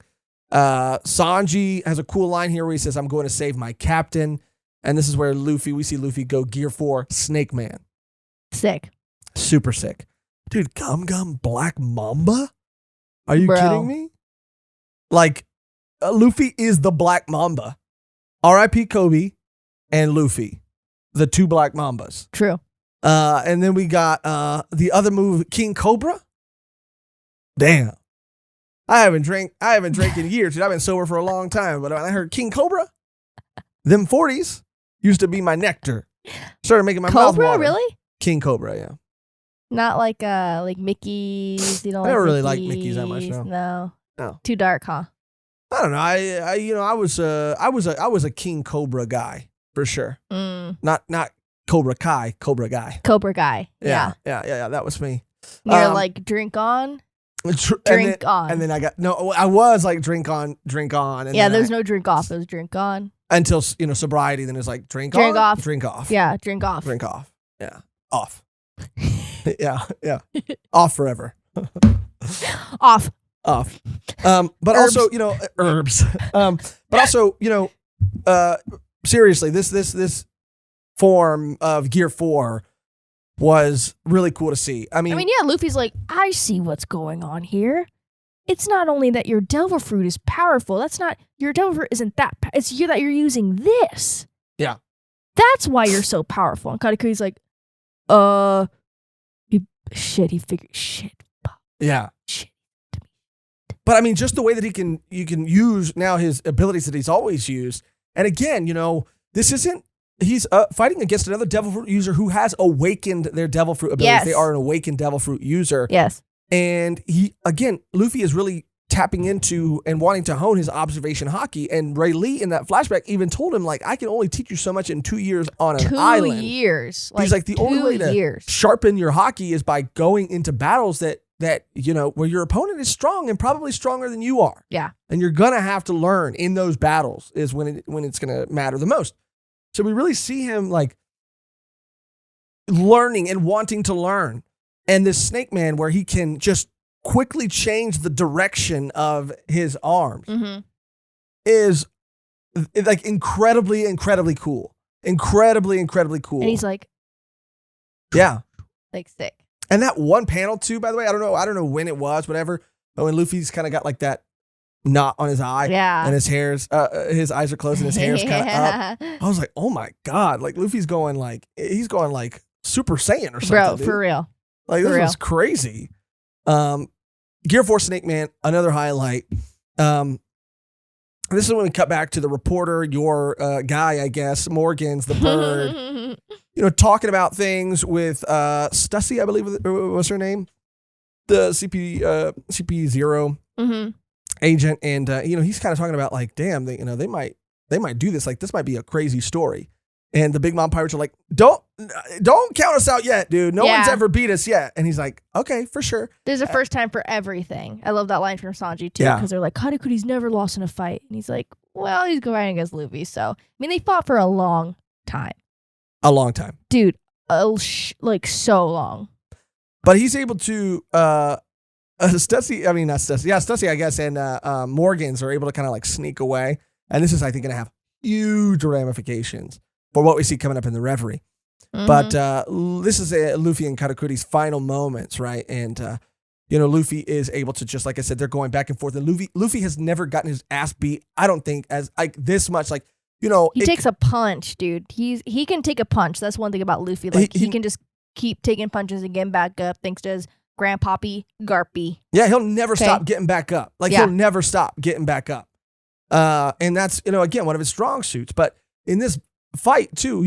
Sanji has a cool line here where he says, "I'm going to save my captain," and this is where we see Luffy go Gear 4 Snake Man. Sick. Super sick, dude. Gum Black Mamba? Are you Bro. kidding me? Like, Luffy is the Black Mamba. R.I.P. Kobe and Luffy, the two Black Mambas. True. And then we got the other move, King Cobra. Damn. I haven't drank in years, dude. I've been sober for a long time, but when I heard King Cobra, them 40s used to be my nectar. Started making my mouth Cobra, water. really? King Cobra, yeah. Not like Mickey's. You don't I don't really Mickey's. like Mickey's that much, no. No. Too dark, huh? I don't know. I was a King Cobra guy for sure. Not Cobra Kai, Cobra guy. Cobra guy. Yeah. Yeah. That was me. You're like drink on. Drink on. And then I was like drink on. And yeah, there's no drink off. It was drink on. Until, sobriety, then it's like drink off. Drink off. Yeah, drink off. Drink off. Yeah. Off. yeah. Off forever. Off. But Herbs. also, herbs. But also, seriously, this form of Gear 4 was really cool to see. I mean, yeah, Luffy's like, I see what's going on here. It's not only that your devil fruit is powerful. That's not, your devil fruit isn't that, it's you that you're using this. Yeah. That's why you're so powerful. And Katakuri's like, he figured shit. Yeah. Shit. But I mean, just the way that you can use now his abilities that he's always used. And again, this isn't, he's fighting against another devil fruit user who has awakened their devil fruit abilities. Yes. They are an awakened devil fruit user. Yes. And Luffy is really tapping into and wanting to hone his observation hockey. And Ray Lee in that flashback even told him, like, I can only teach you so much in 2 years on an island. 2 years. He's like, the only way to sharpen your hockey is by going into battles that where your opponent is strong and probably stronger than you are. Yeah. And you're going to have to learn in those battles is when it's going to matter the most. So we really see him like learning and wanting to learn. And this Snake Man where he can just quickly change the direction of his arms is like incredibly, incredibly cool. Incredibly cool. And he's like, yeah. Like sick. And that one panel too, by the way, I don't know when it was, whatever. But when Luffy's kind of got like that knot on his eye, yeah, and his eyes are closed and his hair's kind of up. I was like, oh my god, like Luffy's going like Super Saiyan or something, bro, dude. for real. Like this was crazy. Gear 4 Snake Man, another highlight. This is when we cut back to the reporter, your guy, I guess, Morgan's the bird. Talking about things with Stussy, I believe was her name, the CP0 agent, and he's kind of talking about like, damn, they might do this, like this might be a crazy story. And the Big Mom Pirates are like, don't count us out yet, dude. No one's ever beat us yet. And he's like, okay, for sure. There's a first time for everything. I love that line from Sanji too, because they're like, Katakuri's never lost in a fight, and he's like, well, he's going against Luffy, so I mean, they fought for a long time. A long time. Dude, like so long. But he's able to, Stussy, I guess, and Morgans are able to kind of like sneak away. And this is, I think, going to have huge ramifications for what we see coming up in the Reverie. But this is Luffy and Katakuri's final moments, right? And, Luffy is able to, just like I said, they're going back and forth. And Luffy has never gotten his ass beat, I don't think, as like this much. Like, he takes a punch, dude. He can take a punch. That's one thing about Luffy. Like he can just keep taking punches and getting back up thanks to his grandpappy Garpy. Yeah, he'll never stop getting back up. Like he'll never stop getting back up. And that's, again, one of his strong suits. But in this fight too,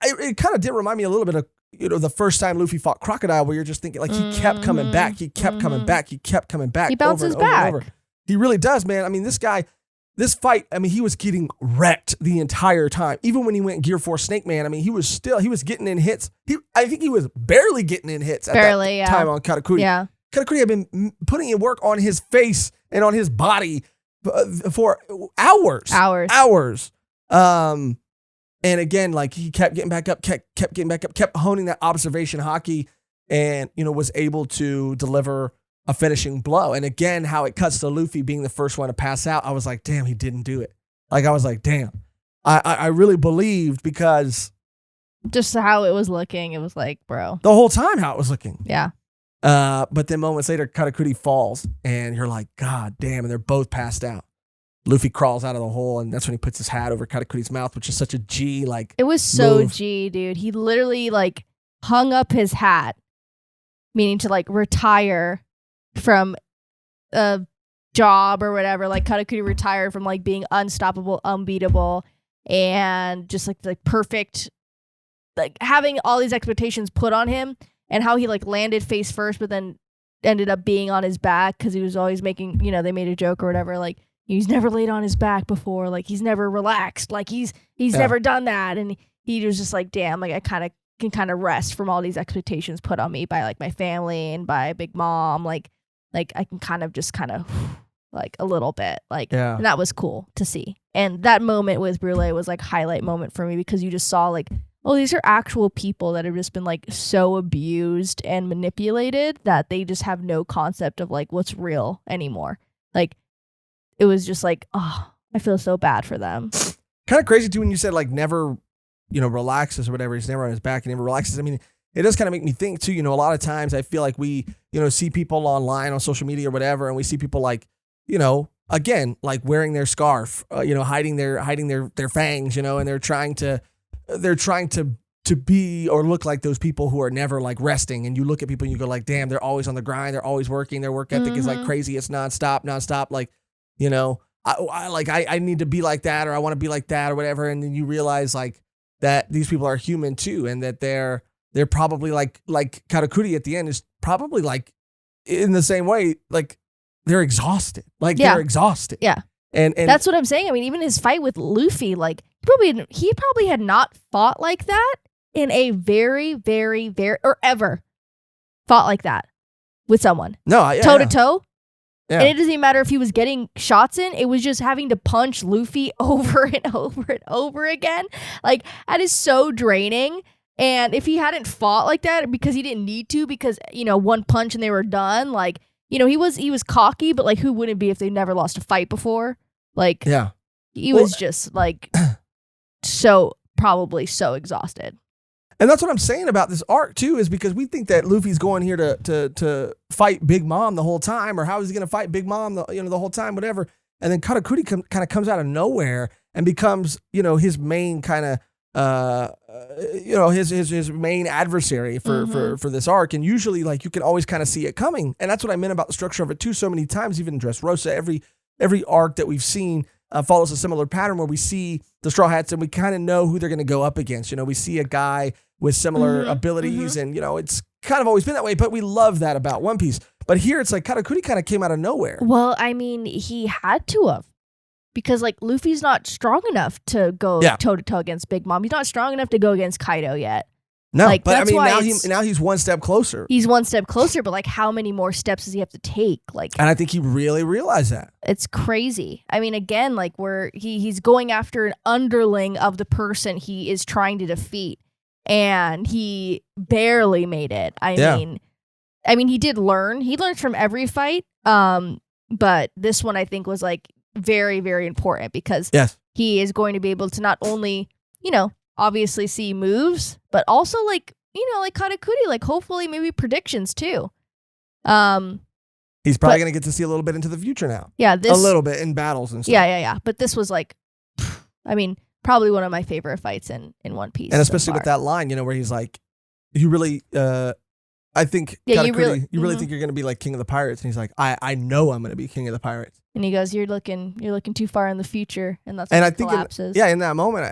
it kind of did remind me a little bit of, the first time Luffy fought Crocodile, where you're just thinking like he kept coming back. He kept coming back. He kept coming back. He bounces back. He really does, man. I mean, this fight, I mean, he was getting wrecked the entire time. Even when he went Gear 4 Snake Man, I mean, he was getting in hits. I think he was barely getting in hits at that time on Katakuri. Yeah. Katakuri had been putting in work on his face and on his body for hours. And again, like he kept getting back up, kept getting back up, kept honing that observation hockey, and was able to deliver a finishing blow. And again, how it cuts to Luffy being the first one to pass out. I was like, damn, he didn't do it. Like I was like, damn. I really believed, because just how it was looking, it was like, bro. the whole time how it was looking. Yeah. But then moments later, Katakuri falls, and you're like, God damn, and they're both passed out. Luffy crawls out of the hole, and that's when he puts his hat over Katakuri's mouth, which is such a G, like, it was so move. G, dude. He literally like hung up his hat, meaning to like retire from a job or whatever. Like Katakuri retired from like being unstoppable, unbeatable, and just like the perfect, like having all these expectations put on him, and how he like landed face first, but then ended up being on his back because he was always making, they made a joke or whatever, like he's never laid on his back before, like he's never relaxed, like he's never done that, and he was just like, damn, like I can kind of rest from all these expectations put on me by like my family and by Big Mom, like I can kind of like a little bit, like, and that was cool to see. And that moment with Brûlé was like highlight moment for me, because you just saw like, oh, these are actual people that have just been like so abused and manipulated that they just have no concept of like what's real anymore. Like it was just like, oh, I feel so bad for them. Kind of crazy too when you said like never, relaxes or whatever. He's never on his back. He never relaxes. I mean, it does kind of make me think too, a lot of times I feel like we, see people online on social media or whatever, and we see people like, again, like wearing their scarf, hiding their fangs, and they're trying to be or look like those people who are never like resting. And you look at people and you go like, damn, they're always on the grind. They're always working. Their work ethic is like crazy. It's nonstop. Like, I need to be like that, or I want to be like that or whatever. And then you realize like that these people are human too. And that they're probably like Katakuri at the end is probably like in the same way, like they're exhausted. Like they're exhausted. Yeah. And that's what I'm saying. I mean, even his fight with Luffy, like he probably had not fought like that in a very, very, very, or ever fought like that with someone. No, toe to toe. Yeah. And it doesn't even matter if he was getting shots in. It was just having to punch Luffy over and over and over again. Like that is so draining. And if he hadn't fought like that because he didn't need to, because one punch and they were done, like, he was cocky, but like who wouldn't be if they never lost a fight before? Like, he was just like probably so exhausted. And that's what I'm saying about this arc too, is because we think that Luffy's going here to fight Big Mom the whole time, or how is he going to fight Big Mom the whole time, whatever. And then Katakuri kind of comes out of nowhere and becomes his main kind of his main adversary for this arc. And usually like you can always kind of see it coming. And that's what I meant about the structure of it too. So many times, even in Dressrosa, every arc that we've seen follows a similar pattern where we see the Straw Hats and we kind of know who they're going to go up against. We see a guy with similar abilities, and it's kind of always been that way, but we love that about One Piece. But here it's like Katakuri kind of came out of nowhere. Well, I mean, he had to have, because like Luffy's not strong enough to go toe to toe against Big Mom. He's not strong enough to go against Kaido yet. No, like, but I mean, now he's one step closer. He's one step closer, but like how many more steps does he have to take? Like, and I think he really realized that. It's crazy. I mean, again, like he's going after an underling of the person he is trying to defeat, and he barely made it. I mean, he did learn. He learned from every fight. But this one I think was like very, very important, because he is going to be able to not only, obviously see moves, but also like Katakuri, like hopefully maybe predictions too. He's probably going to get to see a little bit into the future now. Yeah. A little bit in battles and stuff. Yeah. But this was like, I mean, probably one of my favorite fights in One Piece. And especially with that line, where he's like, you really, I think, Katakuri, you really think you're going to be like King of the Pirates? And he's like, I know I'm going to be King of the Pirates. And he goes, you're looking too far in the future. And that's when it collapses. In that moment,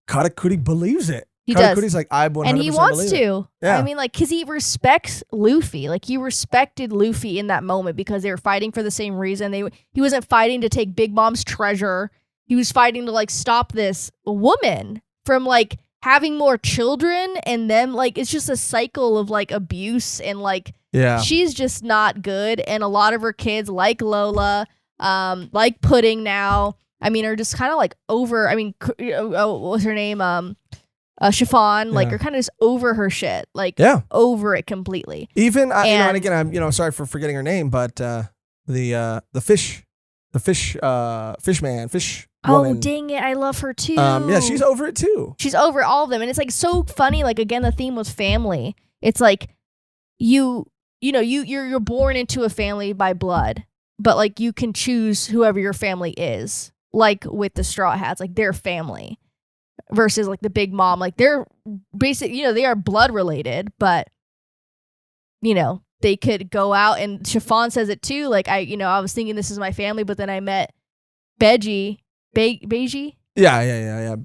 Katakuri believes it. He Katakuri's does. like, I 100% and he wants to. Yeah. I mean, like, because he respects Luffy. Like, he respected Luffy in that moment because they were fighting for the same reason. He wasn't fighting to take Big Mom's treasure. He was fighting to, like, stop this woman from, like, having more children. And then, like, it's just a cycle of, like, abuse. And, like, she's just not good. And a lot of her kids, like Lola, like Pudding now, I mean, are just kind of like over. I mean, what's her name? Chiffon, like, are kind of just over her shit, like, over it completely. Even and again, I'm sorry for forgetting her name, but the fish woman. Oh, dang it! I love her too. Yeah, she's over it too. She's over all of them, and it's like so funny. Like, again, the theme was family. It's like you're born into a family by blood, but like you can choose whoever your family is. Like with the Straw Hats, like their family versus like the Big Mom, like they're basic. They are blood related, but they could go out, and Chiffon says it too. Like I was thinking this is my family, but then I met Beji. Yeah.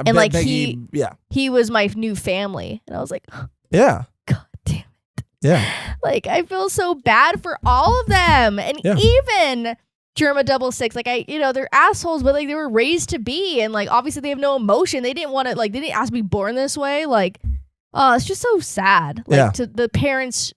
And like he was my new family, and I was like, yeah, God damn it. Yeah. Like I feel so bad for all of them, and even Germa 66. Like they're assholes, but like they were raised to be, and like obviously they have no emotion. They didn't want to they didn't ask to be born this way. Like, oh, it's just so sad. Like to the parents'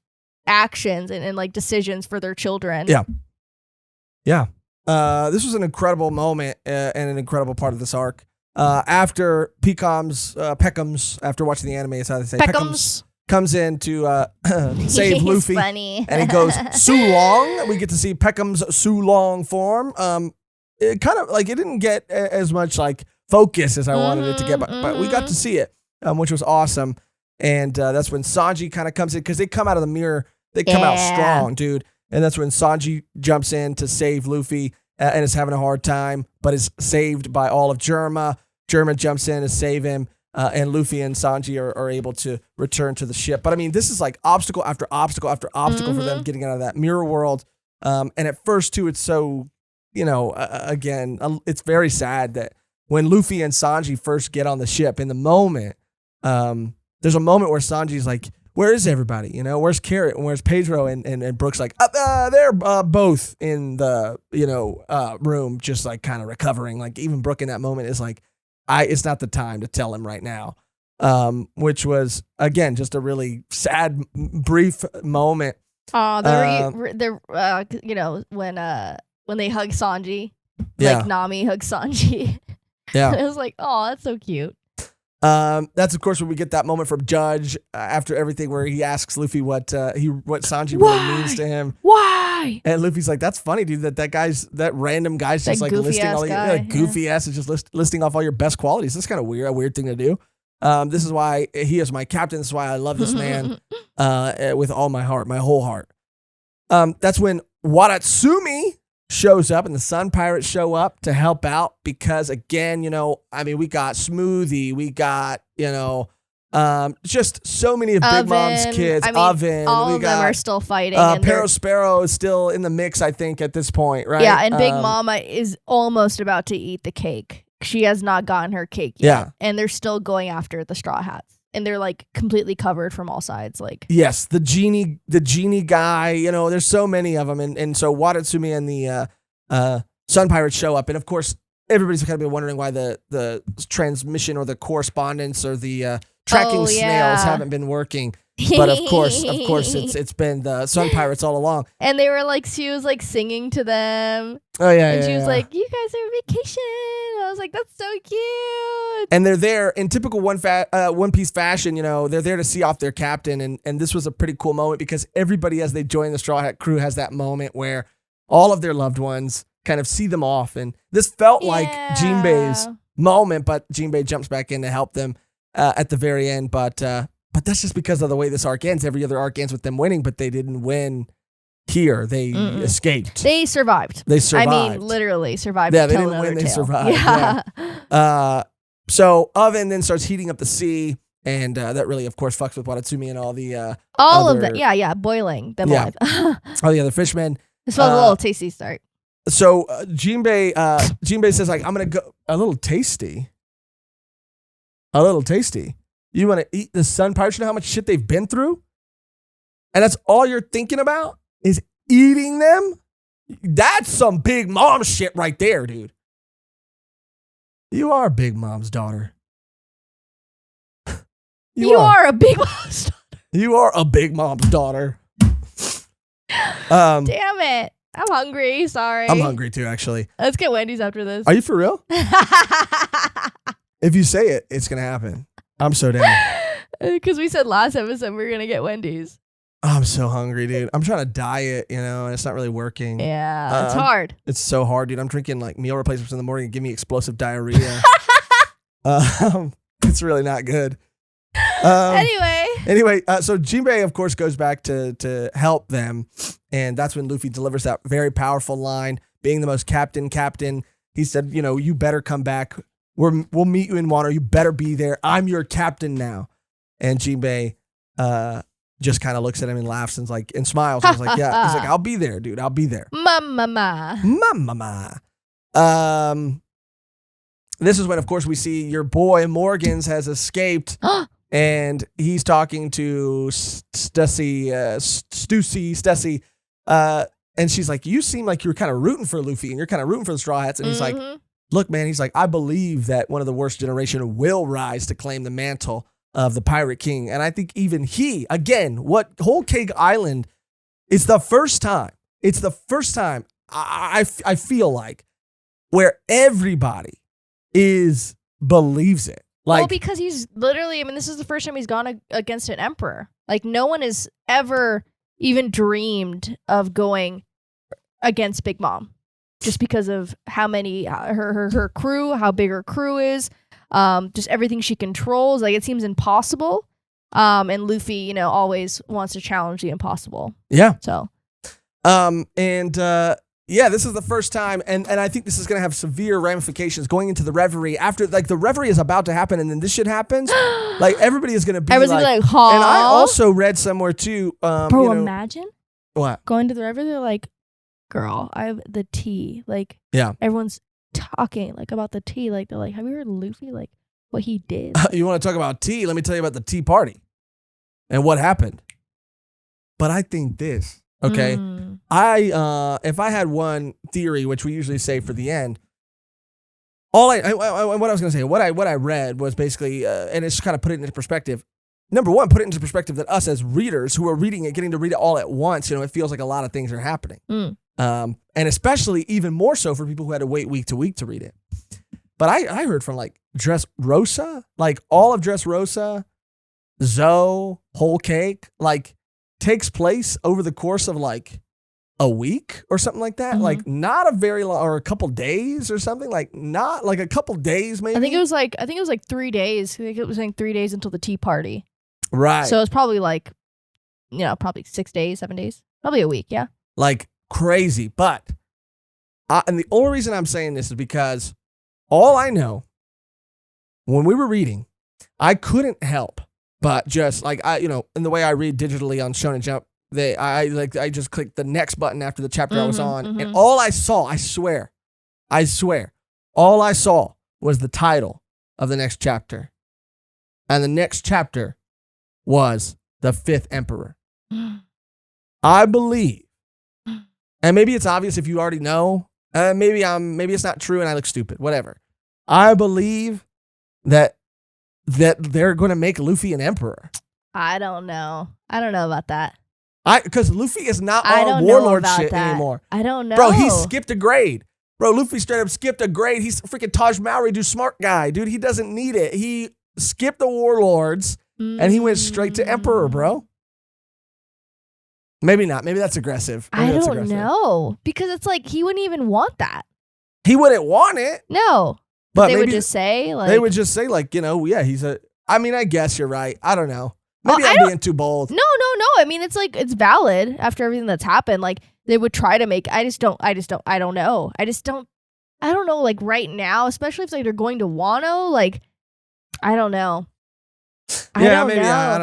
actions and like decisions for their children. Yeah. This was an incredible moment and an incredible part of this arc. After Peckham's, after watching the anime, is how they say Peckham's comes in to save Luffy, funny. And he goes Sulong. We get to see Peckham's Sulong form. It kind of like it didn't get as much like focus as I wanted it to get, but we got to see it, which was awesome. And that's when Sanji kind of comes in because they come out of the mirror. They come out strong, dude. And that's when Sanji jumps in to save Luffy and is having a hard time, but is saved by all of Germa. Germa jumps in to save him, and Luffy and Sanji are able to return to the ship. But I mean, this is like obstacle after obstacle after obstacle for them getting out of that mirror world. And at first, too, it's so, again, it's very sad that when Luffy and Sanji first get on the ship, in the moment, there's a moment where Sanji's like, where is everybody? Where's Carrot and where's Pedro? And Brook's like, they're both in the, room, just like kind of recovering. Like even Brook in that moment is like, it's not the time to tell him right now. Which was, again, just a really sad, brief moment. Oh, they're when they hug Sanji, like Nami hugs Sanji. Yeah. It was like, oh, that's so cute. That's of course when we get that moment from Judge after everything where he asks Luffy what Sanji really means to him. Why? And Luffy's like, that's funny, dude. That random guy's just like listing all your goofy ass is just listing off all your best qualities. That's kind of weird, a weird thing to do. This is why he is my captain. This is why I love this man with all my heart, my whole heart. That's when Watatsumi shows up and the Sun Pirates show up to help out because, again, we got Smoothie, we got, just so many of Big Mom's kids. Oven, all of them are still fighting. Pero Sparrow is still in the mix, I think, at this point, right? Yeah, and Big Mama is almost about to eat the cake. She has not gotten her cake yet. Yeah. And they're still going after the Straw Hats. And they're like completely covered from all sides. Like, yes, the genie guy, there's so many of them. And so Watatsumi and the Sun Pirates show up. And of course, everybody's kind of been wondering why the transmission or the correspondence or the tracking snails haven't been working. But of course, it's been the Sun Pirates all along. And they were like, she was like singing to them. Oh yeah, and she was like, "You guys are on vacation." I was like, "That's so cute." And they're there in typical One Piece fashion. They're there to see off their captain. And this was a pretty cool moment because everybody, as they join the Straw Hat crew, has that moment where all of their loved ones kind of see them off. And this felt like Jinbe's moment, but Jinbe jumps back in to help them at the very end. But that's just because of the way this arc ends. Every other arc ends with them winning, but they didn't win here. They escaped. They survived. I mean, literally survived. Yeah, they didn't win. They survived. Yeah. So Oven then starts heating up the sea, and that really, of course, fucks with Watatsumi and all the of them. Yeah, boiling them alive. All the other fishmen. This was a little tasty start. So Jinbe says, like, I'm gonna go a little tasty. You want to eat the Sun Pirates? You know how much shit they've been through? And that's all you're thinking about is eating them? That's some Big Mom shit right there, dude. You are Big Mom's daughter. You are a Big Mom's daughter. You are a Big Mom's daughter. Damn it. I'm hungry. Sorry. I'm hungry too, actually. Let's get Wendy's after this. Are you for real? If you say it, it's going to happen. I'm so down. Because we said last episode we were going to get Wendy's. I'm so hungry, dude. I'm trying to diet, and it's not really working. Yeah, it's hard. It's so hard, dude. I'm drinking like meal replacements in the morning and give me explosive diarrhea. It's really not good. Anyway, so Jinbe, of course, goes back to help them, and that's when Luffy delivers that very powerful line, being the most captain. He said, you better come back. We'll meet you in Wano. You better be there. I'm your captain now. And Jinbe just kind of looks at him and laughs and smiles. And he's like, yeah. He's like, I'll be there, dude. I'll be there. Mama. This is when, of course, we see your boy Morgans has escaped, and he's talking to Stussy, and she's like, you seem like you're kind of rooting for Luffy, and you're kind of rooting for the Straw Hats. And he's like, look, man, he's like, I believe that one of the worst generation will rise to claim the mantle of the Pirate King. And I think even he, again, what Whole Cake Island, it's the first time I feel like where everybody believes it. Well, because he's literally, this is the first time he's gone against an emperor. Like, no one has ever even dreamed of going against Big Mom, just because of how many, her crew, how big her crew is, just everything she controls. Like, it seems impossible. And Luffy, always wants to challenge the impossible. Yeah. So. Yeah, this is the first time, and I think this is going to have severe ramifications going into the reverie. After, the reverie is about to happen, and then this shit happens. Everybody is going to be huh? And I also read somewhere, too. Bro, imagine. What? Going to the reverie, they're like, girl, I have the tea. Yeah. Everyone's talking, about the tea. They're like, have you heard Luffy, what he did? You want to talk about tea? Let me tell you about the tea party and what happened. But I think this. Okay, if I had one theory, which we usually say for the end, what I was going to say, what I read was basically, and it's kind of put it into perspective. Number one, put it into perspective that us as readers who are reading it, getting to read it all at once, it feels like a lot of things are happening. And especially even more so for people who had to wait week to week to read it. But I heard from Dressrosa, all of Dressrosa, Zoe, Whole Cake, takes place over the course of a week or something like that. Not a very long, or a couple days or something, not a couple days maybe. I think it was 3 days. I think it was 3 days until the tea party. Right. So it's probably probably 6 days, 7 days, probably a week. Yeah. Crazy. But, and the only reason I'm saying this is because all I know, when we were reading, I couldn't help but just in the way I read digitally on Shonen Jump, I just clicked the next button after the chapter I was on, and all I saw, I swear, all I saw was the title of the next chapter, and the next chapter was the Fifth Emperor. I believe, and maybe it's obvious if you already know, maybe it's not true and I look stupid, whatever. I believe that they're going to make Luffy an emperor. I don't know about that. Because Luffy is not on warlord shit anymore. I don't know. Bro, he skipped a grade. Bro, Luffy straight up skipped a grade. He's freaking Taj Mowry, dude, smart guy. Dude, he doesn't need it. He skipped the warlords and he went straight to emperor, bro. Maybe not. Maybe that's aggressive. I don't know. Because it's he wouldn't even want that. He wouldn't want it. No. But they would just say, they would just say, yeah, he's I guess you're right. I don't know. Maybe I'm being too bold. No. It's valid after everything that's happened. They would try to make, I don't know. I don't know, right now, especially if they're going to Wano, I don't know. I don't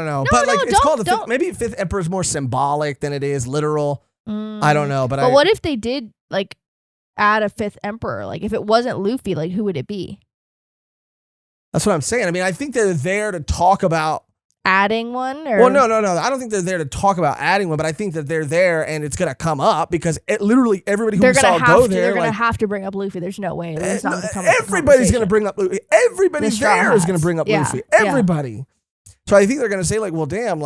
know. But it's called maybe Fifth Emperor is more symbolic than it is literal. I don't know. But what if they did, add a fifth emperor? If it wasn't Luffy, who would it be? That's what I'm saying. I think they're there to talk about adding one. Or? Well, no. I don't think they're there to talk about adding one, but I think that they're there and it's gonna come up because literally everybody who saw go there, they're gonna have to bring up Luffy. There's no way. Everybody's gonna bring up Luffy. Everybody there is gonna bring up Luffy. Everybody. Yeah. So I think they're gonna say well, damn,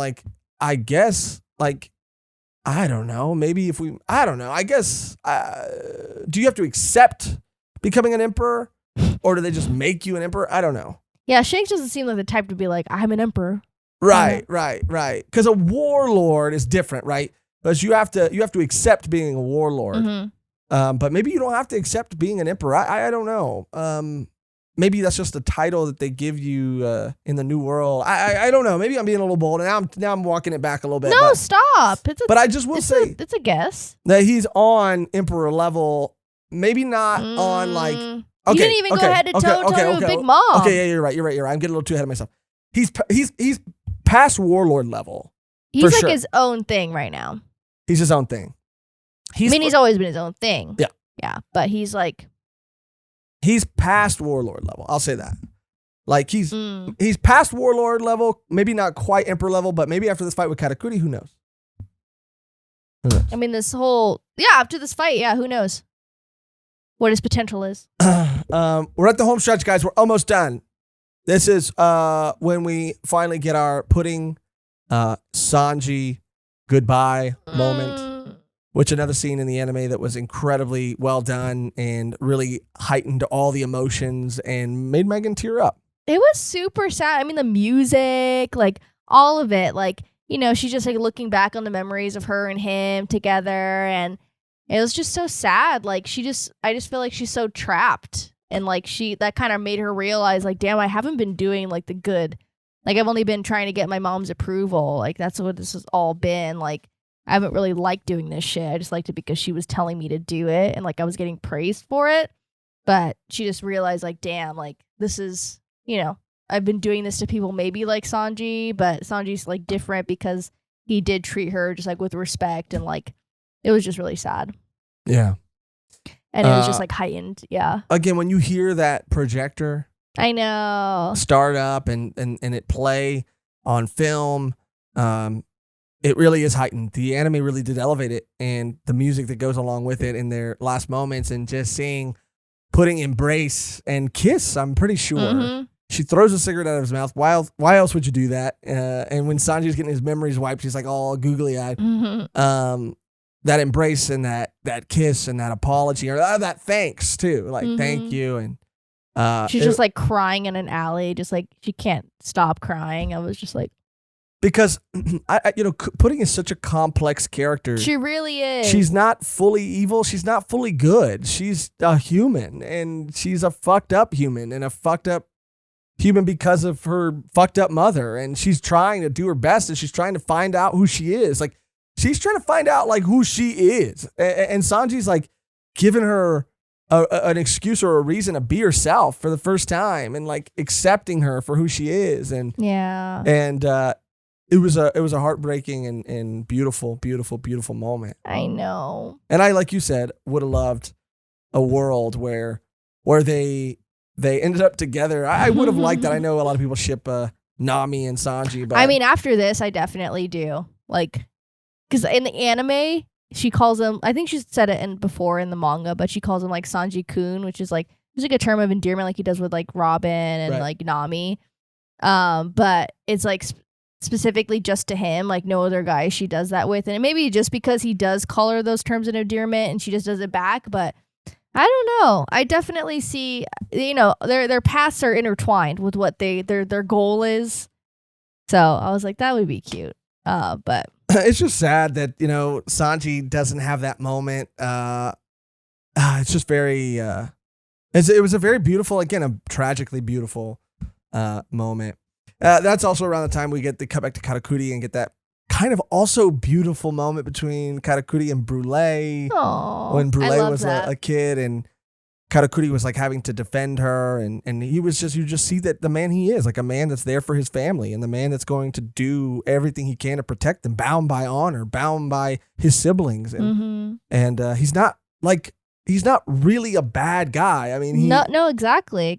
I guess I don't know. Maybe if we, I don't know. I guess, do you have to accept becoming an emperor, or do they just make you an emperor? I don't know. Yeah, Shanks doesn't seem like the type to be like, I'm an emperor. Right. Because a warlord is different, right? Because you have to accept being a warlord. Mm-hmm. But maybe you don't have to accept being an emperor. I don't know. Maybe that's just a title that they give you in the New World. I don't know. Maybe I'm being a little bold, and now I'm walking it back a little bit. No, stop. But I just will say it's a guess that he's on emperor level. Maybe not on like. Okay, you didn't even go head to toe with Big Mom. Okay, yeah, you're right. I'm getting a little too ahead of myself. He's past warlord level. He's like his own thing right now. He's his own thing. He's always been his own thing. Yeah. Yeah, but he's like. He's past warlord level. I'll say that. Like he's past warlord level, maybe not quite emperor level, but maybe after this fight with Katakuri, who knows? I mean, after this fight, who knows what his potential is. We're at the home stretch, guys. We're almost done. This is when we finally get our putting Sanji goodbye moment. Which another scene in the anime that was incredibly well done and really heightened all the emotions and made Mehgan tear up. It was super sad. I mean, the music, like all of it, like, you know, she's just like looking back on the memories of her and him together. And it was just so sad. Like I just feel like she's so trapped. And like that kind of made her realize like, damn, I haven't been doing like the good. Like I've only been trying to get my mom's approval. Like that's what this has all been. Like, I haven't really liked doing this shit. I just liked it because she was telling me to do it and like I was getting praised for it. But she just realized like, damn, like this is, you know, I've been doing this to people maybe like Sanji, but Sanji's like different because he did treat her just like with respect and like it was just really sad. Yeah. And it was just like heightened. Yeah. Again, when you hear that projector I know start up and it play on film, it really is heightened. The anime really did elevate it, and the music that goes along with it in their last moments, and just seeing putting embrace and kiss. I'm pretty sure she throws a cigarette out of his mouth. Why else would you do that? And when Sanji's getting his memories wiped, he's like all googly eyed. That embrace and that kiss and that apology or that thanks too, like thank you, and she's just like crying in an alley, just like she can't stop crying. I was just like. Because, Pudding is such a complex character. She really is. She's not fully evil. She's not fully good. She's a human, and she's a fucked up human, and a fucked up human because of her fucked up mother. And she's trying to do her best, and she's trying to find out who she is. Like, she's trying to find out, like, who she is. And Sanji's, like, giving her an excuse or a reason to be herself for the first time, and, like, accepting her for who she is. And it was a heartbreaking and beautiful, beautiful, beautiful moment. I know. And I, like you said, would have loved a world where they ended up together. I would have liked that. I know a lot of people ship Nami and Sanji, but I mean, after this, I definitely do. Like, because in the anime, she calls him. I think she said it before in the manga, but she calls him like Sanji-kun, which is like just like a term of endearment, like he does with like Robin and like Nami. But it's like. Specifically just to him, like no other guy she does that with, and maybe just because he does call her those terms of endearment and she just does it back. But I don't know, I definitely see, you know, their paths are intertwined with what their goal is, so I was like, that would be cute. But it's just sad that, you know, Sanji doesn't have that moment. It's just very it was a very beautiful, again, a tragically beautiful moment. That's also around the time we get the cut back to Katakuri and get that kind of also beautiful moment between Katakuri and Brule. When Brule was a kid and Katakuri was like having to defend her, and he was just, you just see that the man he is, like a man that's there for his family and the man that's going to do everything he can to protect them, bound by honor, bound by his siblings. And he's not really a bad guy. I mean, no, exactly.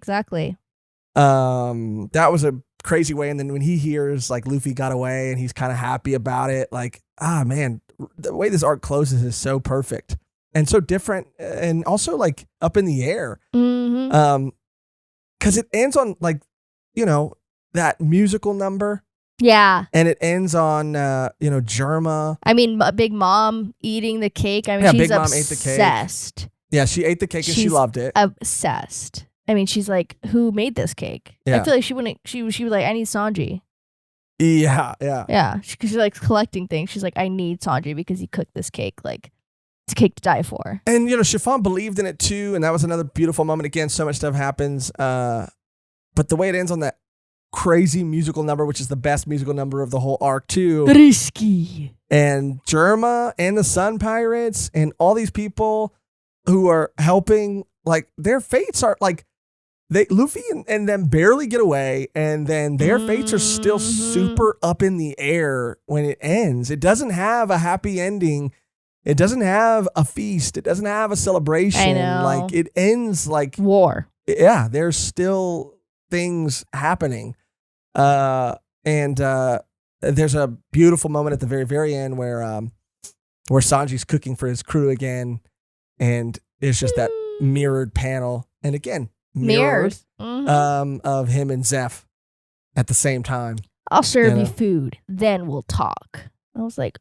That was a crazy way. And then when he hears like Luffy got away and he's kind of happy about it, like, man, the way this arc closes is so perfect and so different, and also like up in the air. Because it ends on like, you know, that musical number Yeah. And it ends on, Germa. I mean, Big Mom eating the cake. I mean, Yeah, she's Big Mom ate the cake. obsessed. Yeah, she ate the cake and she loved it. Obsessed. I mean, she's like, who made this cake? Yeah. I feel like she wouldn't. She was like, I need Sanji. Yeah. Yeah. Because she likes collecting things. She's like, I need Sanji because he cooked this cake. Like, it's a cake to die for. And, Chiffon believed in it too. And that was another beautiful moment. Again, so much stuff happens. But the way it ends on that crazy musical number, which is the best musical number of the whole arc too. Risky. And Germa and the Sun Pirates and all these people who are helping, like, their fates are like, Luffy and them barely get away, and then their fates are still super up in the air when it ends. It doesn't have a happy ending. It doesn't have a feast. It doesn't have a celebration. I know. Like, it ends like war. Yeah, there's still things happening. And there's a beautiful moment at the very, very end where Sanji's cooking for his crew again, and it's just that mirrored panel. And again, mirrors of him and Zeph at the same time. I'll serve you food, then we'll talk. I was like,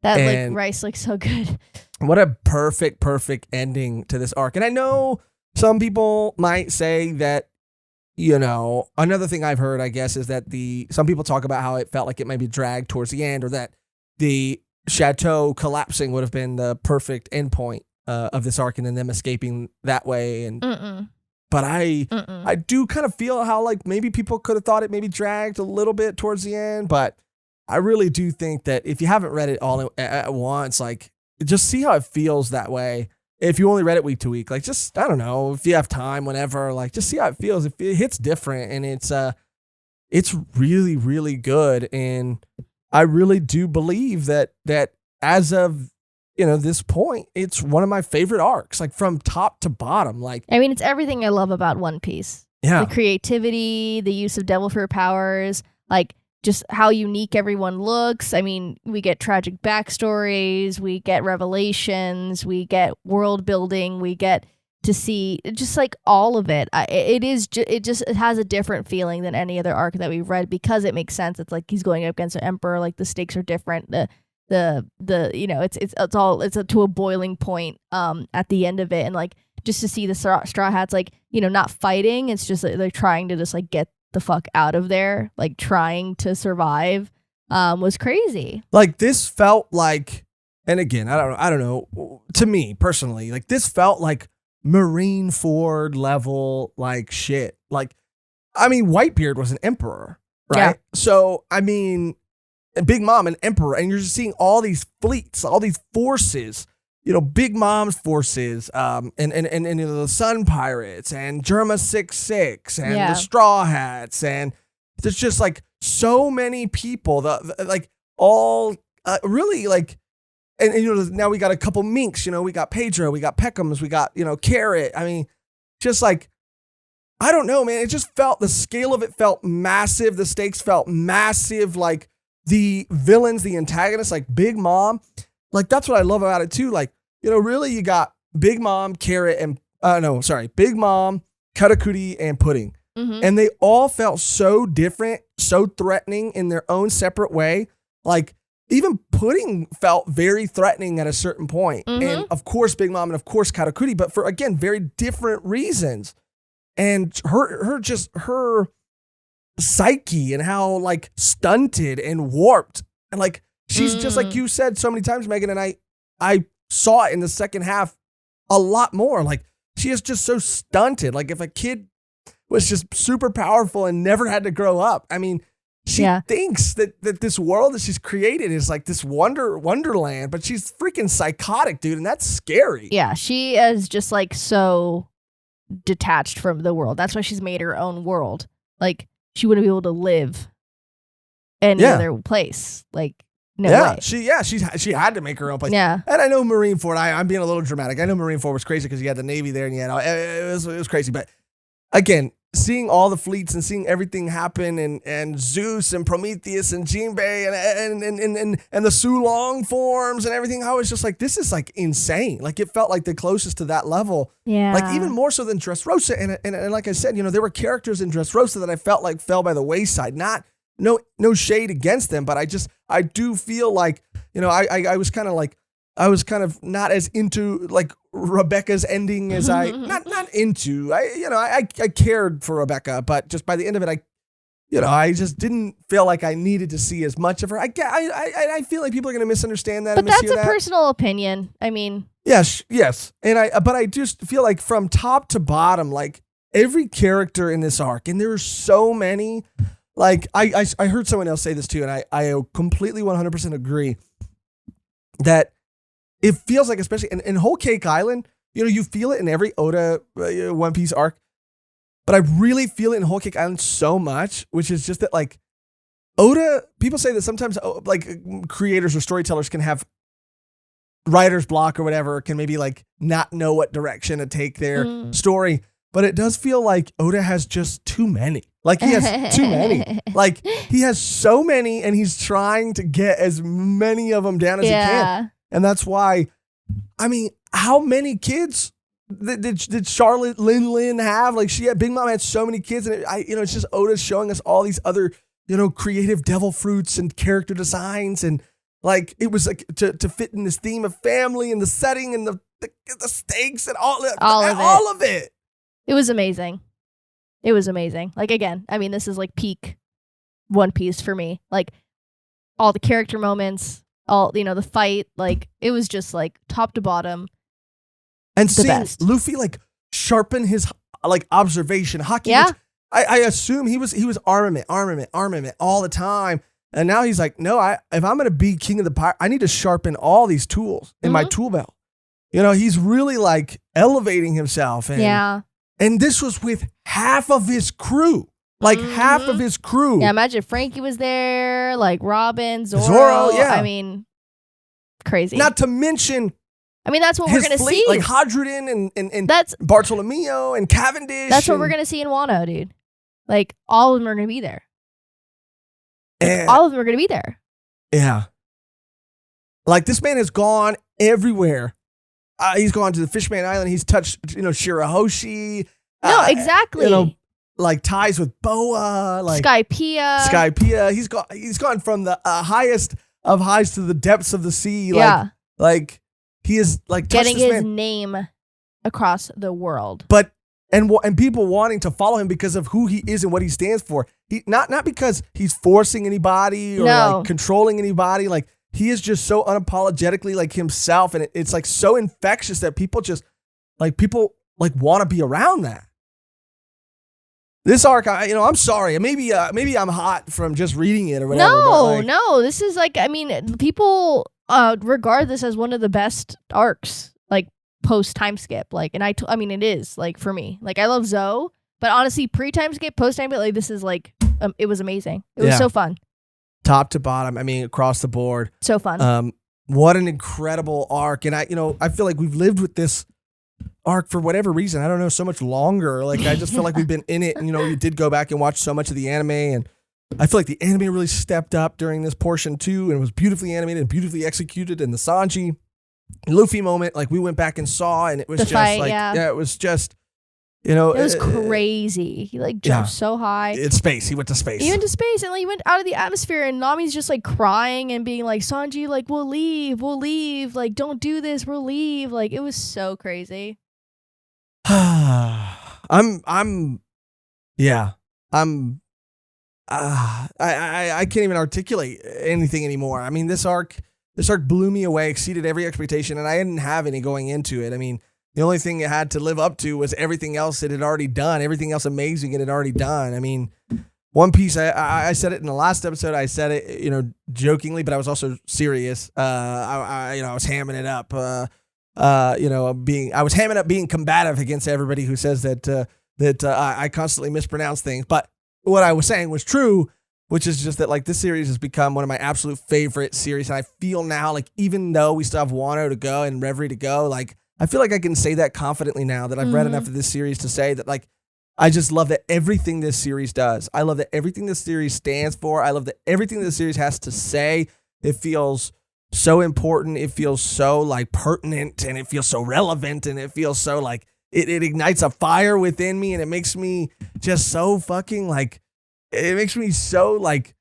that rice looks so good. What a perfect ending to this arc. And I know some people might say that, another thing I've heard, I guess, is that some people talk about how it felt like it might be dragged towards the end, or that the chateau collapsing would have been the perfect endpoint of this arc, and then them escaping that way. And but I do kind of feel how, like, maybe people could have thought it maybe dragged a little bit towards the end, but I really do think that if you haven't read it all at once, like, just see how it feels that way. If you only read it week to week, like, just, I don't know, if you have time, whenever, like, just see how it feels. If it hits different, and it's really, really good. And I really do believe that as of, this point, it's one of my favorite arcs, like, from top to bottom. Like, I mean, it's everything I love about One Piece. Yeah. The creativity, the use of devil fruit powers, like, just how unique everyone looks. I mean, we get tragic backstories, we get revelations, we get world building, we get to see just like all of it. It has a different feeling than any other arc that we've read, because it makes sense. It's like he's going up against an emperor, like the stakes are different. It's to a boiling point at the end of it, and like just to see the straw hats, like, not fighting. It's just like, they're trying to just like get the fuck out of there, like trying to survive, was crazy. Like, this felt like, and again, I don't know, to me personally, like, this felt like Marineford level, like, shit. Like, I mean, Whitebeard was an emperor, right? Yeah. So, I mean, Big Mom, an emperor, and you're just seeing all these fleets, all these forces, Big Mom's forces, and the Sun Pirates, and Germa 6-6, and the Straw Hats, and there's just like so many people, like all really like, and now we got a couple minks, we got Pedro, we got Peckham's, we got Carrot. I mean, just like, I don't know, man. It just felt, the scale of it felt massive. The stakes felt massive. Like, the villains, the antagonists, like Big Mom. Like, that's what I love about it too. Like, really, you got Big Mom, Carrot, and Big Mom, Katakuri, and Pudding. And they all felt so different, so threatening in their own separate way. Like, even Pudding felt very threatening at a certain point. And of course, Big Mom, and of course, Katakuri, but for, again, very different reasons. And her psyche, and how, like, stunted and warped, and like, she's just like you said so many times, Mehgan, and I saw it in the second half a lot more. Like, she is just so stunted. Like, if a kid was just super powerful and never had to grow up, I mean, she thinks that this world that she's created is like this wonderland, but she's freaking psychotic, dude, and that's scary. Yeah, she is just like so detached from the world. That's why she's made her own world. Like, she wouldn't be able to live in another place. Like, no way. She had to make her own place. Yeah. And I know Marineford, I'm being a little dramatic. I know Marineford was crazy because you had the Navy there, and it was crazy. But again, seeing all the fleets and seeing everything happen, and Zeus and Prometheus and Jinbe and the Sulong forms and everything, I was just like, this is like insane. Like, it felt like the closest to that level. Yeah. Like, even more so than Dressrosa. And like I said, there were characters in Dressrosa that I felt like fell by the wayside. Not no shade against them, but I do feel like, I was kind of not as into like Rebecca's ending as I not into. I cared for Rebecca, but just by the end of it, I just didn't feel like I needed to see as much of her. I feel like people are going to misunderstand that. But that's a personal opinion. I mean, yes, but I just feel like from top to bottom, like every character in this arc, and there are so many. Like I heard someone else say this too, and I completely 100% agree that it feels like, especially in Whole Cake Island, you feel it in every Oda One Piece arc. But I really feel it in Whole Cake Island so much, which is just that, like, Oda, people say that sometimes, like, creators or storytellers can have writer's block or whatever, can maybe, like, not know what direction to take their story. But it does feel like Oda has just too many. Like, he has too many. Like, he has so many, and he's trying to get as many of them down as he can. And that's why, I mean, how many kids did Charlotte Lin have? Like, Big Mom had so many kids, and it's just Oda showing us all these other, creative devil fruits and character designs, and like it was like to fit in this theme of family and the setting and the stakes and all of it. It was amazing. It was amazing. Like, again, I mean, this is like peak One Piece for me. Like, all the character moments, all the fight, like it was just like top to bottom. And seeing Luffy like sharpen his like observation hockey. Yeah. I assume he was armament all the time. And now he's like, no, if I'm gonna be king of the pirate, I need to sharpen all these tools in my tool belt. He's really like elevating himself. And this was with half of his crew. Like half of his crew. Yeah, imagine Frankie was there, like Robin, Zoro. Yeah. I mean, crazy. Not to mention, I mean, that's what we're going to see. Like Hadrian and that's Bartolomeo and Cavendish. That's what we're going to see in Wano, dude. Like, all of them are going to be there. All of them are going to be there. Yeah. Like, this man has gone everywhere. He's gone to the Fishman Island. He's touched, Shirahoshi. No, exactly. Like ties with Boa. Like Skypiea. He's gone from the highest of highs to the depths of the sea. Like he is like getting his name across the world. But and people wanting to follow him because of who he is and what he stands for. He not because he's forcing anybody or like controlling anybody. Like, he is just so unapologetically like himself, and it's like so infectious that people want to be around that. This arc, I'm sorry. Maybe I'm hot from just reading it or whatever. No. This is like, I mean, people regard this as one of the best arcs, like post time skip. Like, and I mean, it is like for me. Like, I love Zoe, but honestly, pre time skip, post time skip, like this is like, it was amazing. It was so fun, top to bottom. I mean, across the board, so fun. What an incredible arc, and I feel like we've lived with this arc for whatever reason. I don't know, so much longer. Like, I just feel like we've been in it, and we did go back and watch so much of the anime, and I feel like the anime really stepped up during this portion too, and it was beautifully animated and beautifully executed. And the Sanji Luffy moment, like, we went back and saw, and it was it was just, it was crazy. He like jumped so high. It's space. He went to space. He went to space, and like he went out of the atmosphere, and Nami's just like crying and being like, Sanji, like, we'll leave, like, don't do this, we'll leave. Like, it was so crazy. I can't even articulate anything anymore. I mean, this arc blew me away, exceeded every expectation, and I didn't have any going into it. I mean, the only thing it had to live up to was everything else it had already done, everything else amazing it had already done. I mean, One Piece, I said it in the last episode, I said it, jokingly, but I was also serious. I was hamming it up. I was hamming up being combative against everybody who says that I constantly mispronounce things. But what I was saying was true, which is just that, like, this series has become one of my absolute favorite series. And I feel now, like, even though we still have Wano to go and Reverie to go, like, I feel like I can say that confidently now that I've read enough of this series to say that, like, I just love that everything this series does. I love that everything this series stands for. I love that everything this series has to say. It feels so important. It feels so, like, pertinent, and it feels so relevant, and it feels so, like, it ignites a fire within me, and it makes me just so fucking, like, it makes me so, like,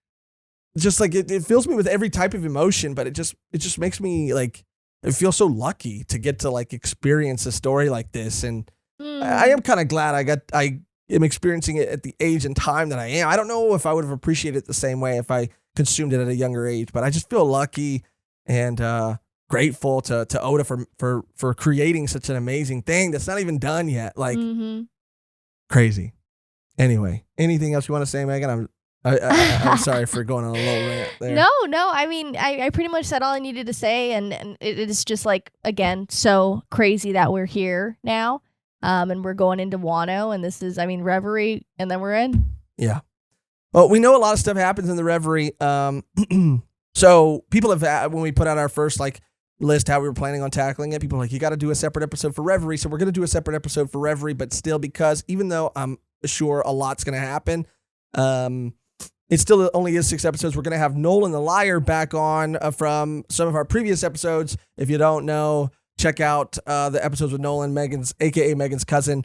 It's just like it fills me with every type of emotion, but it just makes me like I feel so lucky to get to like experience a story like this. And I am kind of glad I am experiencing it at the age and time that I am. I don't know if I would have appreciated it the same way if I consumed it at a younger age, but I just feel lucky and grateful to Oda for creating such an amazing thing that's not even done yet. Like crazy. Anyway, anything else you want to say, Mehgan? I'm sorry for going on a little rant there. No. I mean, I pretty much said all I needed to say, and it is just like, again, so crazy that we're here now, and we're going into Wano, and this is, I mean, Reverie, and then we're in. Yeah. Well, we know a lot of stuff happens in the Reverie. So people have, when we put out our first like list, how we were planning on tackling it, people were like, you got to do a separate episode for Reverie. So we're going to do a separate episode for Reverie, but still, because even though I'm sure a lot's going to happen, it still only is 6 episodes. We're going to have Nolan the Liar back on from some of our previous episodes. If you don't know, check out the episodes with Nolan, aka Megan's cousin.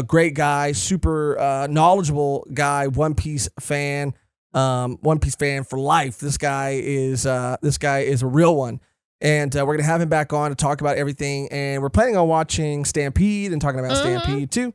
Great guy, super knowledgeable guy, One Piece fan for life. This guy is a real one. And we're going to have him back on to talk about everything. And we're planning on watching Stampede and talking about Stampede too.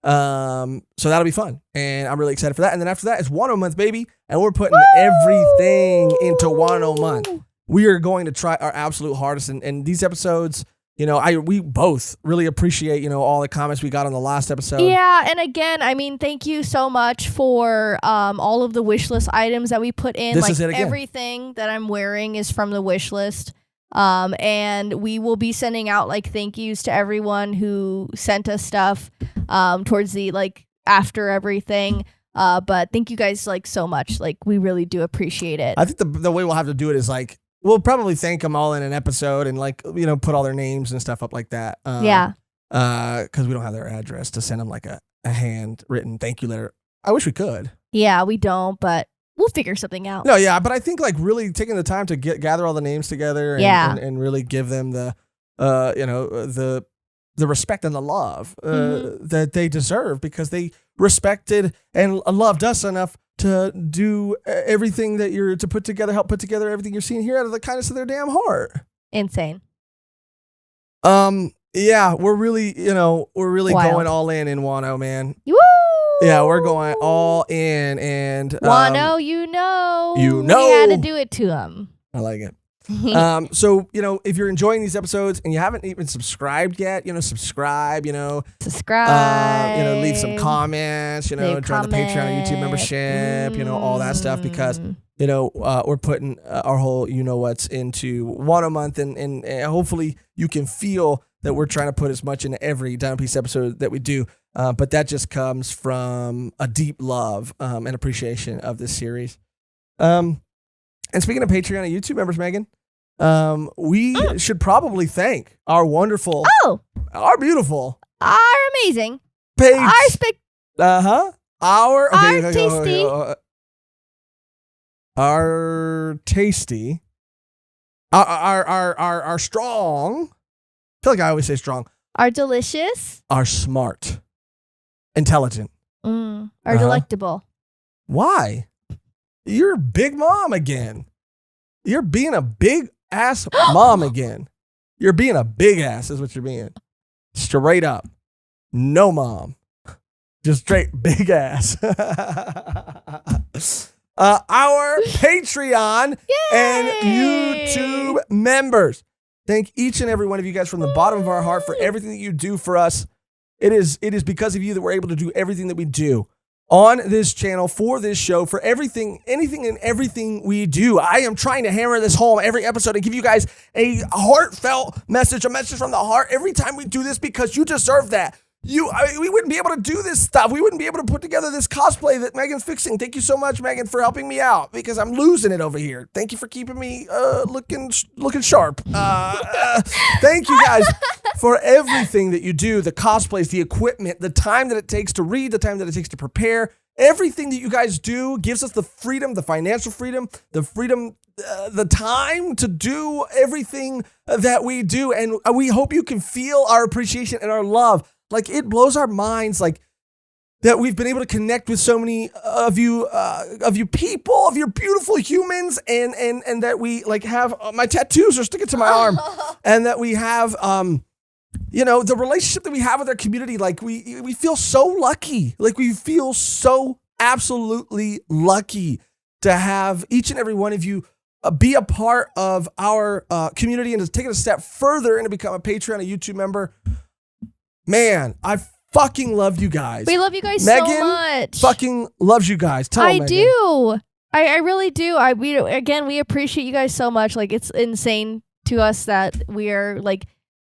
So that'll be fun, and I'm really excited for that. And then after that is Wano month, baby, and we're putting everything into Wano month. We are going to try our absolute hardest, and these episodes, we both really appreciate, all the comments we got on the last episode. Yeah, and again, I mean, thank you so much for all of the wish list items that we put in. This is it again. Everything that I'm wearing is from the wish list. And we will be sending out like thank yous to everyone who sent us stuff towards the like after everything. But thank you guys like so much. Like we really do appreciate it. I think the way we'll have to do it is like we'll probably thank them all in an episode and like put all their names and stuff up like that. Yeah. Because we don't have their address to send them like a handwritten thank you letter. I wish we could. Yeah, we don't, but we'll figure something out. No, yeah, but I think like really taking the time to gather all the names together and really give them the respect and the love that they deserve, because they respected and loved us enough to do everything that help put together everything you're seeing here out of the kindness of their damn heart. Insane. Yeah, we're really Wild. going all in Wano, man. Woo! Yeah, we're going all in, and Wano, we had to do it to him. I like it. So if you're enjoying these episodes and you haven't even subscribed yet, subscribe. Subscribe. Leave some comments. Join the Patreon, YouTube membership. All that stuff, because we're putting our whole what's into Wano month, and hopefully you can feel that we're trying to put as much into every Dino Piece episode that we do. But that just comes from a deep love and appreciation of this series. And speaking of Patreon and YouTube members, Mehgan, we should probably thank our wonderful, our beautiful, our amazing, page, our tasty, our tasty, our strong. I feel like I always say strong. Our delicious, our smart. Intelligent. Or delectable. Why? You're a big mom again. You're being a big ass mom again. You're being a big ass is what you're being. Straight up. No mom. Just straight big ass. Our Patreon and YouTube members. Thank each and every one of you guys from the bottom of our heart for everything that you do for us. It is because of you that we're able to do everything that we do on this channel, for this show, for anything and everything we do. I am trying to hammer this home every episode and give you guys a heartfelt message, a message from the heart every time we do this, because you deserve that. We wouldn't be able to do this stuff. We wouldn't be able to put together this cosplay that Megan's fixing. Thank you so much, Mehgan, for helping me out, because I'm losing it over here. Thank you for keeping me looking sharp. Thank you guys for everything that you do, the cosplays, the equipment, the time that it takes to read, the time that it takes to prepare. Everything that you guys do gives us the freedom, the financial freedom, the freedom, the time to do everything that we do. And we hope you can feel our appreciation and our love. Like, it blows our minds. Like, that we've been able to connect with so many of you people, of your beautiful humans, and that we like have my tattoos are sticking to my arm, and that we have the relationship that we have with our community. Like we feel so lucky. Like we feel so absolutely lucky to have each and every one of you be a part of our community and to take it a step further and to become a Patreon, a YouTube member. Man, I fucking love you guys. We love you guys Mehgan so much. Fucking loves you guys. Tell I Mehgan. do. I really do. We appreciate you guys so much. Like, it's insane to us that we are like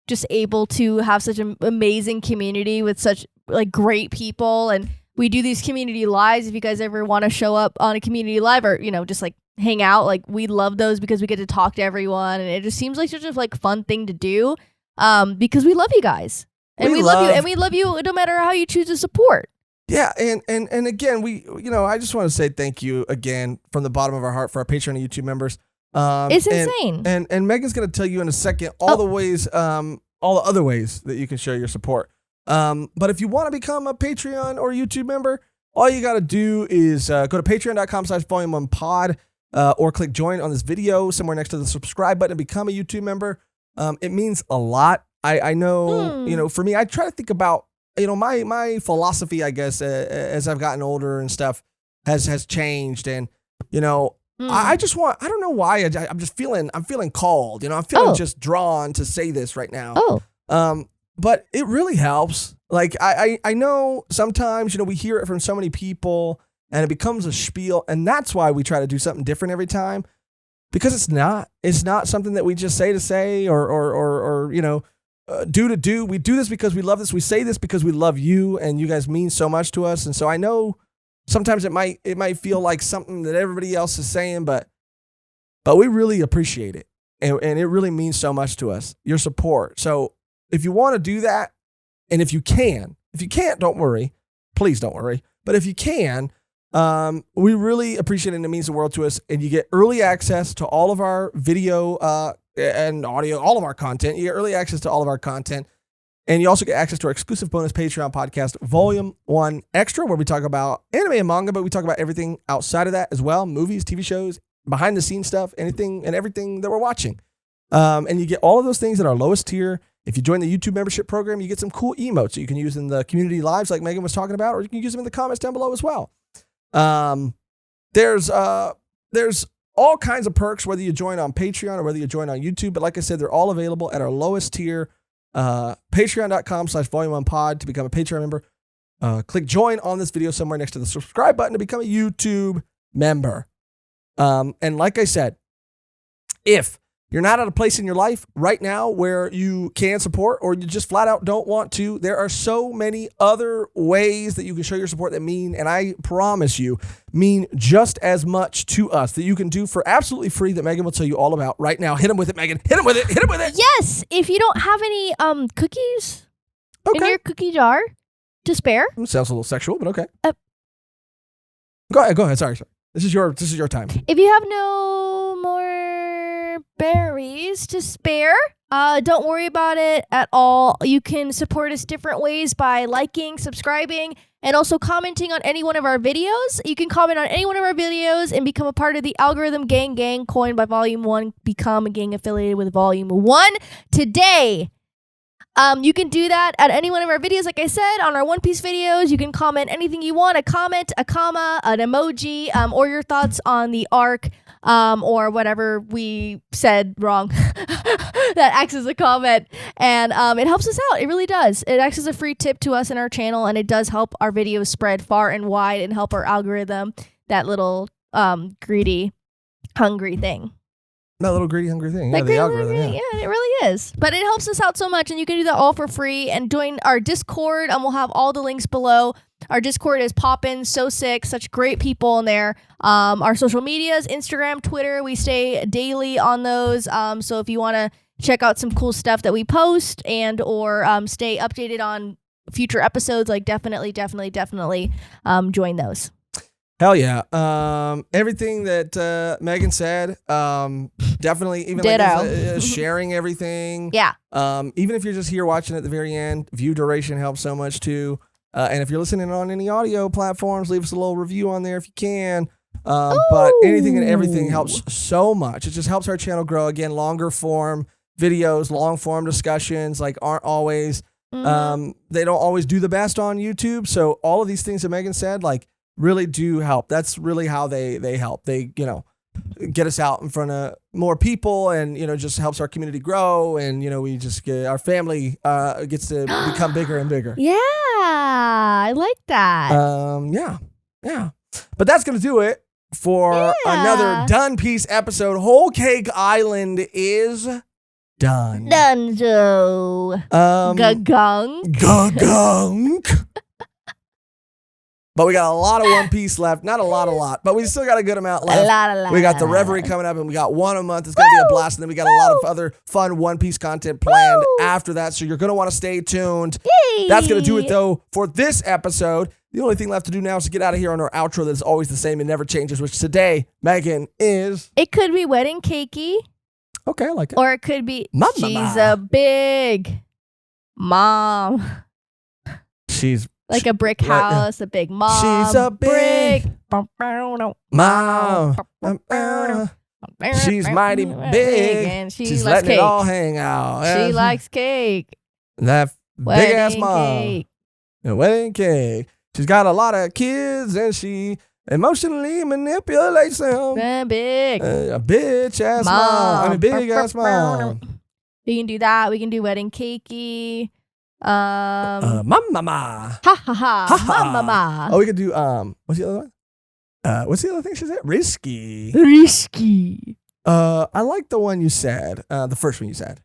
just able to have such an amazing community with such like great people, and we do these community lives. If you guys ever want to show up on a community live or just like hang out, like we love those because we get to talk to everyone, and it just seems like such a like fun thing to do because we love you guys. And we love you, and we love you no matter how you choose to support. Yeah, and again, I just want to say thank you again from the bottom of our heart for our Patreon and YouTube members. It's insane. And Mehgan's going to tell you in a second all the other ways that you can show your support. But if you want to become a Patreon or YouTube member, all you got to do is go to patreon.com/volume1pod or click join on this video somewhere next to the subscribe button and become a YouTube member. It means a lot. I know, for me, I try to think about, my philosophy, I guess, as I've gotten older and stuff has changed. And, I just I don't know why, I'm feeling called, I'm feeling just drawn to say this right now. But it really helps. Like, I know sometimes, we hear it from so many people and it becomes a spiel. And that's why we try to do something different every time, because it's not something that we just say to say or do to do. We do this because we love this. We say this because we love you, and you guys mean so much to us. And so I know sometimes it might feel like something that everybody else is saying, but we really appreciate it. And it really means so much to us, your support. So if you want to do that, and if you can't, don't worry. Please don't worry. But if you can, we really appreciate it, and it means the world to us. And you get early access to all of our video and audio, all of our content. You get early access to all of our content. And you also get access to our exclusive bonus Patreon podcast, Volume 1 Extra, where we talk about anime and manga, but we talk about everything outside of that as well. Movies, TV shows, behind the scenes stuff, anything and everything that we're watching. And you get all of those things at our lowest tier. If you join the YouTube membership program, you get some cool emotes that you can use in the community lives like Mehgan was talking about, or you can use them in the comments down below as well. There's all kinds of perks, whether you join on Patreon or whether you join on YouTube. But like I said, they're all available at our lowest tier, patreon.com/volume1pod to become a Patreon member. Click join on this video somewhere next to the subscribe button to become a YouTube member. And like I said, if you're not at a place in your life right now where you can support, or you just flat out don't want to, there are so many other ways that you can show your support that mean, and I promise you, mean just as much to us, that you can do for absolutely free, that Mehgan will tell you all about right now. Hit him with it, Mehgan. Hit him with it. Hit him with it. Yes. If you don't have any cookies in your cookie jar to spare. Sounds a little sexual, but okay. Go ahead. Sorry. This is your time. If you have no more berries to spare, don't worry about it at all. You can support us different ways by liking, subscribing, and also commenting on any one of our videos. You can comment on any one of our videos and become a part of the algorithm gang coined by Volume 1. Become a gang affiliated with Volume 1 today. You can do that at any one of our videos. Like I said, on our One Piece videos, you can comment anything you want, a comment, a comma, an emoji, or your thoughts on the arc, or whatever we said wrong that acts as a comment. And it helps us out. It really does. It acts as a free tip to us in our channel, and it does help our videos spread far and wide and help our algorithm, that little greedy, hungry thing. That little greedy, hungry thing. Yeah, the algorithm. Yeah, it really is. But it helps us out so much, and you can do that all for free. And join our Discord, and we'll have all the links below. Our Discord is poppin', so sick, such great people in there. Our social medias, Instagram, Twitter, we stay daily on those. So if you want to check out some cool stuff that we post and or stay updated on future episodes, like definitely join those. Hell yeah. Everything that Mehgan said, definitely, even like sharing everything. Yeah. Even if you're just here watching at the very end, view duration helps so much too. And if you're listening on any audio platforms, leave us a little review on there if you can. But anything and everything helps so much. It just helps our channel grow. Again, longer form videos, long form discussions, like aren't always, they don't always do the best on YouTube. So all of these things that Mehgan said, like really do help. That's really how they help. They, get us out in front of more people and, just helps our community grow. And, we just get our family, gets to become bigger and bigger. Yeah. I like that. Yeah. But that's going to do it for another Done Piece episode. Whole Cake Island is done. Dunzo. Gagunk. But we got a lot of One Piece left. Not a lot, but we still got a good amount left. We got the Reverie coming up, and we got one a month. It's going to be a blast. And then we got a lot of other fun One Piece content planned after that. So you're going to want to stay tuned. Yay. That's going to do it, though, for this episode. The only thing left to do now is to get out of here on our outro that is always the same and never changes, which today, Mehgan, is... It could be wedding cakey. Okay, I like it. Or it could be Mama. She's a big mom. She's... Like a brick house, a big mom. She's a big mom. She's mighty big. And she's likes letting cake. it all hang out. She likes cake. That big ass mom. Cake. A wedding cake. She's got a lot of kids and she emotionally manipulates them. Big. A bitch ass mom. I mean, big ass mom. We can do that. We can do wedding cakey. Mama. Ha ha ha. Mama. Oh, we could do what's the other one? What's the other thing she said? Risky. I like the one you said. The first one you said.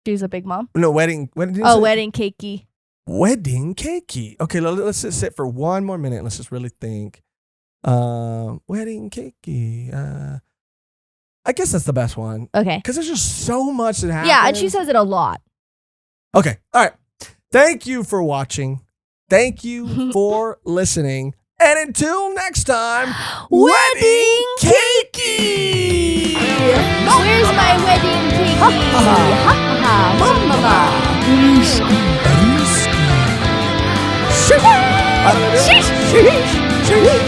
She's a big mom. No, wedding. Wedding cakey. Wedding cakey. Okay, let's just sit for one more minute. Let's just really think. Wedding cakey. I guess that's the best one. Okay. Because there's just so much that happens. Yeah, and she says it a lot. Okay. All right. Thank you for watching. Thank you for listening. And until next time, wedding cakey. Where's my wedding cakey? Ha ha ha. Mama. Sheesh.